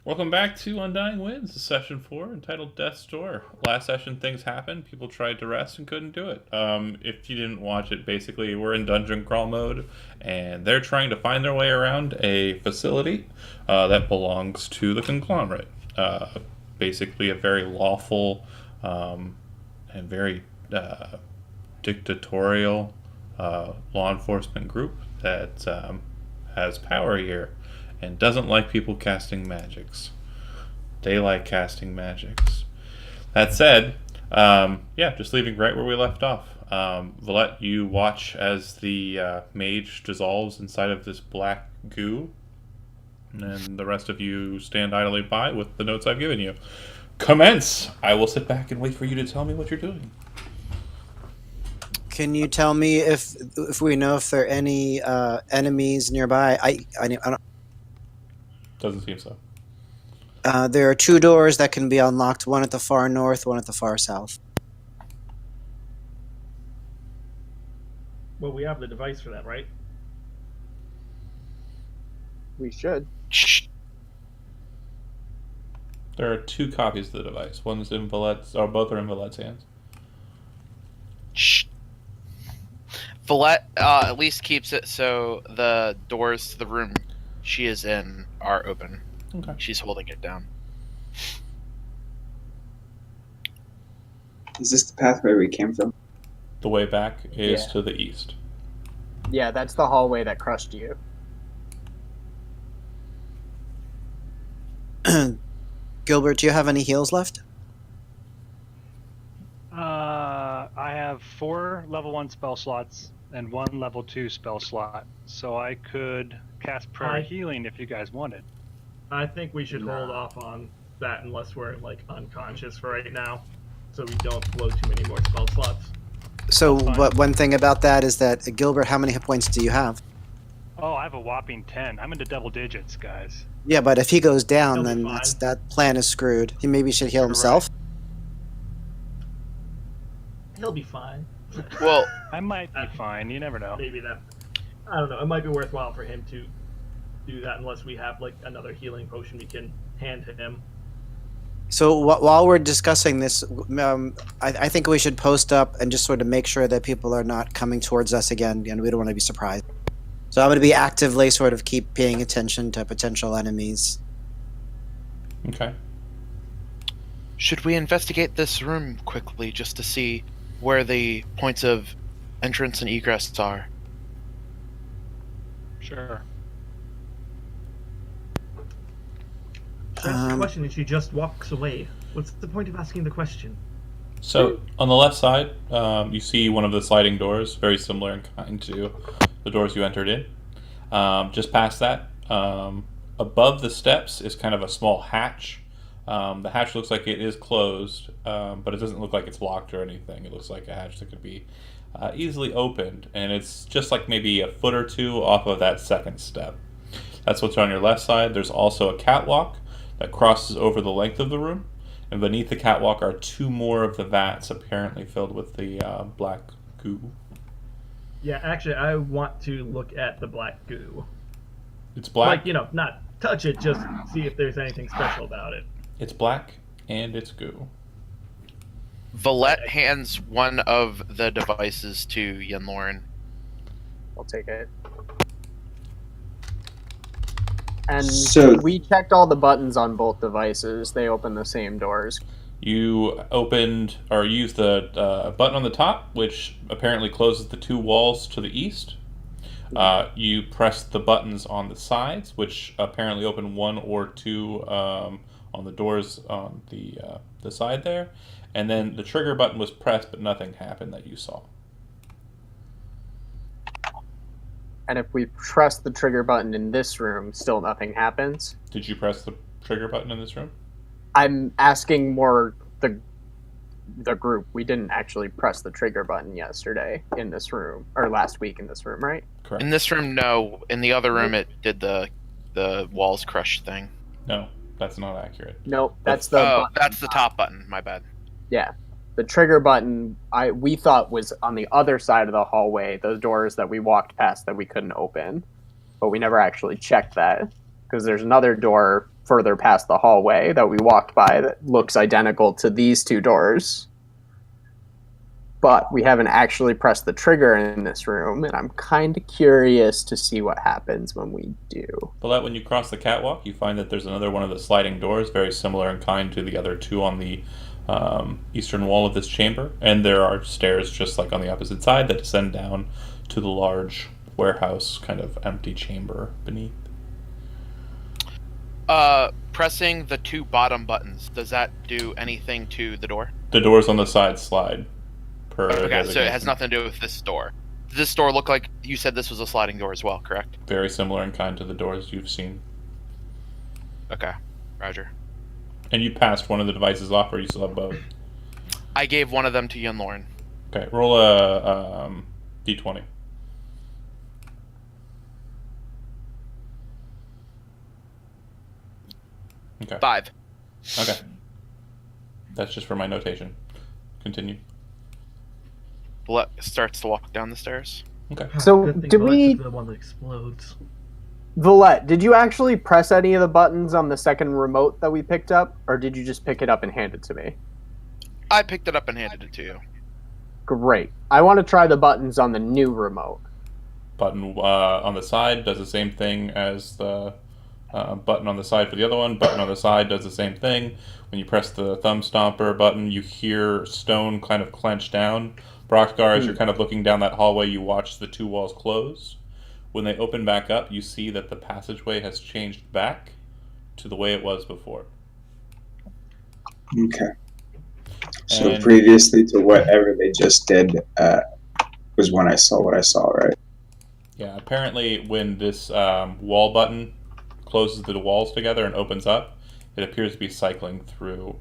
Welcome back to Undying Wins, session 4, entitled Death's Door. Last session, things happened. People tried to rest and couldn't do it. If you didn't watch it, basically, we're in dungeon crawl mode, and they're trying to find their way around a facility that belongs to the conglomerate. Basically, a very lawful and very dictatorial law enforcement group that has power here and doesn't like people casting magics. They like casting magics. That said, just leaving right where we left off. Valette, you watch as the mage dissolves inside of this black goo, and the rest of you stand idly by with the notes I've given you. Commence! I will sit back and wait for you to tell me what you're doing. Can you tell me if we know if there are any enemies nearby? I don't. Doesn't seem so. There are two doors that can be unlocked, one at the far north, one at the far south. Well, we have the device for that, right? We should. There are two copies of the device. One's in Valette's, or both are in Valette's hands. Shh. Valette at least keeps it so the doors to the room she is in are open. Okay. She's holding it down. Is this the pathway we came from? The way back is Yeah. to the east. Yeah, that's the hallway that crushed you. Gilbert, do you have any heals left? I have 4 level 1 spell slots and 1 level 2 spell slot, so I could cast prayer healing if you guys wanted. I think we should hold off on that unless we're unconscious for right now, so we don't blow too many more spell slots. So, Fine. but one thing about that is that Gilbert, how many hit points do you have? Oh, I have a whopping 10. I'm into double digits, guys. Yeah, but if he goes down, He'll be then fine. that plan is screwed. He maybe should heal himself. He'll be fine. Well, I might be fine. You never know. Maybe that. I don't know. It might be worthwhile for him to do that unless we have another healing potion we can hand to him. So while we're discussing this, I think we should post up and just sort of make sure that people are not coming towards us again, and we don't want to be surprised. So I'm going to be actively sort of keep paying attention to potential enemies. Okay. should we investigate this room quickly just to see where the points of entrance and egress are? Sure. She asks the question and she just walks away. What's the point of asking the question? So on the left side, you see one of the sliding doors, very similar in kind to the doors you entered in. Just past that, above the steps is kind of a small hatch. The hatch looks like it is closed, but it doesn't look like it's locked or anything. It looks like a hatch that could be easily opened, and it's just like maybe a foot or two off of that second step. That's what's on your left side. There's also a catwalk that crosses over the length of the room, and beneath the catwalk are two more of the vats apparently filled with the black goo. Yeah, actually, I want to look at the black goo. It's black. Like, not touch it, just see if there's anything special about it. It's black and it's goo. Valette hands one of the devices to Yenloren. I'll take it. And So- we checked all the buttons on both devices. They open the same doors. You opened or used the button on the top, which apparently closes the two walls to the east. You pressed the buttons on the sides, which apparently open one or two on the doors on the side there. And then the trigger button was pressed, but nothing happened that you saw. And if we press the trigger button in this room, still nothing happens. Did you press the trigger button in this room? I'm asking more the group. We didn't actually press the trigger button yesterday in this room, or last week in this room, right? Correct. In this room, no. In the other room, it did the walls crush thing. No, that's not accurate. Nope, that's the Oh, button. that's the top button. My bad. Yeah. The trigger button we thought was on the other side of the hallway, those doors that we walked past that we couldn't open. But we never actually checked that. because there's another door further past the hallway that we walked by that looks identical to these two doors. But we haven't actually pressed the trigger in this room, and I'm kind of curious to see what happens when we do. But when you cross the catwalk, you find that there's another one of the sliding doors, very similar in kind to the other two on the eastern wall of this chamber. And there are stairs just like on the opposite side that descend down to the large warehouse, kind of empty chamber beneath. Pressing the two bottom buttons, does that do anything to the door? The doors on the side slide. Okay, so it has nothing to do with this door. Does this door look like, you said this was a sliding door as well, correct? Very similar in kind to the doors you've seen. Okay, roger. And you passed one of the devices off, or you still have both? I gave one of them to Yun Lauren. Okay, roll a d20. Okay. 5. Okay. That's just for my notation. Continue. Starts to walk down the stairs. Okay. So, Good thing did Bullets we... is the one that explodes. Villette, did you actually press any of the buttons on the second remote that we picked up, or did you just pick it up and hand it to me? I picked it up and handed it to you. Great. I want to try the buttons on the new remote. Button on the side does the same thing as the button on the side for the other one. Button on the side does the same thing. When you press the thumb stomper button, you hear stone kind of clench down. Brockgar, as you're kind of looking down that hallway, you watch the two walls close. When they open back up, you see that the passageway has changed back to the way it was before. Okay. So And- previously to whatever they just did was when I saw what I saw, right? Yeah, apparently when this wall button closes the walls together and opens up, it appears to be cycling through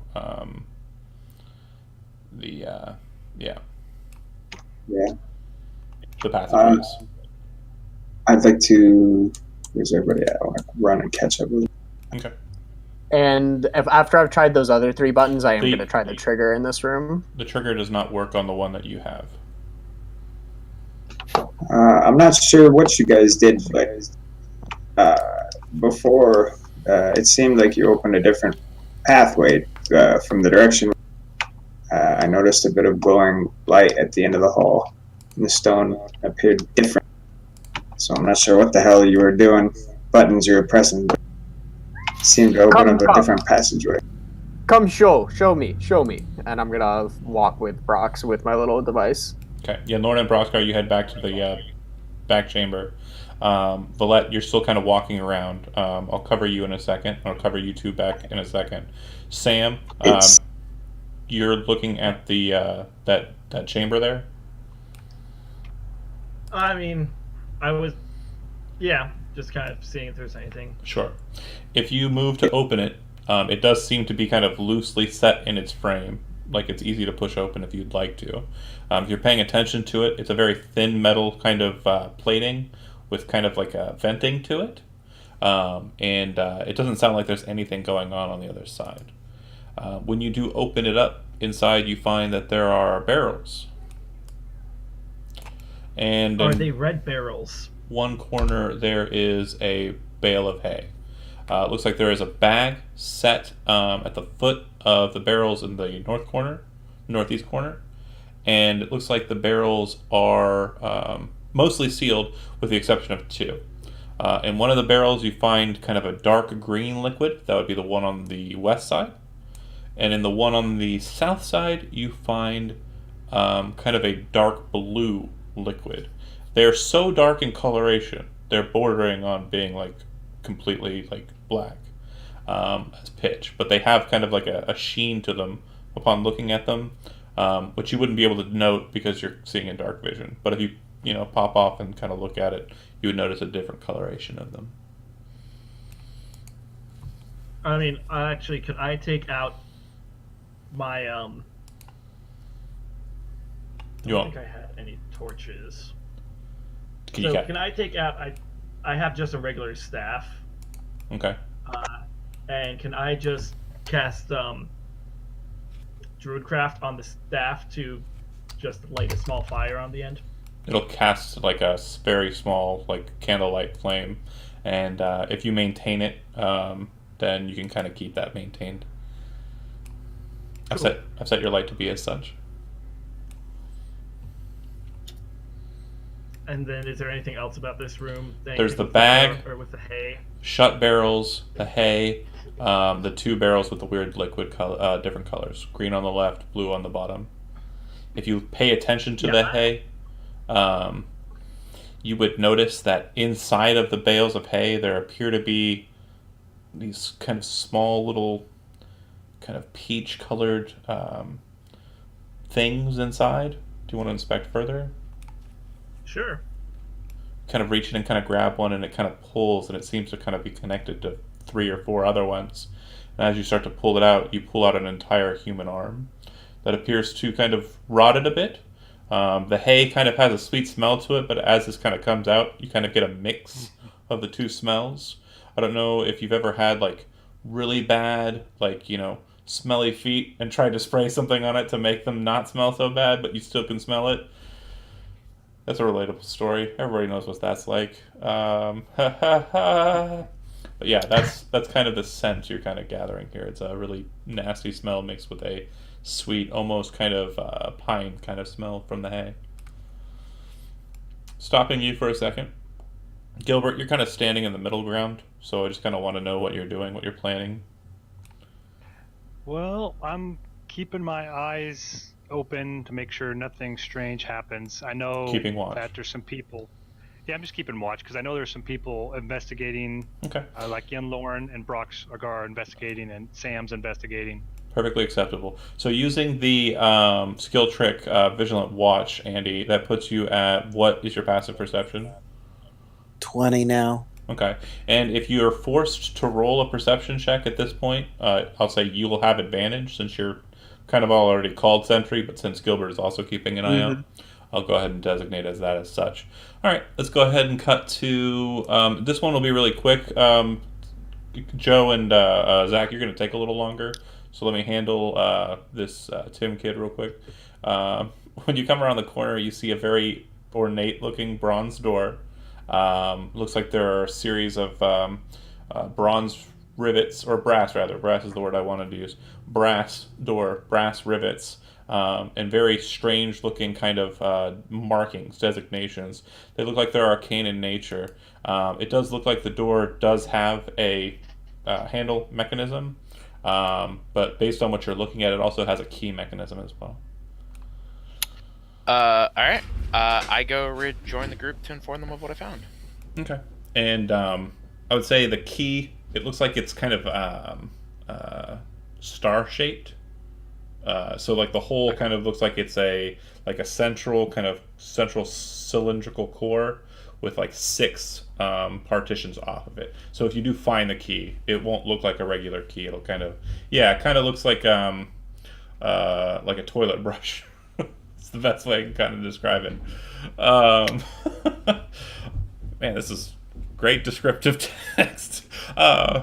Yeah. the passageways. I'd like to. Where's everybody at? I want to run and catch up with them. Okay. And after I've tried those other 3 buttons, I am The- going to try the trigger in this room. The trigger does not work on the one that you have. I'm not sure what you guys did, but before it seemed like you opened a different pathway from the direction. I noticed a bit of glowing light at the end of the hall, and the stone appeared different. So I'm not sure what the hell you were doing, buttons you were pressing, but it seemed to open up a different passageway. Come show me. And I'm going to walk with Brox with my little device. Okay. Yeah, Lorna and Broskar, you head back to the back chamber. Villette, you're still kind of walking around. I'll cover you in a second. I'll cover you two back in a second. Sam, you're looking at the that chamber there. I mean, I was, just kind of seeing if there's anything. Sure. If you move to open it, it does seem to be kind of loosely set in its frame. Like it's easy to push open if you'd like to. If you're paying attention to it, it's a very thin metal kind of plating with kind of like a venting to it. And it doesn't sound like there's anything going on the other side. When you do open it up, inside you find that there are barrels. And Are in they red barrels? one corner there is a bale of hay. It looks like there is a bag set at the foot of the barrels in the northeast corner. And it looks like the barrels are mostly sealed with the exception of 2. In one of the barrels you find kind of a dark green liquid. That would be the one on the west side. And in the one on the south side you find kind of a dark blue liquid. They're so dark in coloration, they're bordering on being like completely like black as pitch. But they have kind of like a sheen to them upon looking at them, which you wouldn't be able to note because you're seeing in dark vision. But if you pop off and kind of look at it, you would notice a different coloration of them. I mean, actually, could I take out my I You don't won't. think I had any torches. Can you Can I take out? I have just a regular staff. Okay. And can I just cast Druidcraft on the staff to just light a small fire on the end? It'll cast like a very small like candlelight flame, and if you maintain it, then you can kind of keep that maintained. Cool. I've set your light to be as such. And then, is there anything else about this room? There's the With bag. or with the hay. Shut barrels, the hay, the 2 barrels with the weird liquid color, different colors, green on the left, blue on the bottom. If you pay attention to the hay, you would notice that inside of the bales of hay there appear to be these kind of small little kind of peach colored things inside. Do you want to inspect further? Sure. Kind of reach in and kind of grab one, and it kind of pulls, and it seems to kind of be connected to 3 or 4 other ones. And as you start to pull it out, you pull out an entire human arm that appears to kind of rotted a bit. The hay kind of has a sweet smell to it, but as this kind of comes out, you kind of get a mix of the 2 smells. I don't know if you've ever had like really bad, like, smelly feet and tried to spray something on it to make them not smell so bad, but you still can smell it. That's a relatable story. Everybody knows what that's like. But yeah, that's kind of the scent you're kind of gathering here. It's a really nasty smell mixed with a sweet, almost kind of pine kind of smell from the hay. Stopping you for a second. Gilbert, you're kind of standing in the middle ground, so I just kind of want to know what you're doing, what you're planning. Well, I'm keeping my eyes open to make sure nothing strange happens. I know Keeping watch. that there's some people. Yeah, I'm just keeping watch because I know there's some people investigating. Okay. Like Yen Lauren and Brox are investigating, and Sam's investigating. Perfectly acceptable. So using the skill trick Vigilant Watch, Andy, that puts you at, what is your passive perception? 20 now. Okay. And if you're forced to roll a perception check at this point, I'll say you will have advantage since you're kind of already called sentry, but since Gilbert is also keeping an eye out, I'll go ahead and designate as that as such. All right, let's go ahead and cut to this one will be really quick. Joe and Zach, you're going to take a little longer, so let me handle this Tim kid real quick. When you come around the corner, you see a very ornate-looking bronze door. Looks like there are a series of bronze rivets, or brass rather. Brass is the word I wanted to use. Brass door, brass rivets, and very strange looking kind of markings, designations. They look like they're arcane in nature. It does look like the door does have a handle mechanism, but based on what you're looking at, it also has a key mechanism as well. All right. I go rejoin the group to inform them of what I found. Okay. And I would say the key, it looks like it's kind of star-shaped. So like the whole kind of looks like it's a central cylindrical core with like 6 partitions off of it. So if you do find the key, it won't look like a regular key. It'll kind of looks like a toilet brush. It's the best way I can kind of describe it. Man, this is great descriptive text.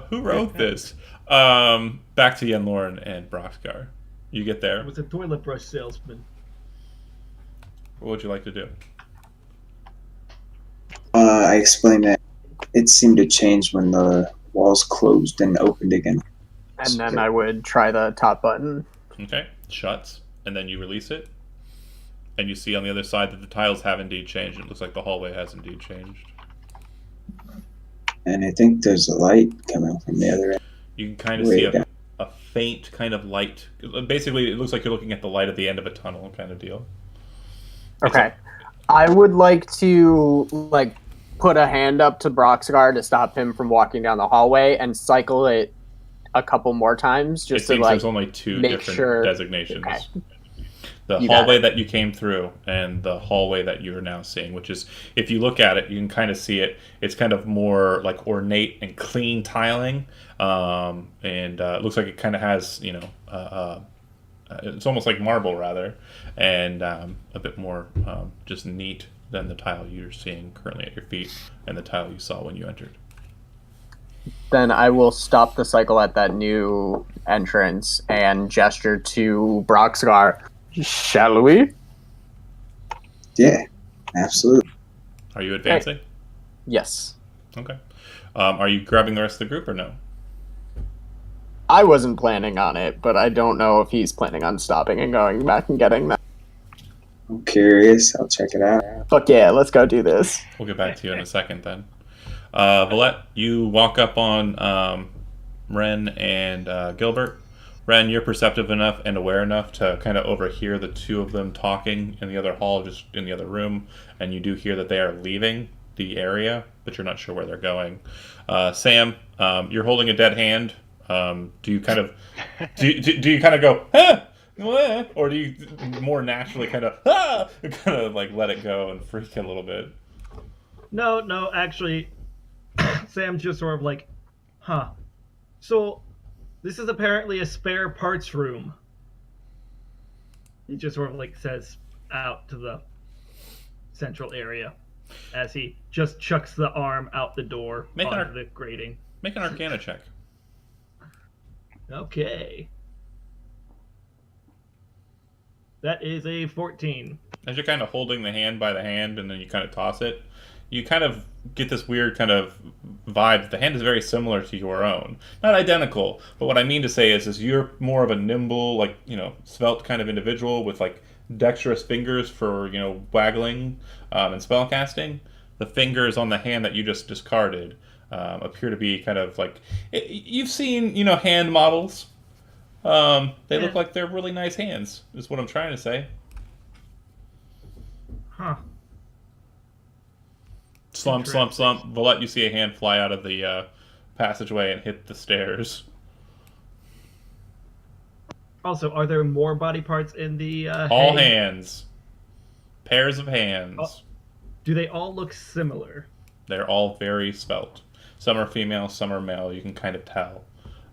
Who wrote this? Back to Yen Lauren and Broxgar. You get there. It was a toilet brush salesman. What would you like to do? I explained that it seemed to change when the walls closed and opened again. And then I would try the top button. Okay, shuts, and then you release it, and you see on the other side that the tiles have indeed changed. It looks like the hallway has indeed changed. And I think there's a light coming from the other end. You can kind of see a faint kind of light. Basically, it looks like you're looking at the light at the end of a tunnel kind of deal. Okay. I would like to put a hand up to Broxgar to stop him from walking down the hallway and cycle it a couple more times just to there's only 2 different designations. Okay. The hallway that you came through and the hallway that you're now seeing, which is, if you look at it, you can kind of see it. It's kind of more like ornate and clean tiling, and it looks like it kind of has, it's almost like marble rather, and a bit more just neat than the tile you're seeing currently at your feet and the tile you saw when you entered. Then I will stop the cycle at that new entrance and gesture to Broxgar. Shall we? Yeah. Absolutely. Are you advancing? Yes. Okay. Are you grabbing the rest of the group or no? I wasn't planning on it, but I don't know if he's planning on stopping and going back and getting that. I'm curious. I'll check it out. Fuck yeah, let's go do this. We'll get back to you in a second then. Valette, you walk up on Ren and Gilbert. Ren, you're perceptive enough and aware enough to kind of overhear the two of them talking in the other hall, just in the other room, and you do hear that they are leaving the area, but you're not sure where they're going. Sam, you're holding a dead hand. Do you kind of do you kind of go, ah! Or do you more naturally kind of like let it go and freak a little bit? No, actually, Sam's just sort of like, huh. So, this is apparently a spare parts room. He just sort of like says out to the central area as he just chucks the arm out the door onto the grating. Make an Arcana check. Okay. That is a 14. As you're kind of holding the hand by the hand and then you kind of toss it, you kind of get this weird kind of vibe. The hand is very similar to your own. Not identical, but what I mean to say is you're more of a nimble, like, svelte kind of individual with, like, dexterous fingers for, waggling and spell casting. The fingers on the hand that you just discarded appear to be kind of like... You've seen, hand models. They look like they're really nice hands, is what I'm trying to say. Huh. Slump. Valette, you see a hand fly out of the passageway and hit the stairs. Also, are there more body parts in the all hands. Pairs of hands. Do they all look similar? They're all very svelte. Some are female, some are male. You can kind of tell.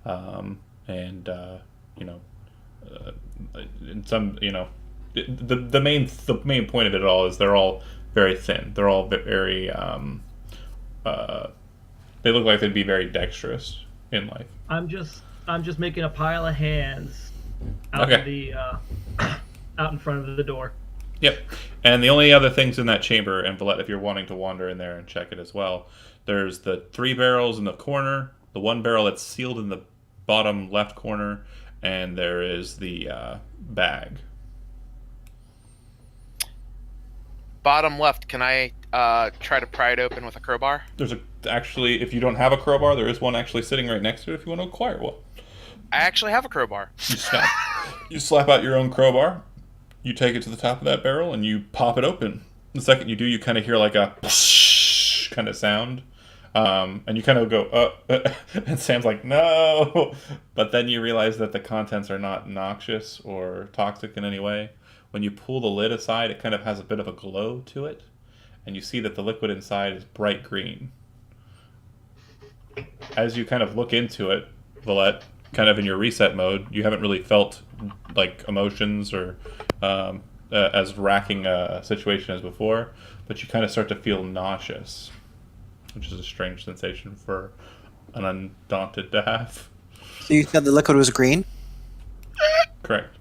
And some, the main point of it all is they're all very thin. They're all very, they look like they'd be very dexterous in life. I'm just making a pile of hands out in the out in front of the door. Yep. And the only other things in that chamber, and Valette, if you're wanting to wander in there and check it as well, there's the 3 barrels in the corner, the 1 barrel that's sealed in the bottom left corner, and there is the bag. Bottom left, can I try to pry it open with a crowbar? Actually, if you don't have a crowbar, there is one actually sitting right next to it if you want to acquire one. I actually have a crowbar. You slap out your own crowbar, you take it to the top of that barrel, and you pop it open. The second you do, you kind of hear like a kind of sound. And you kind of go, and Sam's like, no! But then you realize that the contents are not noxious or toxic in any way. When you pull the lid aside, it kind of has a bit of a glow to it, and you see that the liquid inside is bright green. As you kind of look into it, Valette, kind of in your reset mode, you haven't really felt like emotions or as racking a situation as before, but you kind of start to feel nauseous, which is a strange sensation for an undaunted to have. So you said the liquid was green? Correct.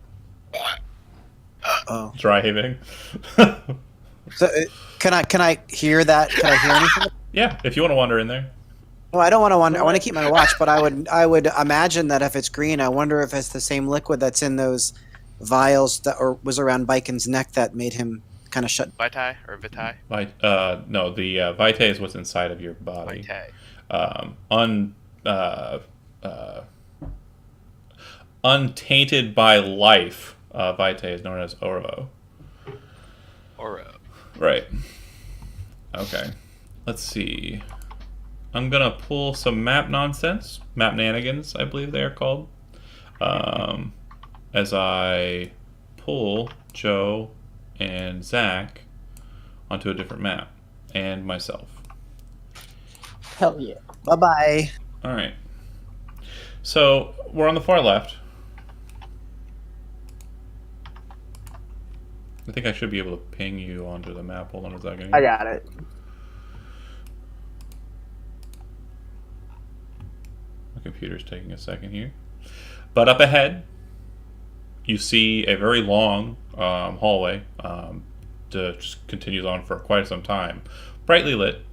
Oh. Dry heaving. So can I hear that? Can I hear anything? Yeah, if you want to wander in there. Well, I don't want to wander. I want to keep my watch, but I would imagine that if it's green, I wonder if it's the same liquid that's in those vials that or was around Biken's neck that made him kind of shut. Vitae or Vitae? No, the Vitae is what's inside of your body. Vitae. Untainted by life, Vitae is known as Oro. Oro. Right. Okay. Let's see. I'm gonna pull some map nonsense, map nanigans, I believe they are called. As I pull Joe and Zach onto a different map, and myself. Hell yeah. Bye-bye. All right. So we're on the far left. I think I should be able to ping you onto the map. Hold on a second. I got it. My computer's taking a second here. But up ahead, you see a very long hallway, just continues on for quite some time, brightly lit.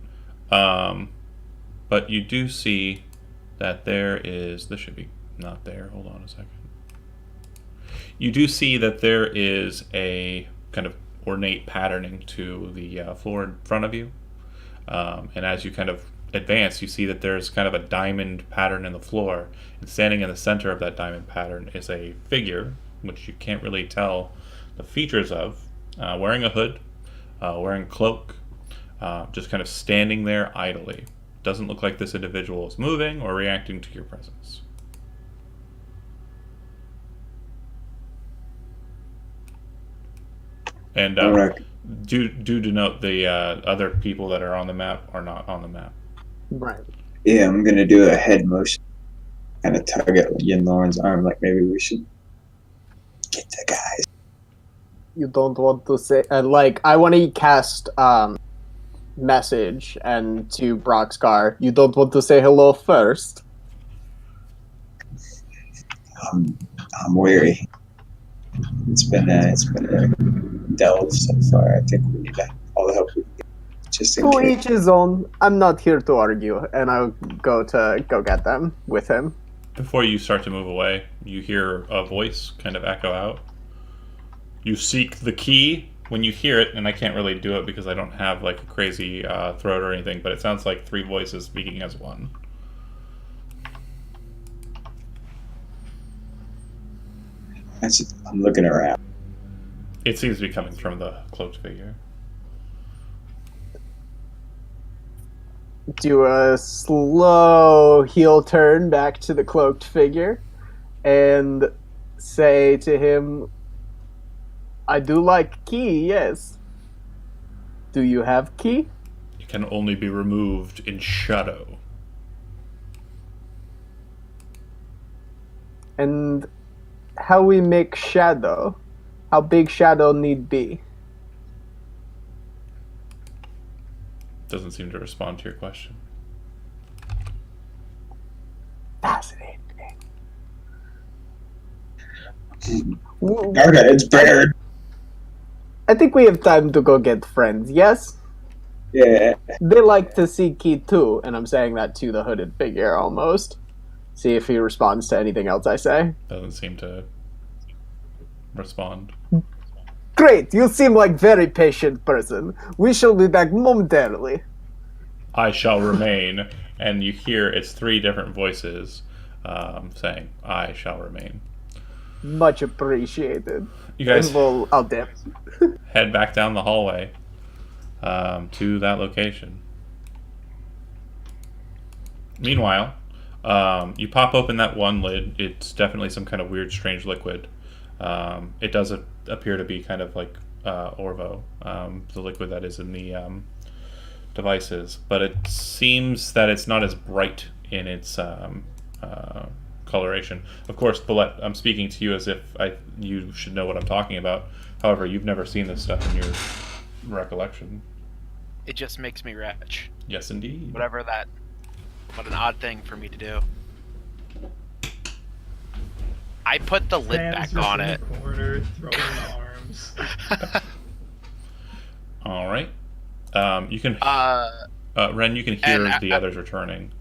But you do see that there is. This should be not there. Hold on a second. You do see that there is a kind of ornate patterning to the floor in front of you. And as you kind of advance, you see that there's kind of a diamond pattern in the floor. And standing in the center of that diamond pattern is a figure, which you can't really tell the features of, wearing a hood, wearing a cloak, just kind of standing there idly. Doesn't look like this individual is moving or reacting to your presence. And do denote the other people that are on the map are not on the map. Right. Yeah, I'm gonna do a head motion, kind of tug at Yin Lauren's arm, like maybe we should get the guys. You don't want to say like I want to cast message and to Broxgar. You don't want to say hello first. I'm weary. It's been a delve so far. I think we need all the help we can get. Just in To case. each his own. I'm not here to argue, and I'll go get them with him. Before you start to move away, you hear a voice kind of echo out. You seek the key. When you hear it, and I can't really do it because I don't have like a crazy throat or anything, but it sounds like three voices speaking as one. I'm looking around. It seems to be coming from the cloaked figure. Do a slow heel turn back to the cloaked figure and say to him, I do like key, yes. Do you have key? It can only be removed in shadow. And how we make shadow? How big shadow need be? Doesn't seem to respond to your question. Fascinating. Okay, it's Baird. I think we have time to go get friends, yes? Yeah. They like to see key too, and I'm saying that to the hooded figure almost. See if he responds to anything else I say. Doesn't seem to respond. Great, you seem like very patient person. We shall be back momentarily. I shall remain. And you hear it's three different voices saying, I shall remain. Much appreciated. You guys I'll dip. head back down the hallway to that location. Meanwhile, you pop open that one lid. It's definitely some kind of weird, strange liquid. It does appear to be kind of like Orvo, the liquid that is in the devices, but it seems that it's not as bright in its coloration. Of course, Paulette, I'm speaking to you as if you should know what I'm talking about. However, you've never seen this stuff in your recollection. It just makes me retch. Yes, indeed. Whatever that. What an odd thing for me to do. I put the lid Sam's back just on in it. the corner, throwing the arms. All right. You can, Ren, you can hear and the others returning.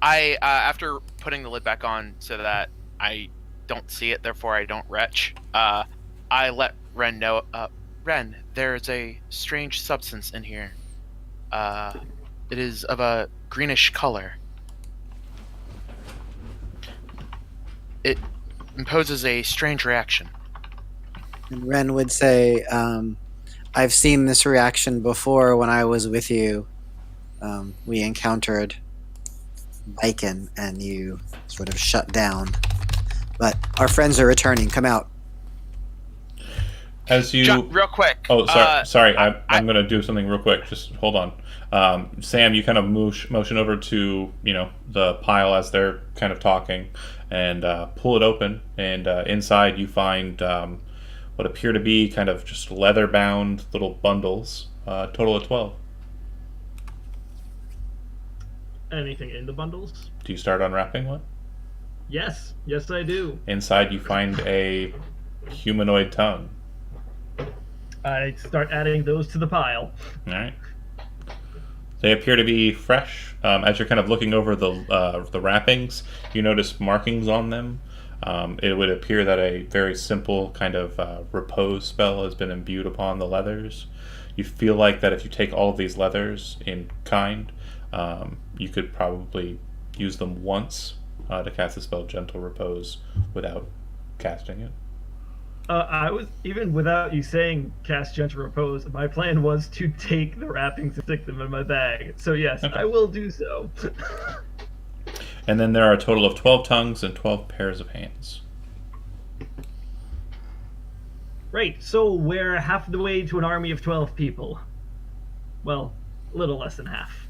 I after putting the lid back on so that I don't see it, therefore I don't retch. I let Ren know. Ren, there's a strange substance in here. It is of a greenish color. It imposes a strange reaction. And Ren would say, I've seen this reaction before when I was with you. We encountered Lycan and you sort of shut down. But our friends are returning. Come out. As you... Real quick. Oh, sorry. I'm going to do something real quick. Just hold on. Sam, you kind of motion over to, the pile as they're kind of talking and pull it open. And inside you find what appear to be kind of just leather-bound little bundles, total of 12. Anything in the bundles? Do you start unwrapping one? Yes, I do. Inside you find a humanoid tongue. I start adding those to the pile. All right. They appear to be fresh. As you're kind of looking over the wrappings, you notice markings on them. It would appear that a very simple kind of repose spell has been imbued upon the leathers. You feel like that if you take all of these leathers in kind, you could probably use them once to cast the spell Gentle Repose without casting it. I was, even without you saying cast Gentle Repose, my plan was to take the wrappings and stick them in my bag. So yes, Okay. I will do so. And then there are a total of 12 tongues and 12 pairs of hands. Right, so we're half the way to an army of 12 people. Well, a little less than half.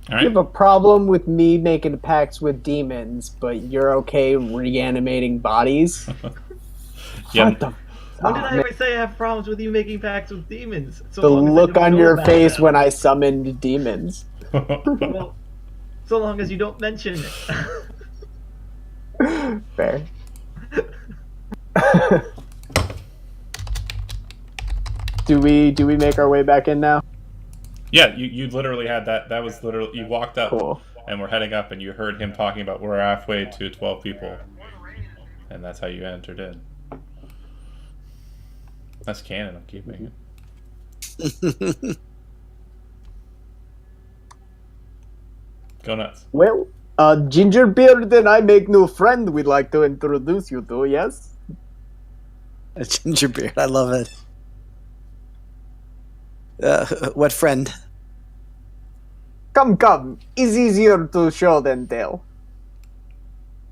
All You have right. a problem with me making pacts with demons, but you're okay reanimating bodies? Yeah. What the? When did Oh, I man. ever say I have problems with you making pacts with demons? So The long as I look don't on know your about face them. when I summoned demons. Well, so long as you don't mention it. Fair. Do we make our way back in now? Yeah, you literally had that. That was literally, you walked up Cool. and we're heading up, and you heard him talking about we're halfway to 12 people, and that's how you entered in. That's canon. I'm keeping it. Go nuts. Well, Gingerbeard and I make new friend we'd like to introduce you to, yes? A ginger beard. I love it. What friend? Come. It's easier to show than tell.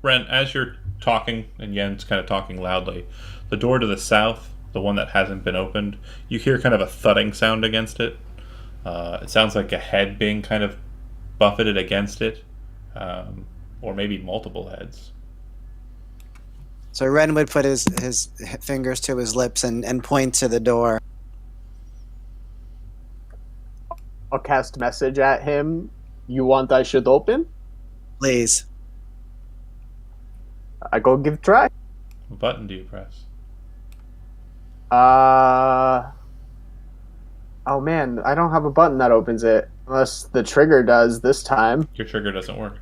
Ren, as you're talking, and Yen's kind of talking loudly, the door to the south, the one that hasn't been opened, you hear kind of a thudding sound against it. It sounds like a head being kind of buffeted against it, or maybe multiple heads. So Ren would put his fingers to his lips and point to the door. I'll cast message at him. You want I should open? Please. I go give try. What button do you press? Oh man, I don't have a button that opens it. Unless the trigger does this time. Your trigger doesn't work.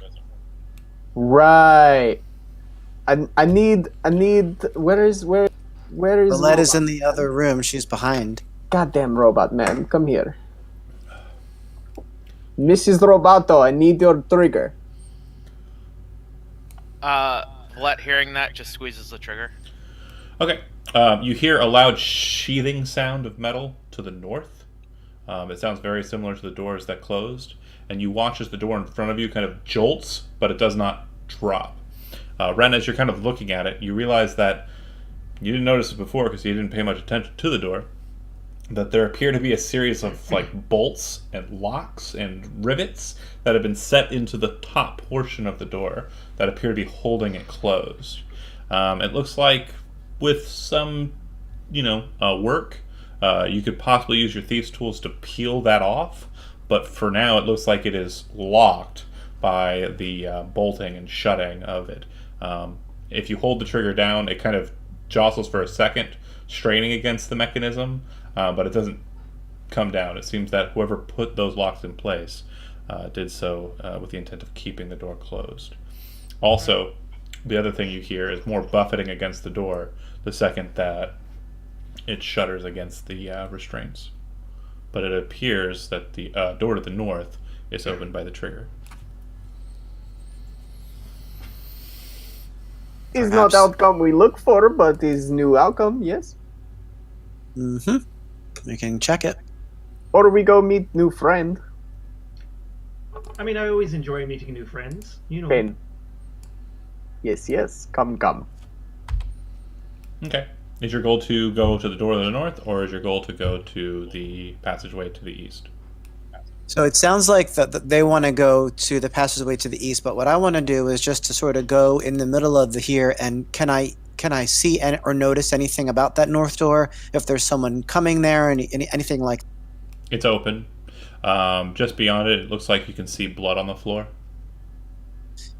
Right. I need where is Colette is in the other room. She's behind. Goddamn robot man, come here. Mrs. Roboto, I need your trigger. Let hearing that just squeezes the trigger. Okay. You hear a loud sheathing sound of metal to the north. It sounds very similar to the doors that closed. And you watch as the door in front of you kind of jolts, but it does not drop. Ren, as you're kind of looking at it, you realize that you didn't notice it before because you didn't pay much attention to the door, that there appear to be a series of like bolts and locks and rivets that have been set into the top portion of the door that appear to be holding it closed. It looks like with some, work, you could possibly use your thieves' tools to peel that off, but for now it looks like it is locked by the bolting and shutting of it. If you hold the trigger down, it kind of jostles for a second, straining against the mechanism, but it doesn't come down. It seems that whoever put those locks in place did so with the intent of keeping the door closed. Also, the other thing you hear is more buffeting against the door the second that it shudders against the restraints. But it appears that the door to the north is opened by the trigger. Is not Perhaps. outcome we look for, but is new outcome, yes? Mm-hmm. We can check it. Or we go meet new friend. I mean, I always enjoy meeting new friends. You know. Pain. Yes, come. Okay. Is your goal to go to the door to the north, or is your goal to go to the passageway to the east? So it sounds like that they want to go to the passageway to the east, but what I want to do is just to sort of go in the middle of the here, and can I see or notice anything about that north door? If there's someone coming there, anything like that? It's open. Just beyond it, it looks like you can see blood on the floor.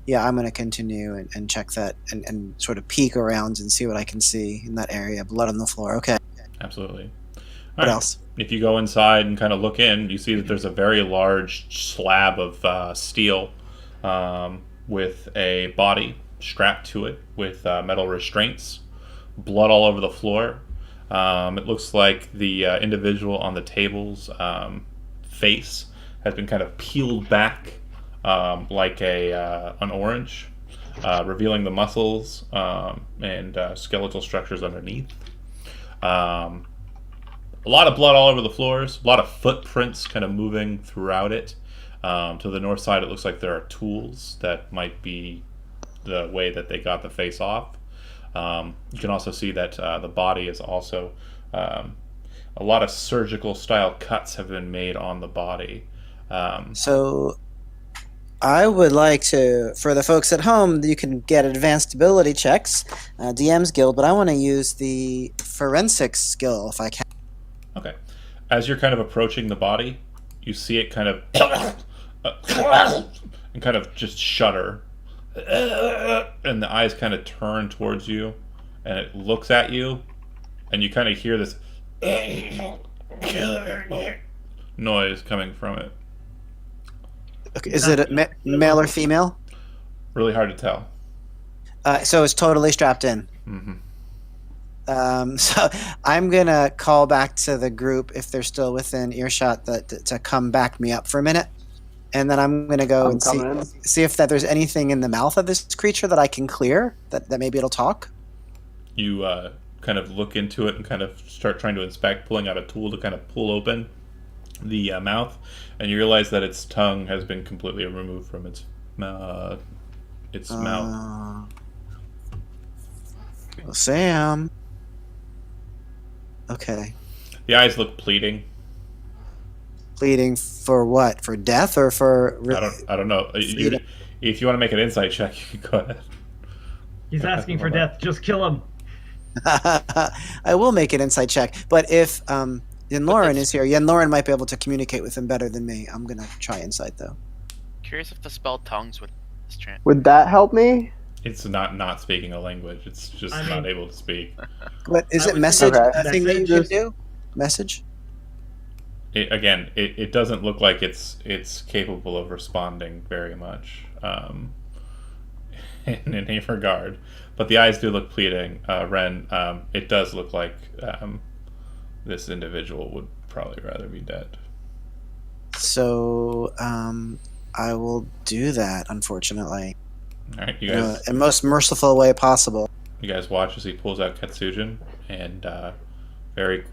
yeah, I'm going to continue and check that and sort of peek around and see what I can see in that area. Blood on the floor. Okay. Absolutely. What All right. else? If you go inside and kind of look in, you see that there's a very large slab of steel with a body strapped to it with metal restraints, blood all over the floor. It looks like the individual on the table's face has been kind of peeled back like an orange, revealing the muscles and skeletal structures underneath. A lot of blood all over the floors, a lot of footprints kind of moving throughout it. To the north side, it looks like there are tools that might be the way that they got the face off. You can also see that the body is also a lot of surgical style cuts have been made on the body. So I would like to, for the folks at home, you can get advanced ability checks, DM's Guild, but I want to use the forensics skill if I can. Okay. As you're kind of approaching the body, you see it kind of and kind of just shudder. And the eyes kind of turn towards you, and it looks at you, and you kind of hear this noise coming from it. Okay, is it a male or female? Really hard to tell. So it's totally strapped in. Mm-hmm. So I'm gonna call back to the group if they're still within earshot to come back me up for a minute, and then I'm gonna go and see if there's anything in the mouth of this creature that I can clear that maybe it'll talk. You kind of look into it and kind of start trying to inspect, pulling out a tool to kind of pull open the mouth, and you realize that its tongue has been completely removed from its mouth. Well, Sam. Okay. The eyes look pleading. Pleading for what? For death or for? I don't know. If you want to make an insight check, you can go ahead. He's asking for death. Just kill him. I will make an insight check, but if Yenloren is here, Yenloren might be able to communicate with him better than me. I'm gonna try insight though. Curious if the spell tongues would this chant. Would that help me? It's not speaking a language. It's just not able to speak. But is I it would message think a thing that you can do? Message? It doesn't look like it's capable of responding very much in any regard. But the eyes do look pleading. Ren, it does look like this individual would probably rather be dead. So I will do that, unfortunately. All right, you guys. In the most merciful way possible. You guys watch as he pulls out Katsujin and very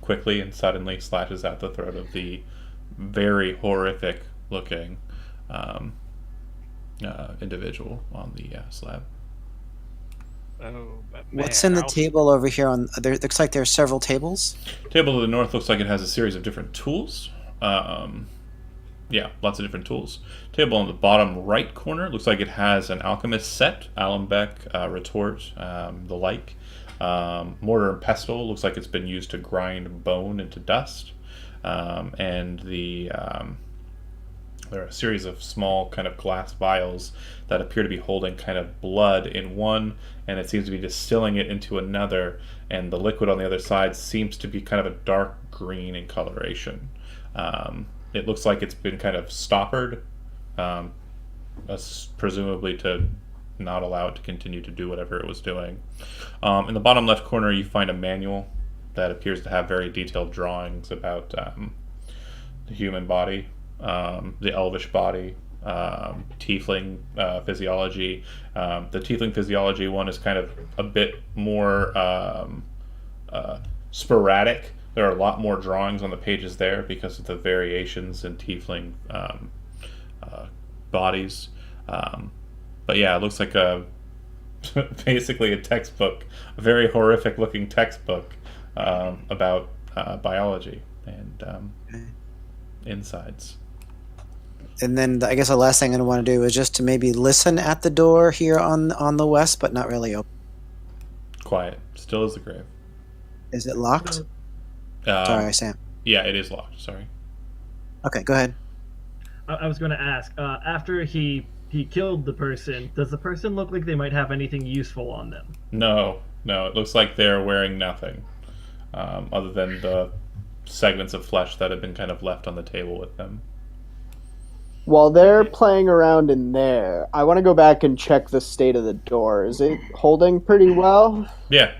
quickly and suddenly slashes out the throat of the very horrific looking individual on the slab. Oh, but What's man, in the table over here? There looks like there are several tables. Table to the north looks like it has a series of different tools. Yeah, lots of different tools. Table on the bottom right corner looks like it has an alchemist set, alembic, retort, the like. Mortar and pestle looks like it's been used to grind bone into dust. And there are a series of small kind of glass vials that appear to be holding kind of blood in one, and it seems to be distilling it into another, and the liquid on the other side seems to be kind of a dark green in coloration. It looks like it's been kind of stoppered, presumably to not allow it to continue to do whatever it was doing. In the bottom left corner, you find a manual that appears to have very detailed drawings about the human body, the elvish body, tiefling physiology. The tiefling physiology one is kind of a bit more sporadic. There are a lot more drawings on the pages there because of the variations in tiefling bodies. But yeah, it looks like basically a textbook, a very horrific looking textbook about biology and insides. And then I guess the last thing I want to do is just to maybe listen at the door here on the west, but not really open. Quiet. Still as the grave. Is it locked? Sorry, Sam. Yeah, it is locked. Sorry. Okay, go ahead. I was going to ask, after he he killed the person, does the person look like they might have anything useful on them? No, it looks like they're wearing nothing other than the segments of flesh that have been kind of left on the table with them. While they're playing around in there, I want to go back and check the state of the door. Is it holding pretty well? Yeah.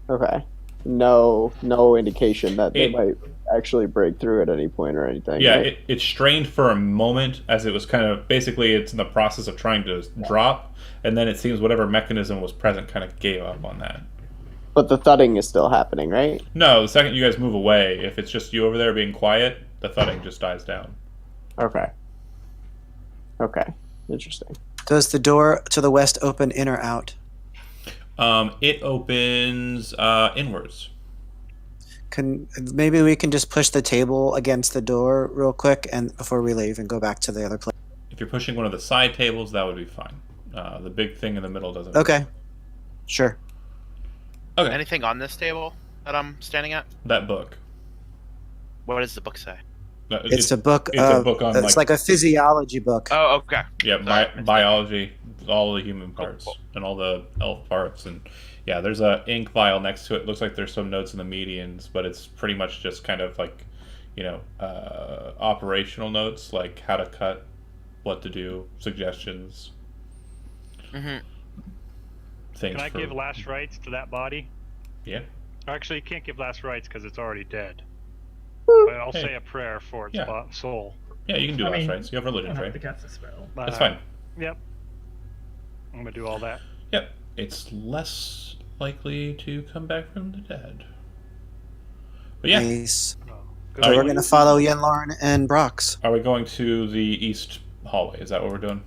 Okay. No indication that they might actually break through at any point or anything. Yeah, right? it strained for a moment as it was kind of, basically it's in the process of trying to drop, and then it seems whatever mechanism was present kind of gave up on that. But the thudding is still happening, right? No, the second you guys move away, if it's just you over there being quiet, the thudding just dies down. Okay. Interesting. Does the door to the west open in or out? It opens inwards. Maybe we can just push the table against the door real quick and before we leave and go back to the other place. If you're pushing one of the side tables, that would be fine. The big thing in the middle doesn't. Okay. Sure. Okay. Anything on this table that I'm standing at? That book. What does the book say? It's a book. It's a book on it's like a physiology book. Oh, okay. Yeah, biology, all the human parts Cool. and all the elf parts, and yeah, there's a ink vial next to it. Looks like there's some notes in the medians, but it's pretty much just kind of like, operational notes, like how to cut, what to do, suggestions. Mm-hmm. Things. Can I give last rites to that body? Yeah. Actually, you can't give last rites because it's already dead. But I'll Hey. say a prayer for its Yeah. soul. Yeah, you can do I last mean, rites. You have You religion, don't have to right? cast a spell. That's fine. Yep. I'm gonna do all that. Yep. It's less likely to come back from the dead. But yeah, Nice. Oh, So Alright. we're going to follow Yen Lauren and Brox. are we going to the east hallway? Is that what we're doing?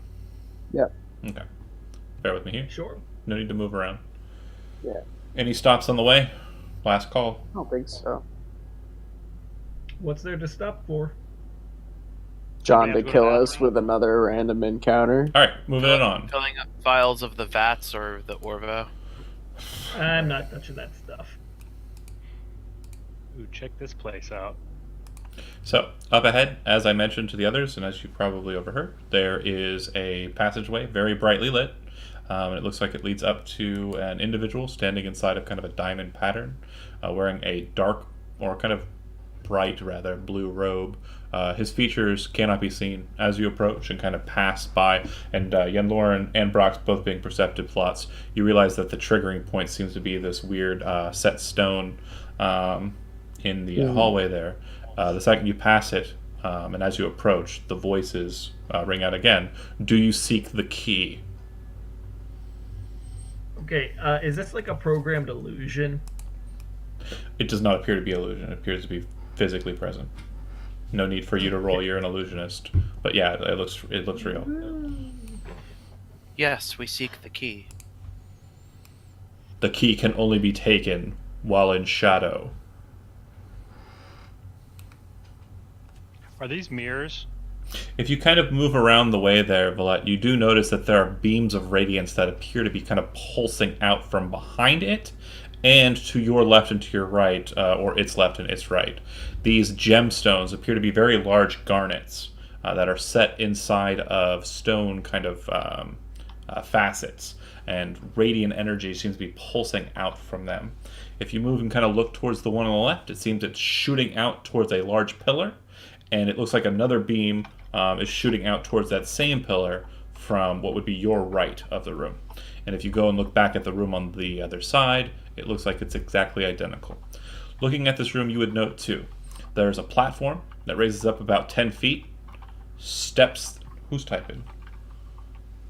Yep. Okay. Bear with me here. Sure. No need to move around. Yeah. Any stops on the way? Last call. I don't think so. What's there to stop for? We John have to to go kill to the us bathroom? with another random encounter. All right, moving it on. Filling up vials of the vats or the Orvo. I'm not touching that stuff. Ooh, check this place out. So, up ahead, as I mentioned to the others, and as you probably overheard, there is a passageway, very brightly lit. It looks like it leads up to an individual standing inside of kind of a diamond pattern, wearing a dark, or kind of bright, rather, blue robe. His features cannot be seen as you approach and kind of pass by, and Yenlor and Brox both being perceptive plots, you realize that the triggering point seems to be this weird set stone in the hallway there. The second you pass it, and as you approach, the voices ring out again. Do you seek the key? Okay, is this like a programmed illusion? It does not appear to be illusion. It appears to be physically present. No need for you to roll. You're an illusionist. But yeah, it looks real. Yes, we seek the key. The key can only be taken while in shadow. Are these mirrors? If you kind of move around the way there, Valette, you do notice that there are beams of radiance that appear to be kind of pulsing out from behind it and to your left and to your right, or its left and its right. These gemstones appear to be very large garnets that are set inside of stone kind of facets, and radiant energy seems to be pulsing out from them. If you move and kind of look towards the one on the left, it seems it's shooting out towards a large pillar, and it looks like another beam is shooting out towards that same pillar from what would be your right of the room. And if you go and look back at the room on the other side, it looks like it's exactly identical. Looking at this room, you would note too, there's a platform that raises up about 10 feet. Steps. Who's typing?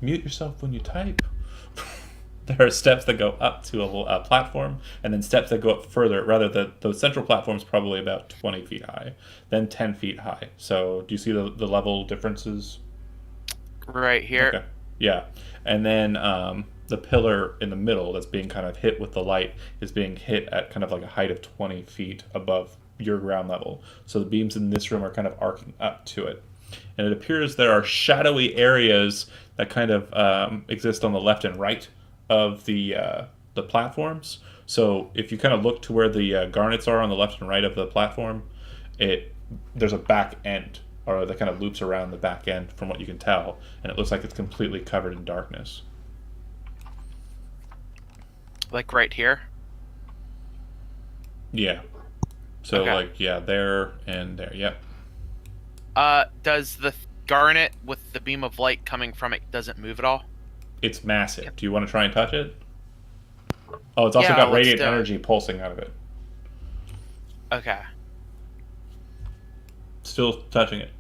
Mute yourself when you type. There are steps that go up to a platform, and then steps that go up further. Rather, the central platform is probably about 20 feet high, then 10 feet high. So, do you see the level differences? Right here. Okay. Yeah. And then the pillar in the middle that's being kind of hit with the light is being hit at kind of like a height of 20 feet above your ground level. So the beams in this room are kind of arcing up to it. And it appears there are shadowy areas that kind of exist on the left and right of the platforms. So if you kind of look to where the garnets are on the left and right of the platform, there's a back end or that kind of loops around the back end from what you can tell, and it looks like it's completely covered in darkness. Like right here. Yeah. So Okay. like there and there. Yep. Does the garnet with the beam of light coming from it doesn't move at all? It's massive. Do you want to try and touch it? Oh, it's also Yeah, got let's radiant do it. energy pulsing out of it. Okay. Still touching it.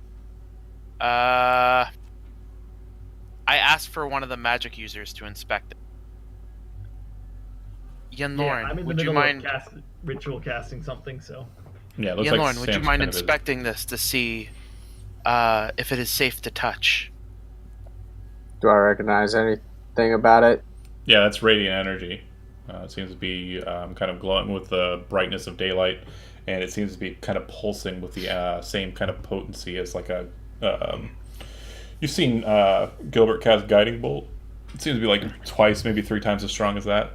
I asked for one of the magic users to inspect it. Yen Yeah, Lauren, I'm in the would you middle mind? of ritual casting something, so. Yeah, it looks Yen like Lauren, would you Sam's mind kind of is. inspecting this to see if it is safe to touch? Do I recognize anything about it? Yeah, that's radiant energy. It seems to be kind of glowing with the brightness of daylight, and it seems to be kind of pulsing with the same kind of potency as like a. You've seen Gilbert cast Guiding Bolt. It seems to be like twice, maybe 3 times as strong as that.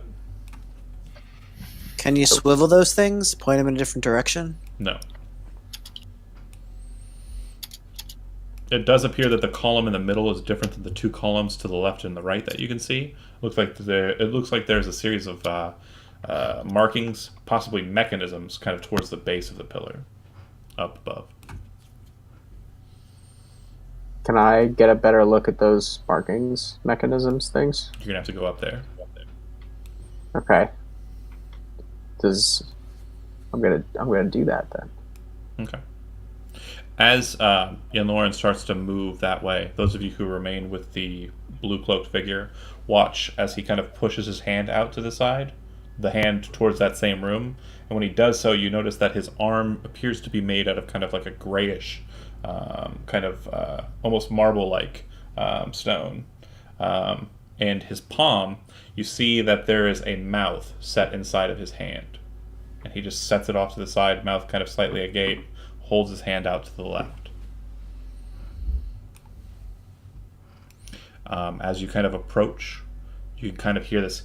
Can you swivel those things? Point them in a different direction? No. It does appear that the column in the middle is different than the 2 columns to the left and the right that you can see. It looks like there's a series of markings, possibly mechanisms, kind of towards the base of the pillar, up above. Can I get a better look at those markings, mechanisms, things? You're gonna have to go up there. Okay. I'm gonna do that then. Okay. As Yen Lauren starts to move that way, those of you who remain with the blue cloaked figure watch as he kind of pushes his hand out to the side, the hand towards that same room. And when he does so, you notice that his arm appears to be made out of kind of like a grayish, almost marble-like stone. And his palm, you see that there is a mouth set inside of his hand. And he just sets it off to the side, mouth kind of slightly agape, holds his hand out to the left. As you kind of approach, you can kind of hear this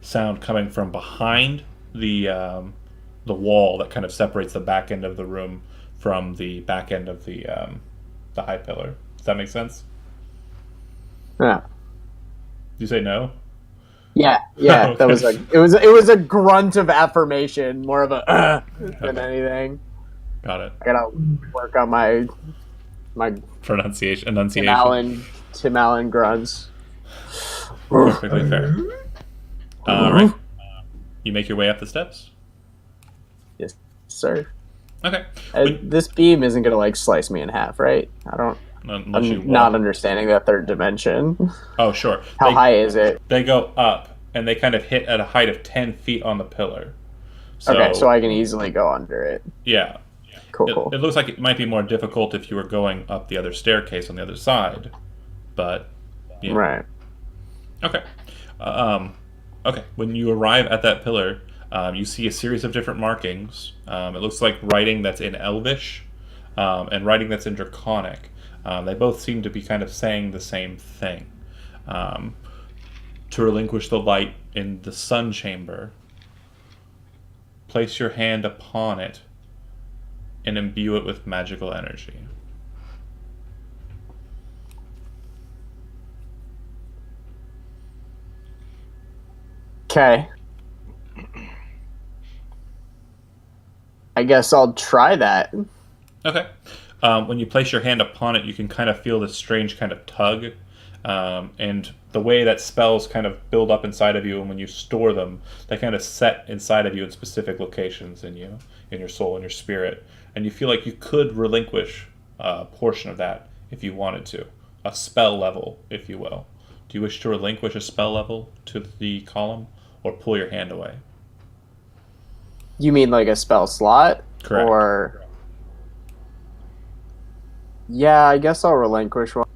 sound coming from behind the wall that kind of separates the back end of the room from the back end of the high pillar. Does that make sense? Yeah. You say no? Yeah. Okay. That was it was a grunt of affirmation, more of a than Okay. anything. Got it. I gotta work on my Enunciation. Tim Allen grunts. Perfectly fair. All right. You make your way up the steps. Yes, sir. Okay. This beam isn't gonna like slice me in half, right? Unless you I'm not walk. understanding that third dimension. Oh, sure. How high is it? They go up, and they kind of hit at a height of 10 feet on the pillar. Okay, so I can easily go under it. Yeah. Cool. It looks like it might be more difficult if you were going up the other staircase on the other side, but yeah. Right. Okay. Okay. When you arrive at that pillar, you see a series of different markings. It looks like writing that's in Elvish and writing that's in Draconic. They both seem to be kind of saying the same thing. To relinquish the light in the sun chamber, place your hand upon it and imbue it with magical energy. Okay. I guess I'll try that. Okay. When you place your hand upon it, you can kind of feel this strange kind of tug. And the way that spells kind of build up inside of you, and when you store them, they kind of set inside of you in specific locations in you, in your soul, in your spirit. And you feel like you could relinquish a portion of that if you wanted to. A spell level, if you will. Do you wish to relinquish a spell level to the column, or pull your hand away? You mean like a spell slot? Correct. Or yeah, I guess I'll relinquish one.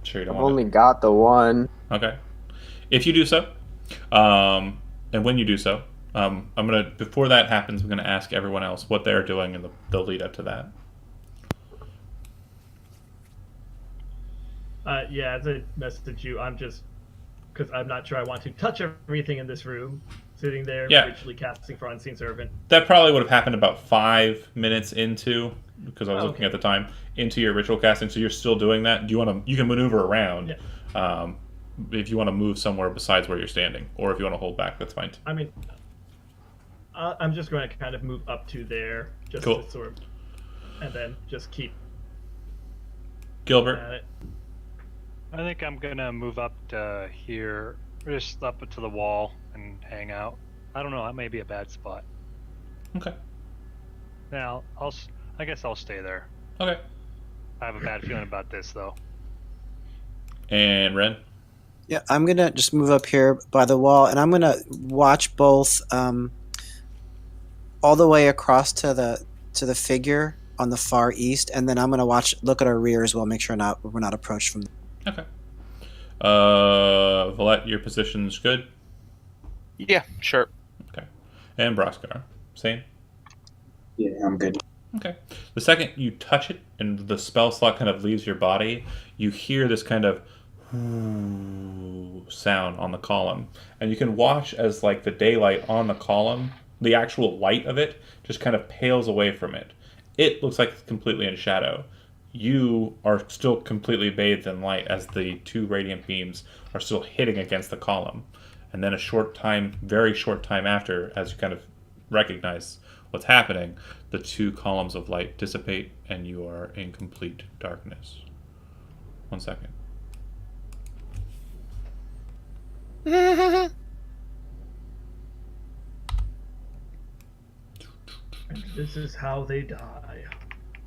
Sure, you don't I've want only got the one. Okay. If you do so, and when you do so, before that happens, I'm gonna ask everyone else what they're doing in the lead up to that. Yeah, as I messaged you, I'm just because I'm not sure I want to touch everything in this room. sitting there, Yeah. ritually casting for Unseen Servant. That probably would have happened about 5 minutes into, because I was looking Okay. at the time, into your ritual casting. So you're still doing that. Do you want to? You can maneuver around. Yeah. If you want to move somewhere besides where you're standing, or if you want to hold back, that's fine. I mean, I'm just going to kind of move up to there, just Cool. to sort of, and then just keep Gilbert. at it. I think I'm gonna move up to here, just up to the wall and hang out. I don't know. That may be a bad spot. Okay. Now, I guess I'll stay there. Okay. I have a bad feeling about this, though. And Ren. Yeah, I'm gonna just move up here by the wall, and I'm gonna watch both all the way across to the figure on the far east, and then I'm gonna look at our rear as well, make sure we're not approached from. Okay. Valette, your position's good. Yeah, sure. Okay. And Broskar, same. Yeah, I'm good. Okay. The second you touch it and the spell slot kind of leaves your body, you hear this kind of sound on the column, and you can watch as like the daylight on the column, the actual light of it, just kind of pales away from it. It looks like it's completely in shadow. You are still completely bathed in light as the 2 radiant beams are still hitting against the column. And then a short time, very short time after, as you kind of recognize what's happening, the 2 columns of light dissipate and you are in complete darkness. 1 second. And this is how they die.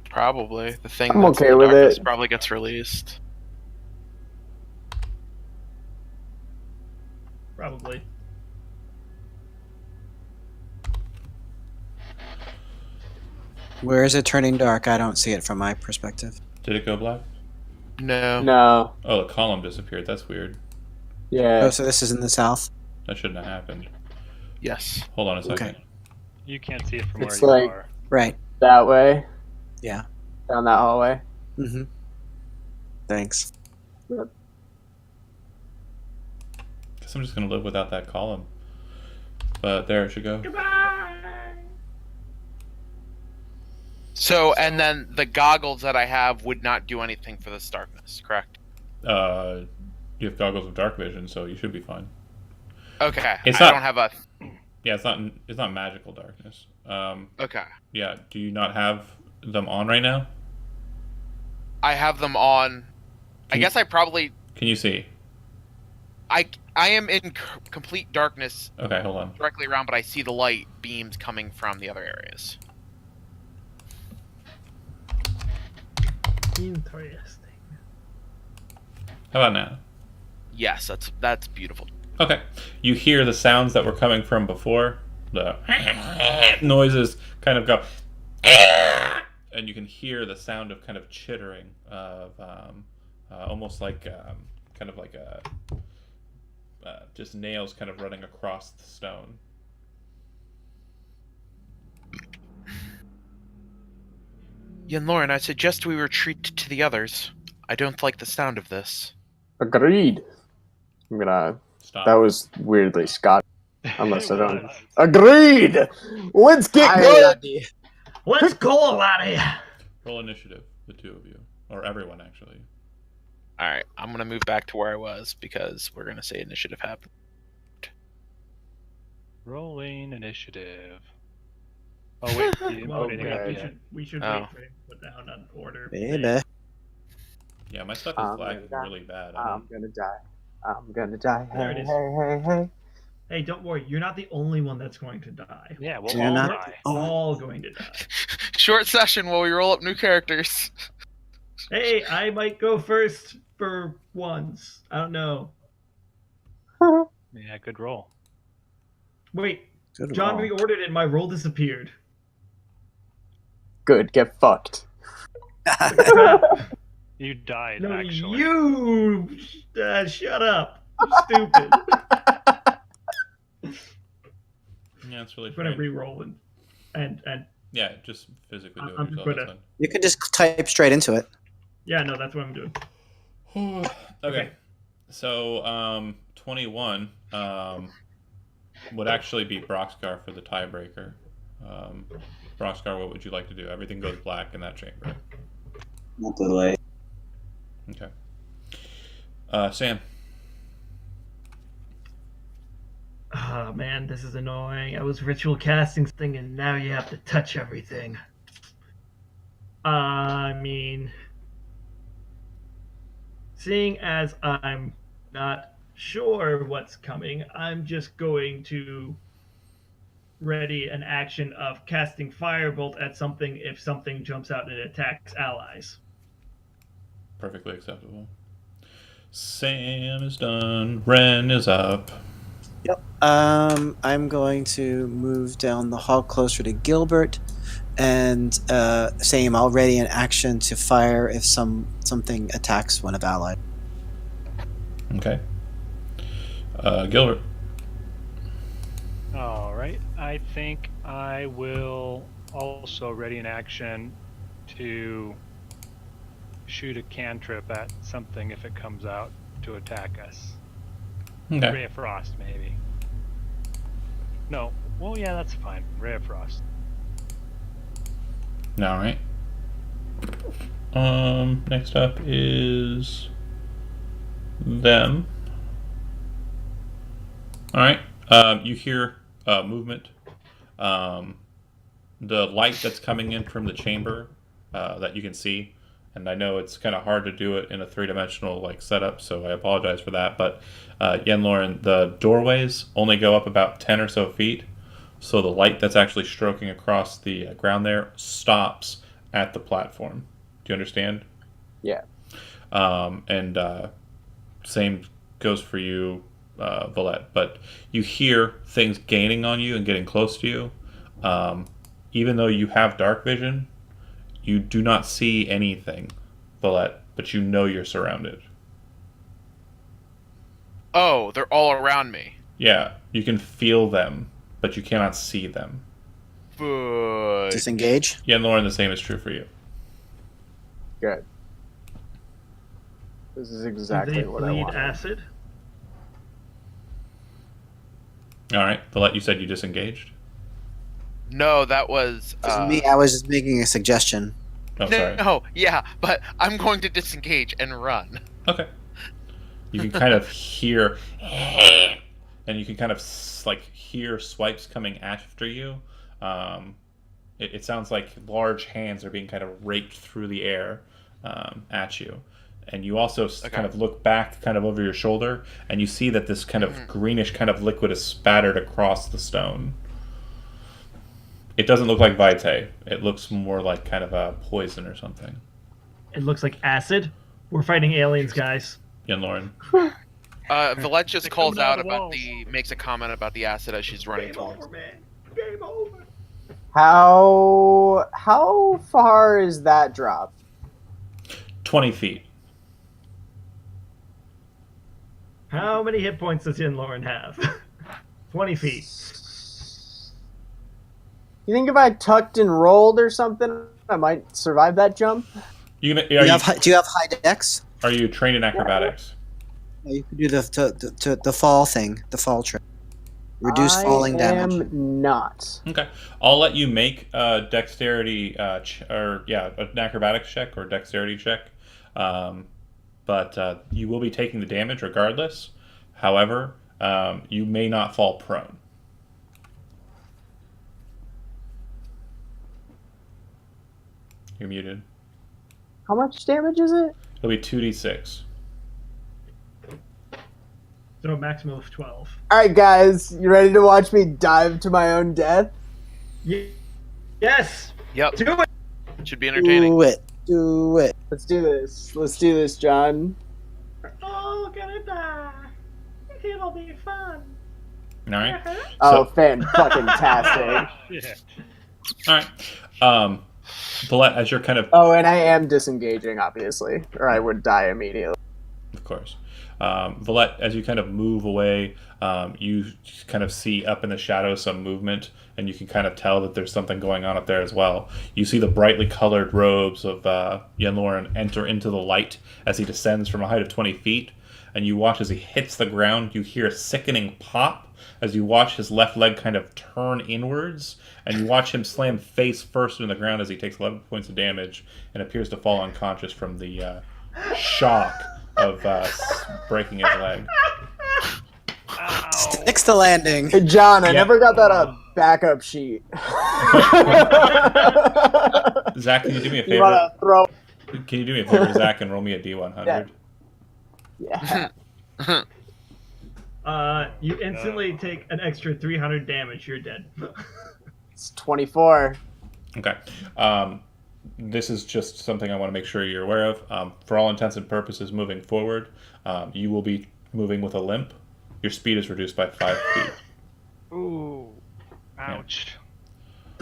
Probably the thing. I'm that's okay in the with darkness it. Probably gets released. Probably. Where is it turning dark? I don't see it from my perspective. Did it go black? No. No. Oh, the column disappeared. That's weird. Yeah. Oh, so this is in the south. That shouldn't have happened. Yes. Hold on a second. Okay. You can't see it from It's where you like- are. Right. That way. Yeah. Down that hallway. Mm-hmm. Thanks. Guess I'm just gonna live without that column. But there it should go. Goodbye. So, and then the goggles that I have would not do anything for this darkness, correct? You have goggles of dark vision, so you should be fine. Okay. It's I not- don't have a. Yeah, it's not magical darkness. Okay. Yeah. Do you not have them on right now? I have them on. I Can- guess I probably. Can you see? I am in complete darkness Okay, hold on. directly around, but I see the light beams coming from the other areas. Interesting. How about now? Yes, that's beautiful. Okay. You hear the sounds that were coming from before. The noises kind of go. And you can hear the sound of kind of chittering of almost like kind of like a just nails kind of running across the stone. Yen Lauren, I suggest we retreat to the others. I don't like the sound of this. Agreed. I'm gonna. Stop. That was weirdly Scott. Unless It I don't. was. Agreed. Let's get good. Let's go, laddie. Roll initiative, the 2 of you. Or everyone, actually. Alright, I'm gonna move back to where I was because we're gonna say initiative happened. Rolling initiative. Oh wait, you didn't Well, put anything up okay. yet. we should Oh. wait for him to put down an order. Baby. Yeah, my stuff is I'm lagging gonna die. really bad. I'm gonna die. I'm gonna die. There Hey, it is. hey, hey. Hey, don't worry. You're not the only one that's going to die. Yeah, we'll Do all not- die. Oh. All going to die. Short session while we roll up new characters. Hey, I might go first for once. I don't know. Yeah, good roll. Wait, Good John roll. reordered it. My roll disappeared. Good. Get fucked. Crap. You died, No, actually. you shut up. You stupid. Yeah, it's really I'm gonna strange. re-roll and Yeah, just physically do it I'm yourself. gonna- That's You can just type straight into it. yeah, no, that's what I'm doing. fine. Okay. So, 21. would actually be Broxgar for the tiebreaker. Broxgar, what would you like to do? Everything goes black in that chamber. Not delay. Okay. Sam. Oh man, this is annoying. I was ritual casting thing and now you have to touch everything. I mean, seeing as I'm not sure what's coming, I'm just going to ready an action of casting Firebolt at something if something jumps out and attacks allies. Perfectly acceptable. Sam is done. Ren is up. Yep. I'm going to move down the hall closer to Gilbert, and same. I'll ready an action to fire if something attacks one of allied. Okay. Gilbert. All right. I think I will also ready an action to shoot a cantrip at something if it comes out to attack us. Okay. Ray of Frost, maybe. No. Well, yeah, that's fine. Ray of Frost. All right. Next up is them. All right. You hear movement. The light that's coming in from the chamber that you can see, and I know it's kind of hard to do it in a three-dimensional setup, so I apologize for that. But Yenloren, the doorways only go up about 10 or so feet, so the light that's actually stroking across the ground there stops at the platform. Do you understand? Yeah. And same goes for you, Valette. But you hear things gaining on you and getting close to you. Even though you have dark vision, you do not see anything, Valette, but you know you're surrounded. Oh, they're all around me. Yeah, you can feel them, but you cannot see them. But Disengage. Yeah, and Lauren, the same is true for you. Good. This is Do exactly they what I bleed want. acid? All right, Valette, you said you disengaged? no, that was Me, I was just making a suggestion. Oh, sorry. no, yeah, but I'm going to disengage and run. Okay. You can kind of hear, and you can kind of hear swipes coming after you. It sounds like large hands are being kind of raked through the air at you. And you also kind of look back kind of over your shoulder, and you see that this kind of greenish kind of liquid is spattered across the stone. It doesn't look like Vitae. It looks more like kind of a poison or something. It looks like acid. We're fighting aliens, guys. Yen Lauren. Valette just They calls come down out the about walls. makes a comment about the acid as she's running Game towards. over, man. Game over. How far is that drop? 20 feet. How many hit points does Lauren have? 20 feet. You think if I tucked and rolled or something, I might survive that jump? Do you Do you have high dex? are you trained in acrobatics? You can do the fall thing, the fall trick. Reduce falling damage. I am not. Okay. I'll let you make a dexterity an acrobatics check or dexterity check. But you will be taking the damage regardless. However, you may not fall prone. You're muted. How much damage is it? It'll be 2d6. So a maximum of 12. All right, guys, you ready to watch me dive to my own death? Yes! Yep, Do it! should be entertaining. Do it. Let's do this. Let's do this, John. We're all gonna die. It'll be fun. All right. Oh, fan-fucking-tastic. Yeah. All right. Valette, as you're kind of, Oh, and I am disengaging, obviously, or I would die immediately. of course, Valette, as you kind of move away, you kind of see up in the shadows some movement, and you can kind of tell that there's something going on up there as well. You see the brightly colored robes of Yenloren enter into the light as he descends from a height of 20 feet, and you watch as he hits the ground. You hear a sickening pop, as you watch his left leg kind of turn inwards, and you watch him slam face first into the ground as he takes 11 points of damage and appears to fall unconscious from the shock of breaking his leg. Sticks to landing. Hey, John, I Yeah. never got that backup sheet. Zach, can you do me a You wanna favor? throw? Can you do me a favor, Zach, and roll me a D100? Yeah. You instantly take an extra 300 damage. You're dead. It's 24. Okay. This is just something I want to make sure you're aware of. For all intents and purposes, moving forward, you will be moving with a limp. Your speed is reduced by 5 feet. Ooh. Ouch.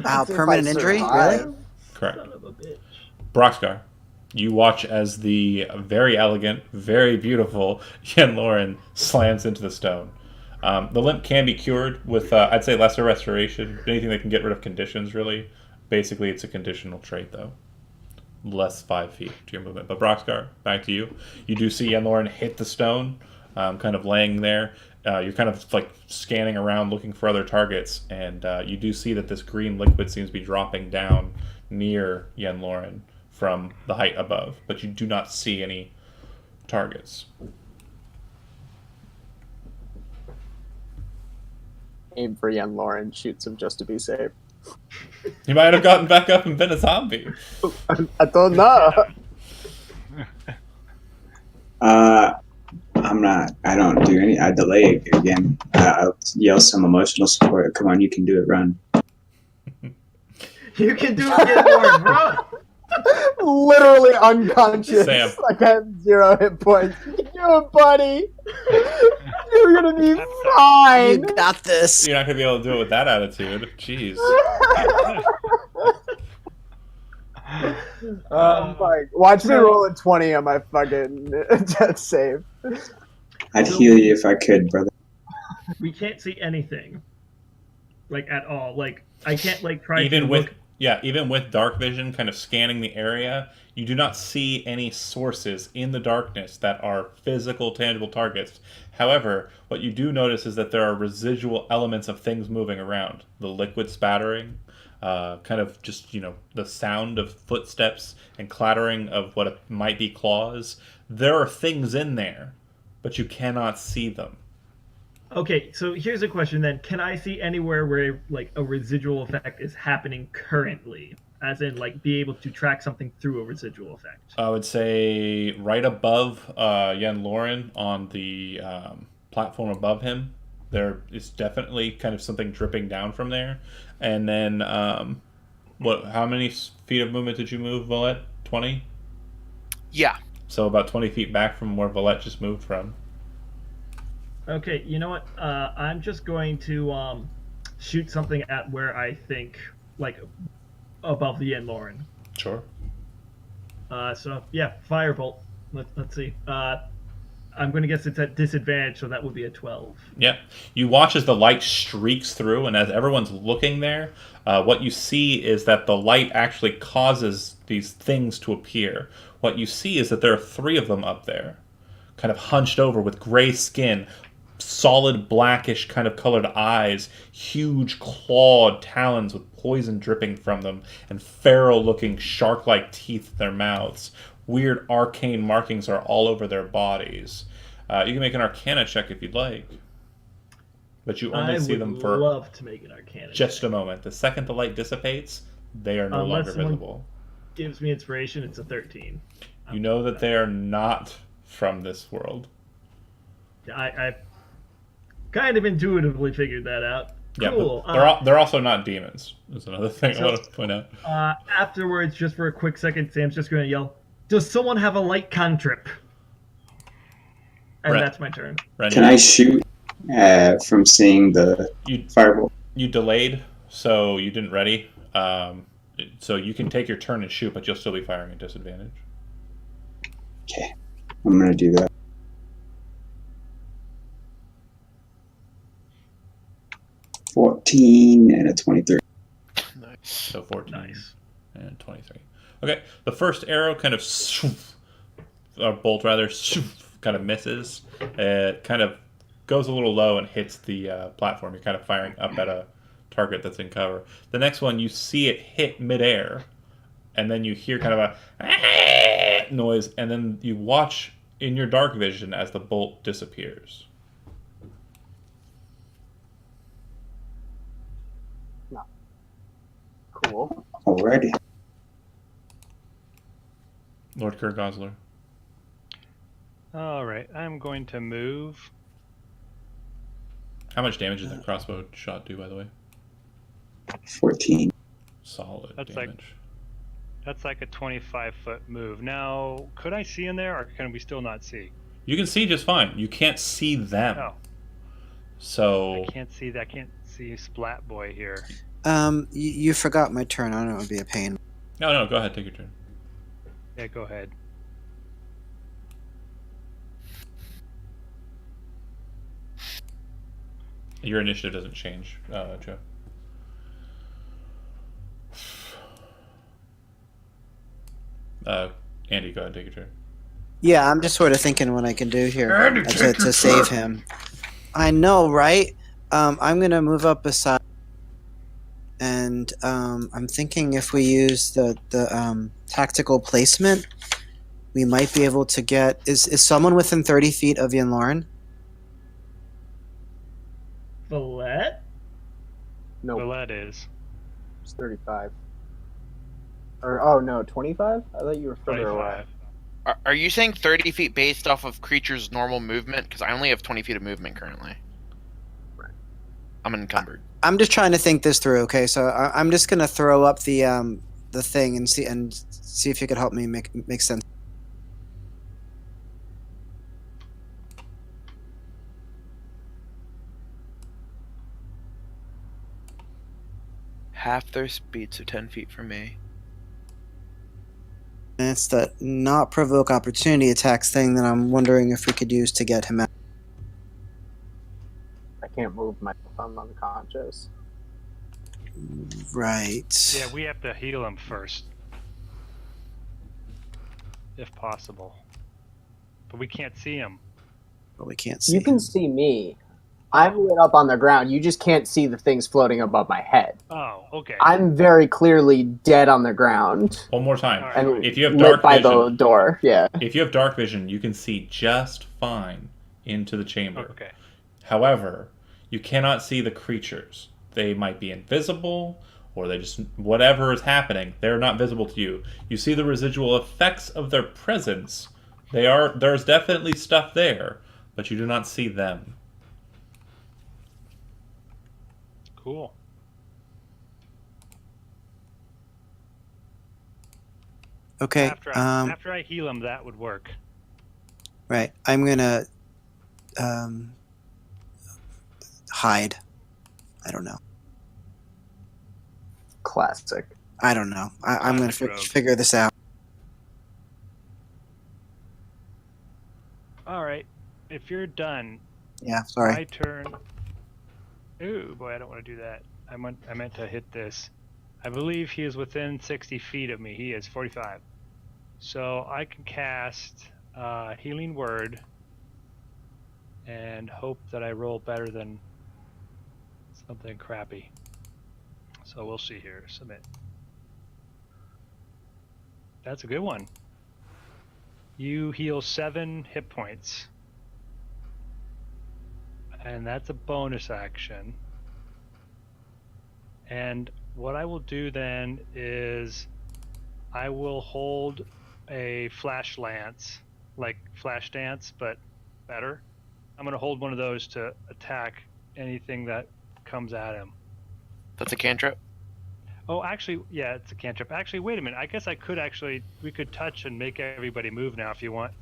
Wow, If I permanent injury? survive. Really? Correct. Son of a bitch. Broxgar, you watch as the very elegant, very beautiful Yen Lauren slams into the stone. The limp can be cured with, I'd say, lesser restoration. Anything that can get rid of conditions, really. Basically, it's a conditional trait, though. Less 5 feet to your movement. But Broxgar, back to you. You do see Yen Lauren hit the stone, kind of laying there. You're kind of like scanning around looking for other targets, and you do see that this green liquid seems to be dropping down near Yen Lauren from the height above, but you do not see any targets. Aim for Yen Lauren, shoots him just to be safe. You might have gotten back up and been a zombie. I don't know. I'm not. I don't do any. I delay again. I'll yell some emotional support. Come on, you can do it. Run. You can do it again, Lauren, bro. Literally unconscious. Sam. Like I have 0 hit points. You can do it, buddy. You're gonna be You fine. got this. You're not going to be able to do it with that attitude. Jeez. Fuck. Watch me roll a 20 on my fucking death save. I'd heal you if I could, brother. We can't see anything, like at all. Like I can't like try to Even with look. even with dark vision kind of scanning the area, you do not see any sources in the darkness that are physical, tangible targets. However, what you do notice is that there are residual elements of things moving around. The liquid spattering, kind of just, the sound of footsteps and clattering of what might be claws. There are things in there, but you cannot see them. Okay, so here's a question then: can I see anywhere where like a residual effect is happening currently? As in, like, be able to track something through a residual effect. I would say right above Yen Lauren on the platform above him, there is definitely kind of something dripping down from there. And then, how many feet of movement did you move, Valette? 20? Yeah. So about 20 feet back from where Valette just moved from. Okay, you know what? I'm just going to shoot something at where I think, like, above the Yen Lauren. Sure. So yeah, firebolt. Let's see. I'm going to guess it's at disadvantage, so that would be a 12. Yeah. You watch as the light streaks through, and as everyone's looking there, what you see is that the light actually causes these things to appear. What you see is that there are 3 of them up there, kind of hunched over with gray skin, solid blackish kind of colored eyes, huge clawed talons with poison dripping from them, and feral looking shark-like teeth in their mouths. Weird arcane markings are all over their bodies. You can make an Arcana check if you'd like, but you only see them for love to make an Arcana just check. a moment. The second the light dissipates, they are no Unless longer someone visible. Gives me inspiration. It's a 13. You know that they are not from this world. I kind of intuitively figured that out. Yeah, Cool. but they're also not demons. That's another thing I so- want to point out. Afterwards, just for a quick second, Sam's just going to yell, "Does someone have a light cantrip?" And Right. that's my turn. Ren, Can I shoot from seeing the you fireball? you delayed, so you didn't ready. So you can take your turn and shoot, but you'll still be firing at disadvantage. Okay, I'm gonna do that. $14 and a 23. Nice. So 14 Nice. and 23. Okay, the first arrow kind of bolt rather kind of misses. It kind of goes a little low and hits the platform. You're kind of firing up at a target that's in cover. The next one, you see it hit midair, and then you hear kind of a noise, and then you watch in your dark vision as the bolt disappears. Cool. Alrighty. Lord Kurgosler. All right, I'm going to move. How much damage did the crossbow shot do, by the way? 14. Solid That's damage. That's like a 25-foot move. Now, could I see in there, or can we still not see? You can see just fine. You can't see them. Oh, So I can't see that. I can't see Splat Boy here. You forgot my turn. I don't know. It would be a pain. no, go ahead, take your turn. Yeah, go ahead. Your initiative doesn't change, Joe. Andy, go ahead, take your turn. Yeah, I'm just sort of thinking what I can do here to save him. I know, right? I'm gonna move up beside, and I'm thinking if we use the tactical placement, we might be able to get. Is someone within 30 feet of Yen Lauren? Valette? No, Well, that is it's 35. Or, oh no, 25? I thought you were further away. 25. Are you saying 30 feet based off of creature's normal movement? Because I only have 20 feet of movement currently. Right. I'm encumbered. I'm just trying to think this through. Okay, so I'm just gonna throw up the thing and see if you could help me make sense. Half their speed, so 10 feet from me. And it's the not provoke opportunity attacks thing that I'm wondering if we could use to get him out. I can't move my thumb unconscious. Right. Yeah, we have to heal him first, if possible. But we can't see him. But we can't see. You can him. see me. I'm lit up on the ground. You just can't see the things floating above my head. Oh, okay. I'm very clearly dead on the ground. One more time. Alright. And If you have lit dark by vision, the door. Yeah. if you have dark vision, you can see just fine into the chamber. Okay. However, you cannot see the creatures. They might be invisible, or they just whatever is happening. They're not visible to you. You see the residual effects of their presence. There's definitely stuff there, but you do not see them. Cool. Okay. After I heal him, that would work. Right. I'm gonna hide. I don't know. Classic. I don't know. I'm gonna Classic rogue. figure this out. All right. If you're done, Yeah. Sorry. my turn. Ooh, boy, I don't want to do that. I meant to hit this. I believe he is within 60 feet of me. He is 45. So I can cast Healing Word and hope that I roll better than something crappy. So we'll see here. Submit. That's a good one. You heal 7 hit points. And that's a bonus action. And what I will do then is I will hold a flash lance, like flash dance, but better. I'm going to hold one of those to attack anything that comes at him. That's a cantrip. Oh, actually, yeah, it's a cantrip. Actually, wait a minute. I guess we could touch and make everybody move now if you want.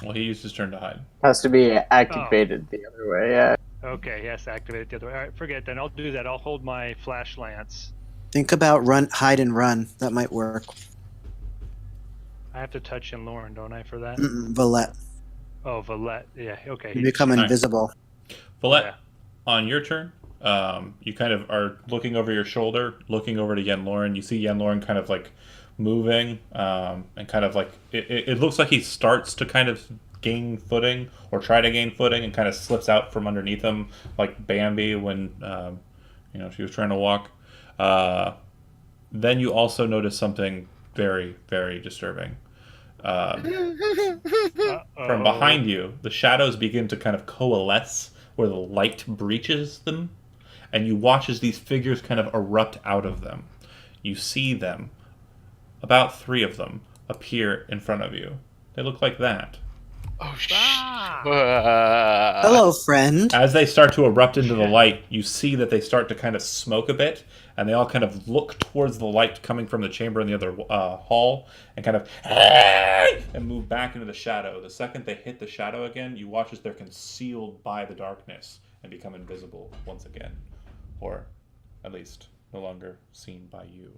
Well, he used his turn to hide. Has to be activated the other way. Yeah. Okay, yes, activate it the other way. All right, forget then. I'll do that. I'll hold my flash lance. Think about hide and run. That might work. I have to touch in Lauren, don't I, for that? Valette. Oh, Valette. Yeah, okay. You become invisible. Valette, Yeah. on your turn, you kind of are looking over your shoulder, looking over to Yen Lauren. You see Yen Lauren kind of like moving, and kind of like it looks like he starts to kind of gain footing or try to gain footing and kind of slips out from underneath him like Bambi when she was trying to walk. Then you also notice something very, very disturbing. From behind you, the shadows begin to kind of coalesce where the light breaches them, and you watch as these figures kind of erupt out of them. You see them, about 3 of them, appear in front of you. They look like that. Oh, Hello, friend. As they start to erupt into the light, you see that they start to kind of smoke a bit, and they all kind of look towards the light coming from the chamber in the other hall, and kind of and move back into the shadow. The second they hit the shadow again, you watch as they're concealed by the darkness and become invisible once again, or at least no longer seen by you.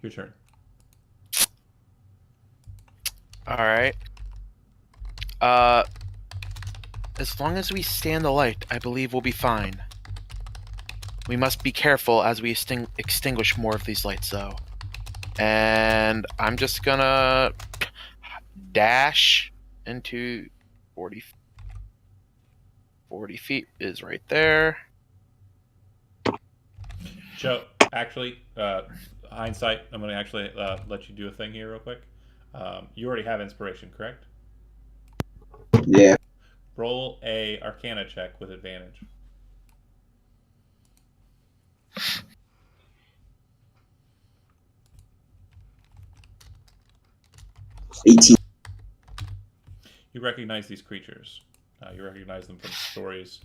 Your turn. All right. As long as we stay in the light, I believe we'll be fine. We must be careful as we extinguish more of these lights, though. And I'm just gonna dash into 40 feet is right there. Joe, actually, hindsight, I'm going to actually let you do a thing here real quick. You already have inspiration, correct? Yeah. Roll a Arcana check with advantage. $18. You recognize these creatures. You recognize them from stories.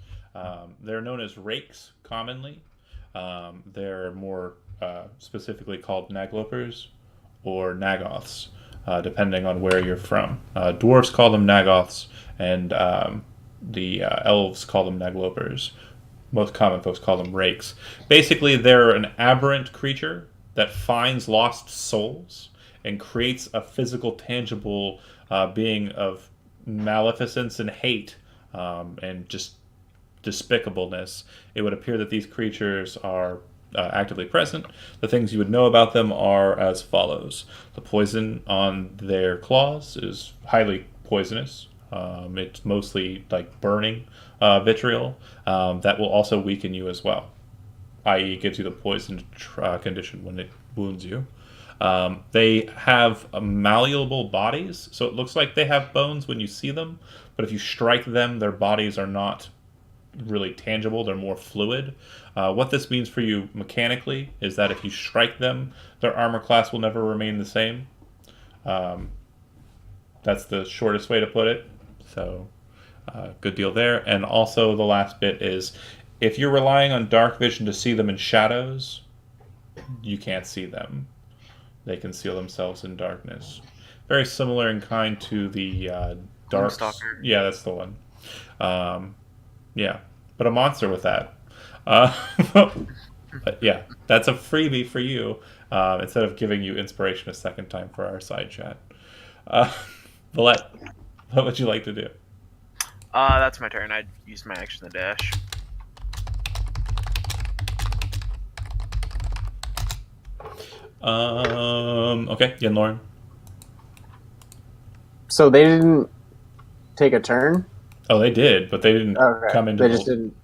They're known as rakes commonly. They're more specifically called naglopers or nagoths, depending on where you're from. Dwarves call them nagoths, and the elves call them naglopers. Most common folks call them rakes. Basically, they're an aberrant creature that finds lost souls and creates a physical, tangible being of maleficence and hate and just despicableness. It would appear that these creatures are actively present. The things you would know about them are as follows. The poison on their claws is highly poisonous. It's mostly like burning vitriol that will also weaken you as well, i.e. gives you the poisoned condition when it wounds you. They have malleable bodies, so it looks like they have bones when you see them, but if you strike them, their bodies are not really tangible. They're more fluid. What this means for you mechanically is that if you strike them, their armor class will never remain the same. That's the shortest way to put it. So, good deal there. And also the last bit is, if you're relying on dark vision to see them in shadows, you can't see them. They conceal themselves in darkness. Very similar in kind to the dark. Stalker. Yeah, that's the one. Yeah, but a monster with that. But yeah, that's a freebie for you. Instead of giving you inspiration a second time for our side chat. Valette, what would you like to do? That's my turn. I'd use my action to dash. Okay, yeah, Lauren. So they didn't take a turn? Oh, they did, but they didn't come into. They just didn't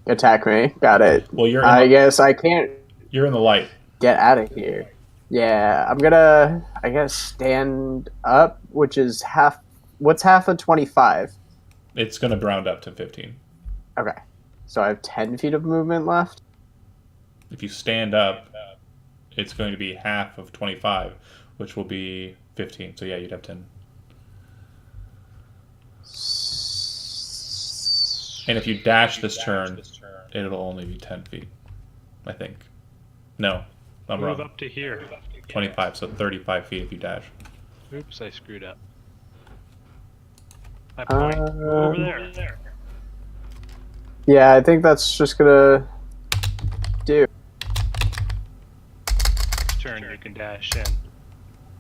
attack me. Got it. Well, I guess I can't. You're in the light. Get out of here. Yeah, I'm gonna, I guess, stand up, which is half. What's half of 25? It's gonna round up to 15. Okay, so I have 10 feet of movement left. If you stand up, it's going to be half of 25, which will be 15. So yeah, you'd have 10. And if you dash this turn, it'll only be 10 feet, I think. No, I'm Move wrong. up to here. 25, so 35 feet if you dash. Oops, I screwed up. My point. Over there. Yeah, I think that's just gonna do. Turn, you can dash in.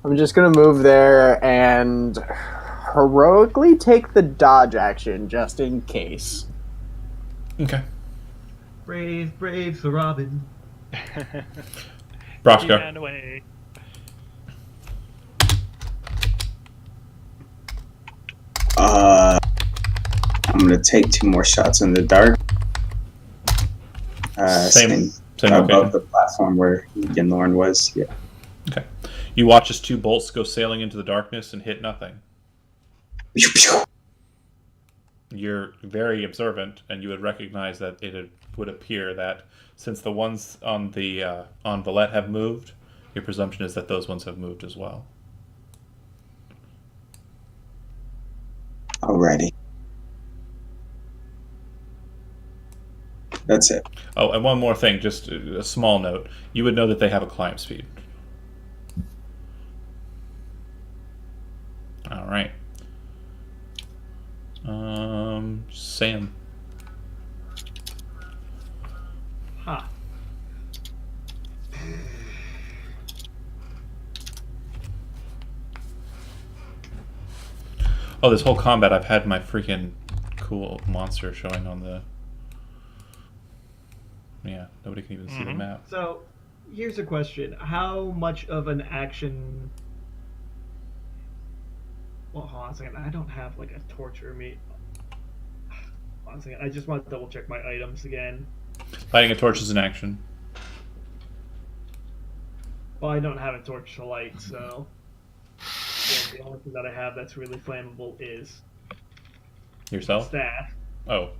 I'm just gonna move there and heroically take the dodge action just in case. Okay. Brave Sir Robin. He Broxgar. ran away. I'm gonna take 2 more shots in the dark. Same above location. the platform where Ginlorn was. Yeah. Okay. You watch as 2 bolts go sailing into the darkness and hit nothing. You're very observant, and you would recognize that would appear that since the ones on the on Valette have moved, your presumption is that those ones have moved as well. Alrighty. That's it. Oh, and one more thing, just a small note. You would know that they have a climb speed. All right. Sam. Huh. Oh, this whole combat, I've had my freaking cool monster showing on the... Yeah, nobody can even see the map. So, here's a question. How much of an action... Well, hold on a second. I don't have, like, a torch or me. Hold on a second. I just want to double check my items again. Lighting a torch is an action. Well, I don't have a torch to light, so... Yeah, the only thing that I have that's really flammable is... Yourself? staff. Oh.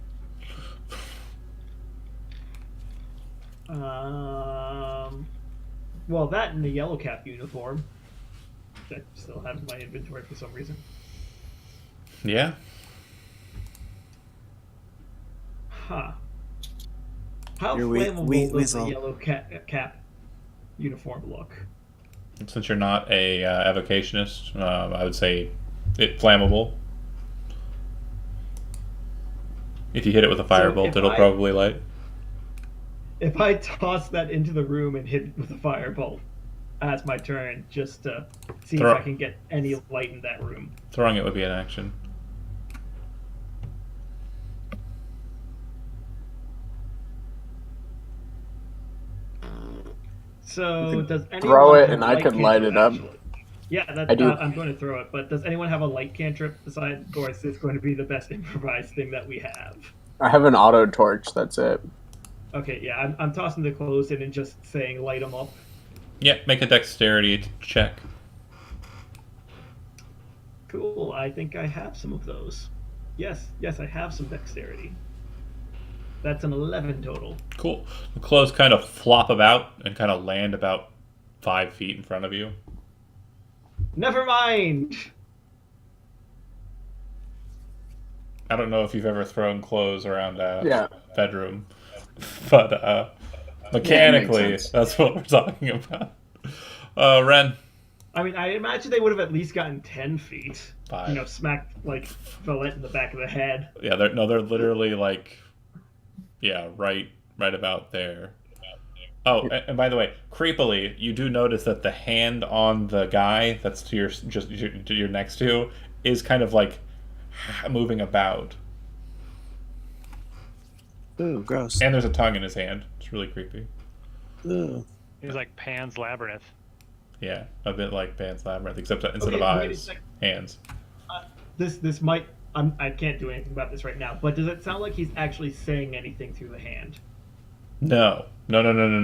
Well, that and the yellow cap uniform. Which I still have in my inventory for some reason. Yeah? Huh. How Your flammable does weasel. the yellow cap uniform look? Since you're not a evocationist, I would say it flammable. If you hit it with a firebolt, it'll probably light. If I toss that into the room and hit it with a firebolt, that's my turn, just to see if I can get any light in that room. Throwing it would be an action. So does anyone throw it have and a I light can light cantrip, it up. actually? Yeah, I do. I'm going to throw it. But does anyone have a light cantrip besides, or is this going to be the best improvised thing that we have? I have an auto torch. That's it. Okay, yeah, I'm tossing the clothes in and just saying light them up. Yeah, make a dexterity check. Cool, I think I have some of those. Yes, I have some dexterity. That's an 11 total. Cool. The clothes kind of flop about and kind of land about 5 feet in front of you. Never mind! I don't know if you've ever thrown clothes around a Yeah. bedroom, but mechanically, makes sense. that's what we're talking about. Ren. I mean, I imagine they would have at least gotten 10 feet. 5. You know, smacked, like, Valette in the back of the head. Yeah, they're literally like, yeah, right about there. Oh, and by the way, creepily, you do notice that the hand on the guy that's to your next to is kind of like moving about, Ooh, gross. and there's a tongue in his hand. It's really creepy. Ooh. He's like Pan's Labyrinth. Yeah, a bit like Pan's Labyrinth, except instead Okay, of wait a eyes, sec. hands. This might... I can't do anything about this right now, but does it sound like he's actually saying anything through the hand? No. Okay.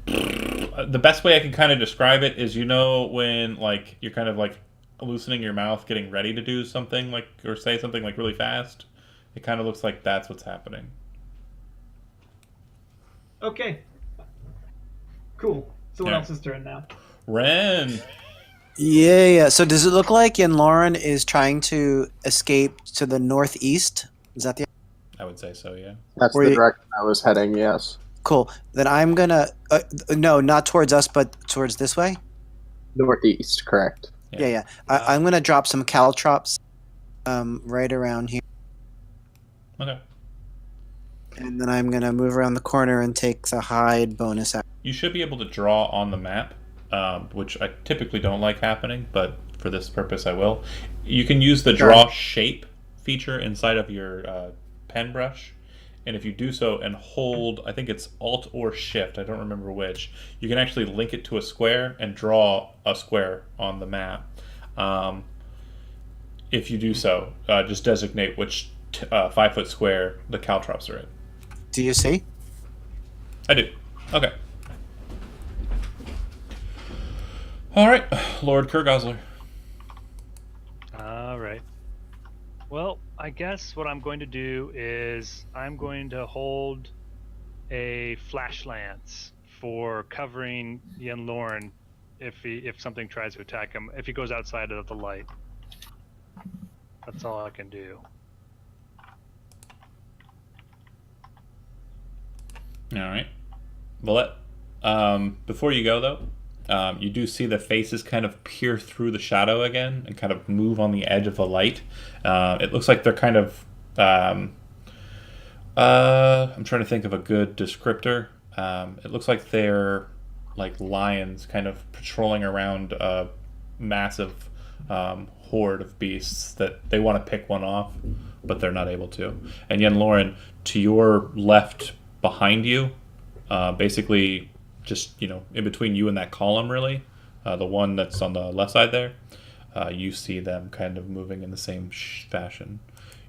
The best way I can kind of describe it is, you know, when like you're kind of like loosening your mouth, getting ready to do something like or say something like really fast. It kind of looks like that's what's happening. Okay. Cool. Someone Yeah. else's turn now. Ren. Yeah. So does it look like Lauren is trying to escape to the northeast? Is that the I would say so, yeah. That's Were the you- direction I was heading. Yes. cool? Then I'm gonna no, not towards us, but towards this way. Northeast. Correct. Yeah. I'm gonna drop some caltrops, right around here, Okay. and then I'm gonna move around the corner and take the hide bonus out. You should be pen draw on the map, which I typically don't like happening, but for this purpose I will. You can use the draw shape feature inside of your pen brush, and if you do so and hold, I think it's Alt or Shift, I don't remember which, you can actually link it to a square and draw a square on the map. if you do so, just designate which 5-foot square the caltrops are in. Do you see? I do. Okay. All right, Lord Kurgosler. All right. Well, I guess what I'm going to do is I'm going to hold a flash lance for covering Yen Lauren if something tries to attack him, if he goes outside of the light. That's all I can do. All right. Valette, before you go, though, you do see the faces kind of peer through the shadow again and kind of move on the edge of the light. It looks like they're kind of... I'm trying to think of a good descriptor. It looks like they're like lions kind of patrolling around a massive horde of beasts that they want to pick one off, but they're not able to. And Yen Lauren, to your left behind you, basically just, in between you and that column, really, the one that's on the left side there, you see them kind of moving in the same fashion.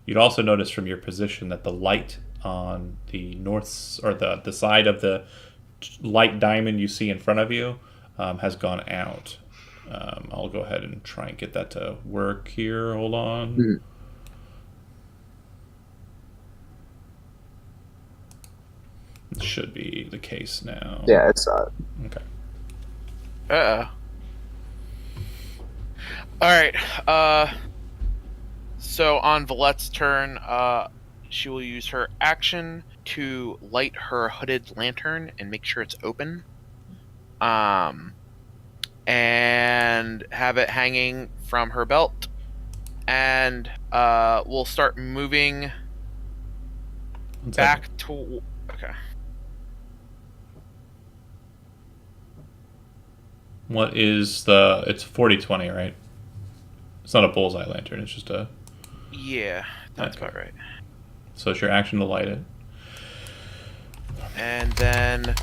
You'd also notice from your position that the light on the north, or the side of the light diamond you see in front of you, has gone out. I'll go ahead and try and get that to work here. Hold on. Mm-hmm. It should be the case now. Yeah, it's Okay. Alright, so on Valette's turn, she will use her action to light her hooded lantern and make sure it's open. And have it hanging from her belt. And we'll start moving back to... Okay. What is the... It's 40-20, right? It's not a bullseye lantern, it's just a... Yeah, that's Okay. about right. So it's your action to light it. And then,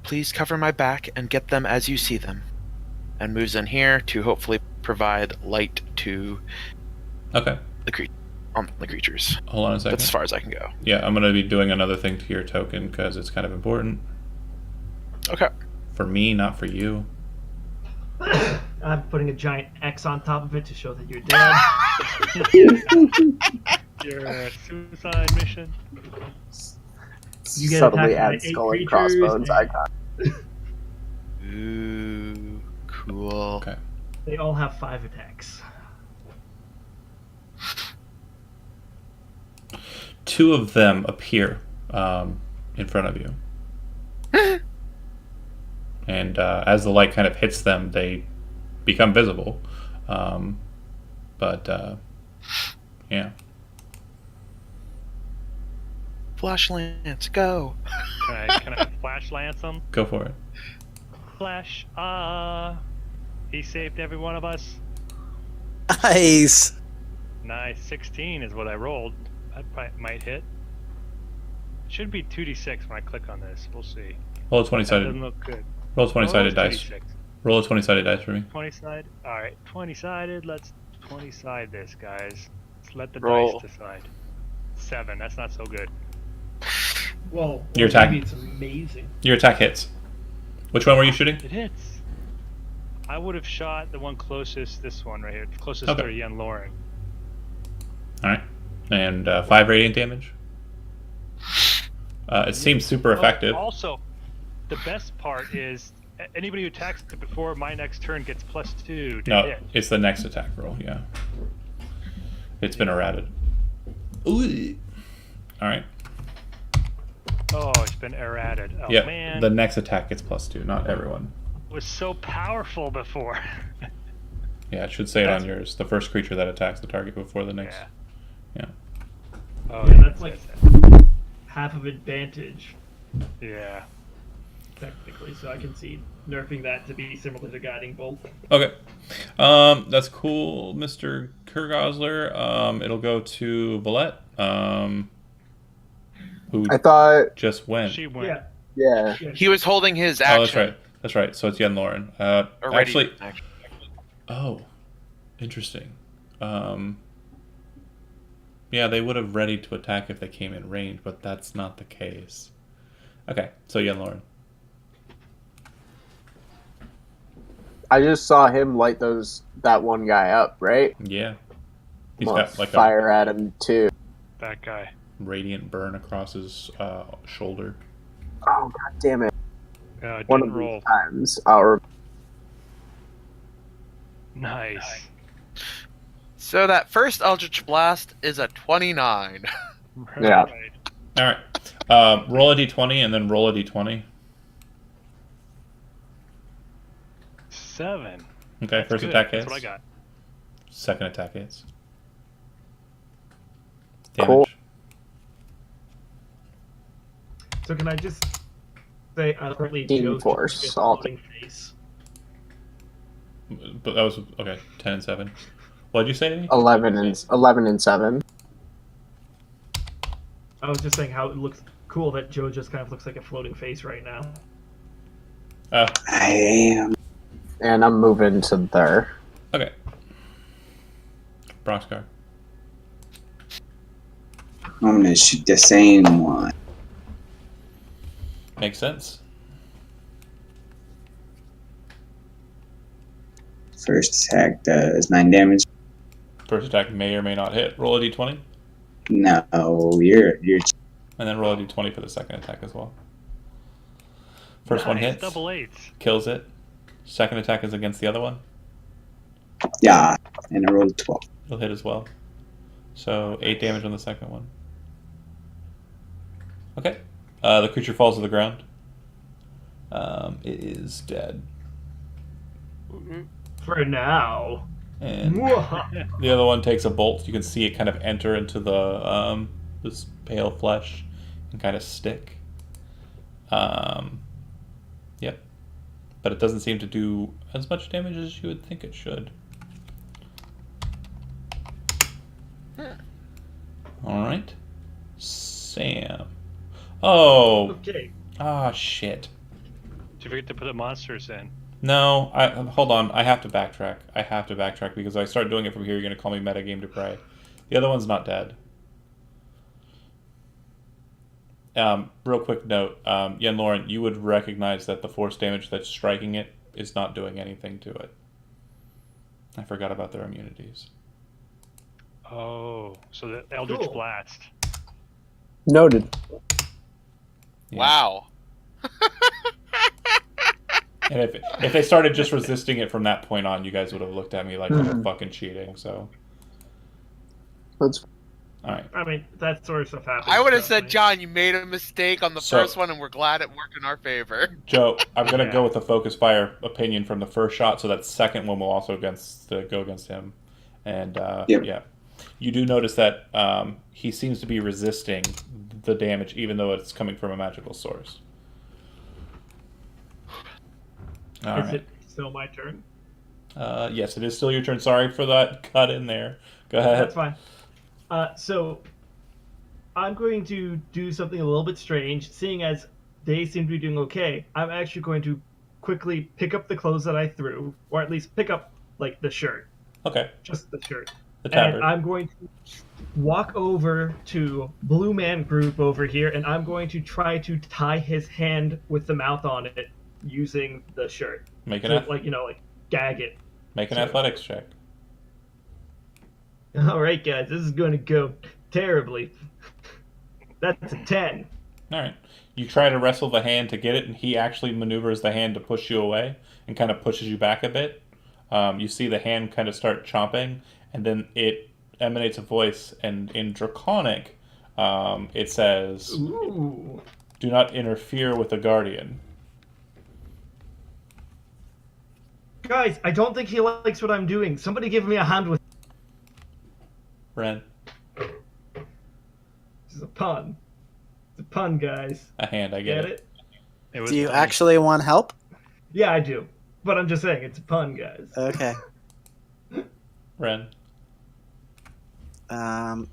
please cover my back and get them as you see them. And moves in here to hopefully provide light to Okay. the creatures. Hold on a second. That's as far as I can go. Yeah, I'm going to be doing another thing to your token because it's kind of important. Okay. For me, not for you. I'm putting a giant X on top of it to show that you're dead. Your suicide mission. You get subtly attacked by add 8 skull and creatures crossbones and- icon. Ooh, cool. Okay. They all have 5 attacks. 2 of them appear in front of you. And as the light kind of hits them, they become visible. Yeah. Flash lance, go. Can I flash lance him? Go for it. Flash, he saved every one of us. Nice. Nice, 16 is what I rolled. That might hit. Should be 2d6 when I click on this. We'll see. Roll a That doesn't 20-sided. look good. Roll a 20-sided dice. 2d6. Roll a 20-sided dice for me. 20 sided. All right, 20 sided. Let's 20 side this, guys. Let's let the Roll. dice decide. 7. That's not so good. Well, Your attack. maybe it's amazing. Your attack hits. Which one were you shooting? It hits. I would have shot the one closest. This one right here, closest Okay. to Yen Lauren. All right. And 5 radiant damage. It seems super effective. Also, the best part is anybody who attacks before my next turn gets +2 to No, hit. it's the next attack roll. Yeah. It's been errated. Ooh. All right. Oh, it's been errated. Oh Yeah. man, The next attack gets +2. Not everyone. it was so powerful before. Yeah, it should say it on yours. The first creature that attacks the target before the next. Yeah. Yeah. Oh, Yeah, yeah, that's like half of advantage, yeah. technically, so I can see nerfing that to be similar to Guiding Bolt. Okay. That's cool, Mr. Kurgosler. It'll go to Valette, who I thought, just went. She went. Yeah. yeah. yeah. He was holding his Oh, action. that's right. That's right. So it's Yen Lauren. Or Actually, ready. oh, interesting. Yeah, they would have ready to attack if they came in range, but that's not the case. Okay, so Yen Lauren. I just saw him light that one guy up, right? Yeah. He's I'm got gonna like fire at him too. That guy. a radiant burn across his shoulder. Oh god damn it! One Didn't of roll. these times, I'll Nice. So that first Eldritch Blast is a 29. Yeah. Right. All right. Roll a d20 and then roll a d20. 7. Okay, That's first good. attack That's hits. what I got. Second attack hits. Cool. Damage. So can I just say currently Team Joe's force, just I'll floating face. But that was okay. 10 and 7. What did you say to me? 11 and 7. I was just saying how it looks cool that Joe just kind of looks like a floating face right now. Oh, I am. And I'm moving to there. okay. Broxcar. I'm gonna shoot the same one. Makes sense. First attack does 9 damage. First attack may or may not hit. Roll a d20. No, you're And then roll a d20 for the second attack as well. First one Nice, hits. Double 8s. Kills it. Second attack is against the other one. yeah, and I rolled 12. It'll hit as well. So 8 damage on the second one. Okay. The creature falls to the ground. It is dead. For now. And Mwah. the other one takes a bolt. You can see it kind of enter into the this pale flesh and kind of stick. Yep. But it doesn't seem to do as much damage as you would think it should. Alright. Sam. Oh. Okay. Ah, shit. Did you forget to put the monsters in? No, hold on. I have to backtrack. Because I start doing it from here. You're going to call me metagame to pray. The other one's not dead. Real quick note. Yen Lauren, you would recognize that the force damage that's striking it is not doing anything to it. I forgot about their immunities. Oh, so the Eldritch Cool. Blast. Noted. Yeah. Wow. And if they started just resisting it from that point on, you guys would have looked at me like I'm fucking cheating. So, That's all right. I mean, that sort of stuff happens. I would have trust said, me. John, you made a mistake on the So- first one, and we're glad it worked in our favor. Joe, I'm gonna Yeah. go with the focus fire opinion from the first shot, so that second one will also go against him. And Yep. yeah, you do notice that he seems to be resisting the damage, even though it's coming from a magical source. All Is right. it still my turn? Yes, it is still your turn. Sorry for that cut in there. Go ahead. That's fine. So I'm going to do something a little bit strange, seeing as they seem to be doing okay. I'm actually going to quickly pick up the clothes that I threw, or at least pick up like the shirt, Okay. just the shirt, The tabard. and I'm going to walk over to Blue Man Group over here, and I'm going to try to tie his hand with the mouth on it using the shirt, Make an so, ath- like gag it. make an so- athletics check. All right, guys, this is going to go terribly. That's a 10. All right. You try to wrestle the hand to get it, and he actually maneuvers the hand to push you away and kind of pushes you back a bit. You see the hand kind of start chomping, and then it emanates a voice, and in Draconic, it says, Ooh. "Do not interfere with the Guardian." Guys, I don't think he likes what I'm doing. Somebody give me a hand with. Ren, This is a pun. It's a pun, guys. a hand, I Get get it? It was Do you funny. actually want help? Yeah, I do. But I'm just saying, it's a pun, guys. Okay. Ren, I'm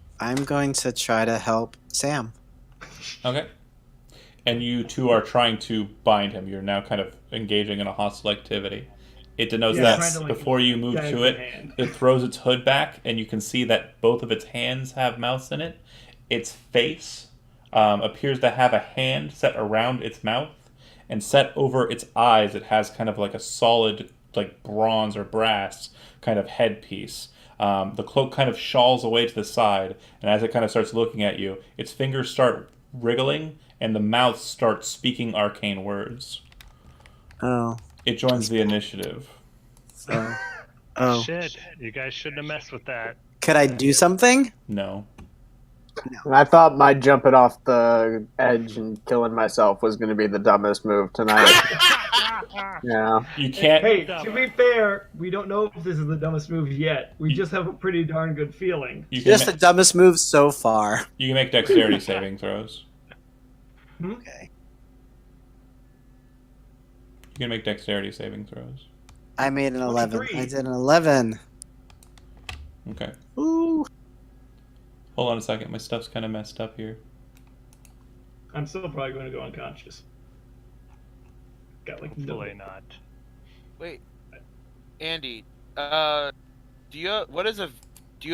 going to try to help Sam. okay. and you two are trying to bind him. You're now kind of engaging in a hostile activity. It denotes Yeah, that trying to, like, before you move gag to the it, hand. it throws its hood back, and you can see that both of its hands have mouths in it. Its face appears to have a hand set around its mouth, and set over its eyes, it has kind of like a solid, like bronze or brass kind of headpiece. The cloak kind of shawls away to the side, and as it kind of starts looking at you, its fingers start wriggling, and the mouth starts speaking arcane words. Oh. It joins the initiative. Oh. Shit, you guys shouldn't have messed with that. Could I do something? No. I thought my jumping off the edge and killing myself was going to be the dumbest move tonight. Yeah. You can't. Hey, to be fair, we don't know if this is the dumbest move yet. We just have a pretty darn good feeling. You can, Just the dumbest move so far. you can make dexterity saving throws. Okay. You can make dexterity saving throws. I made an 11. 23. I did an 11. Okay. Ooh. Hold on a second. My stuff's kind of messed up here. I'm still probably going to go unconscious. Got like Hopefully not. Wait, Andy, do you have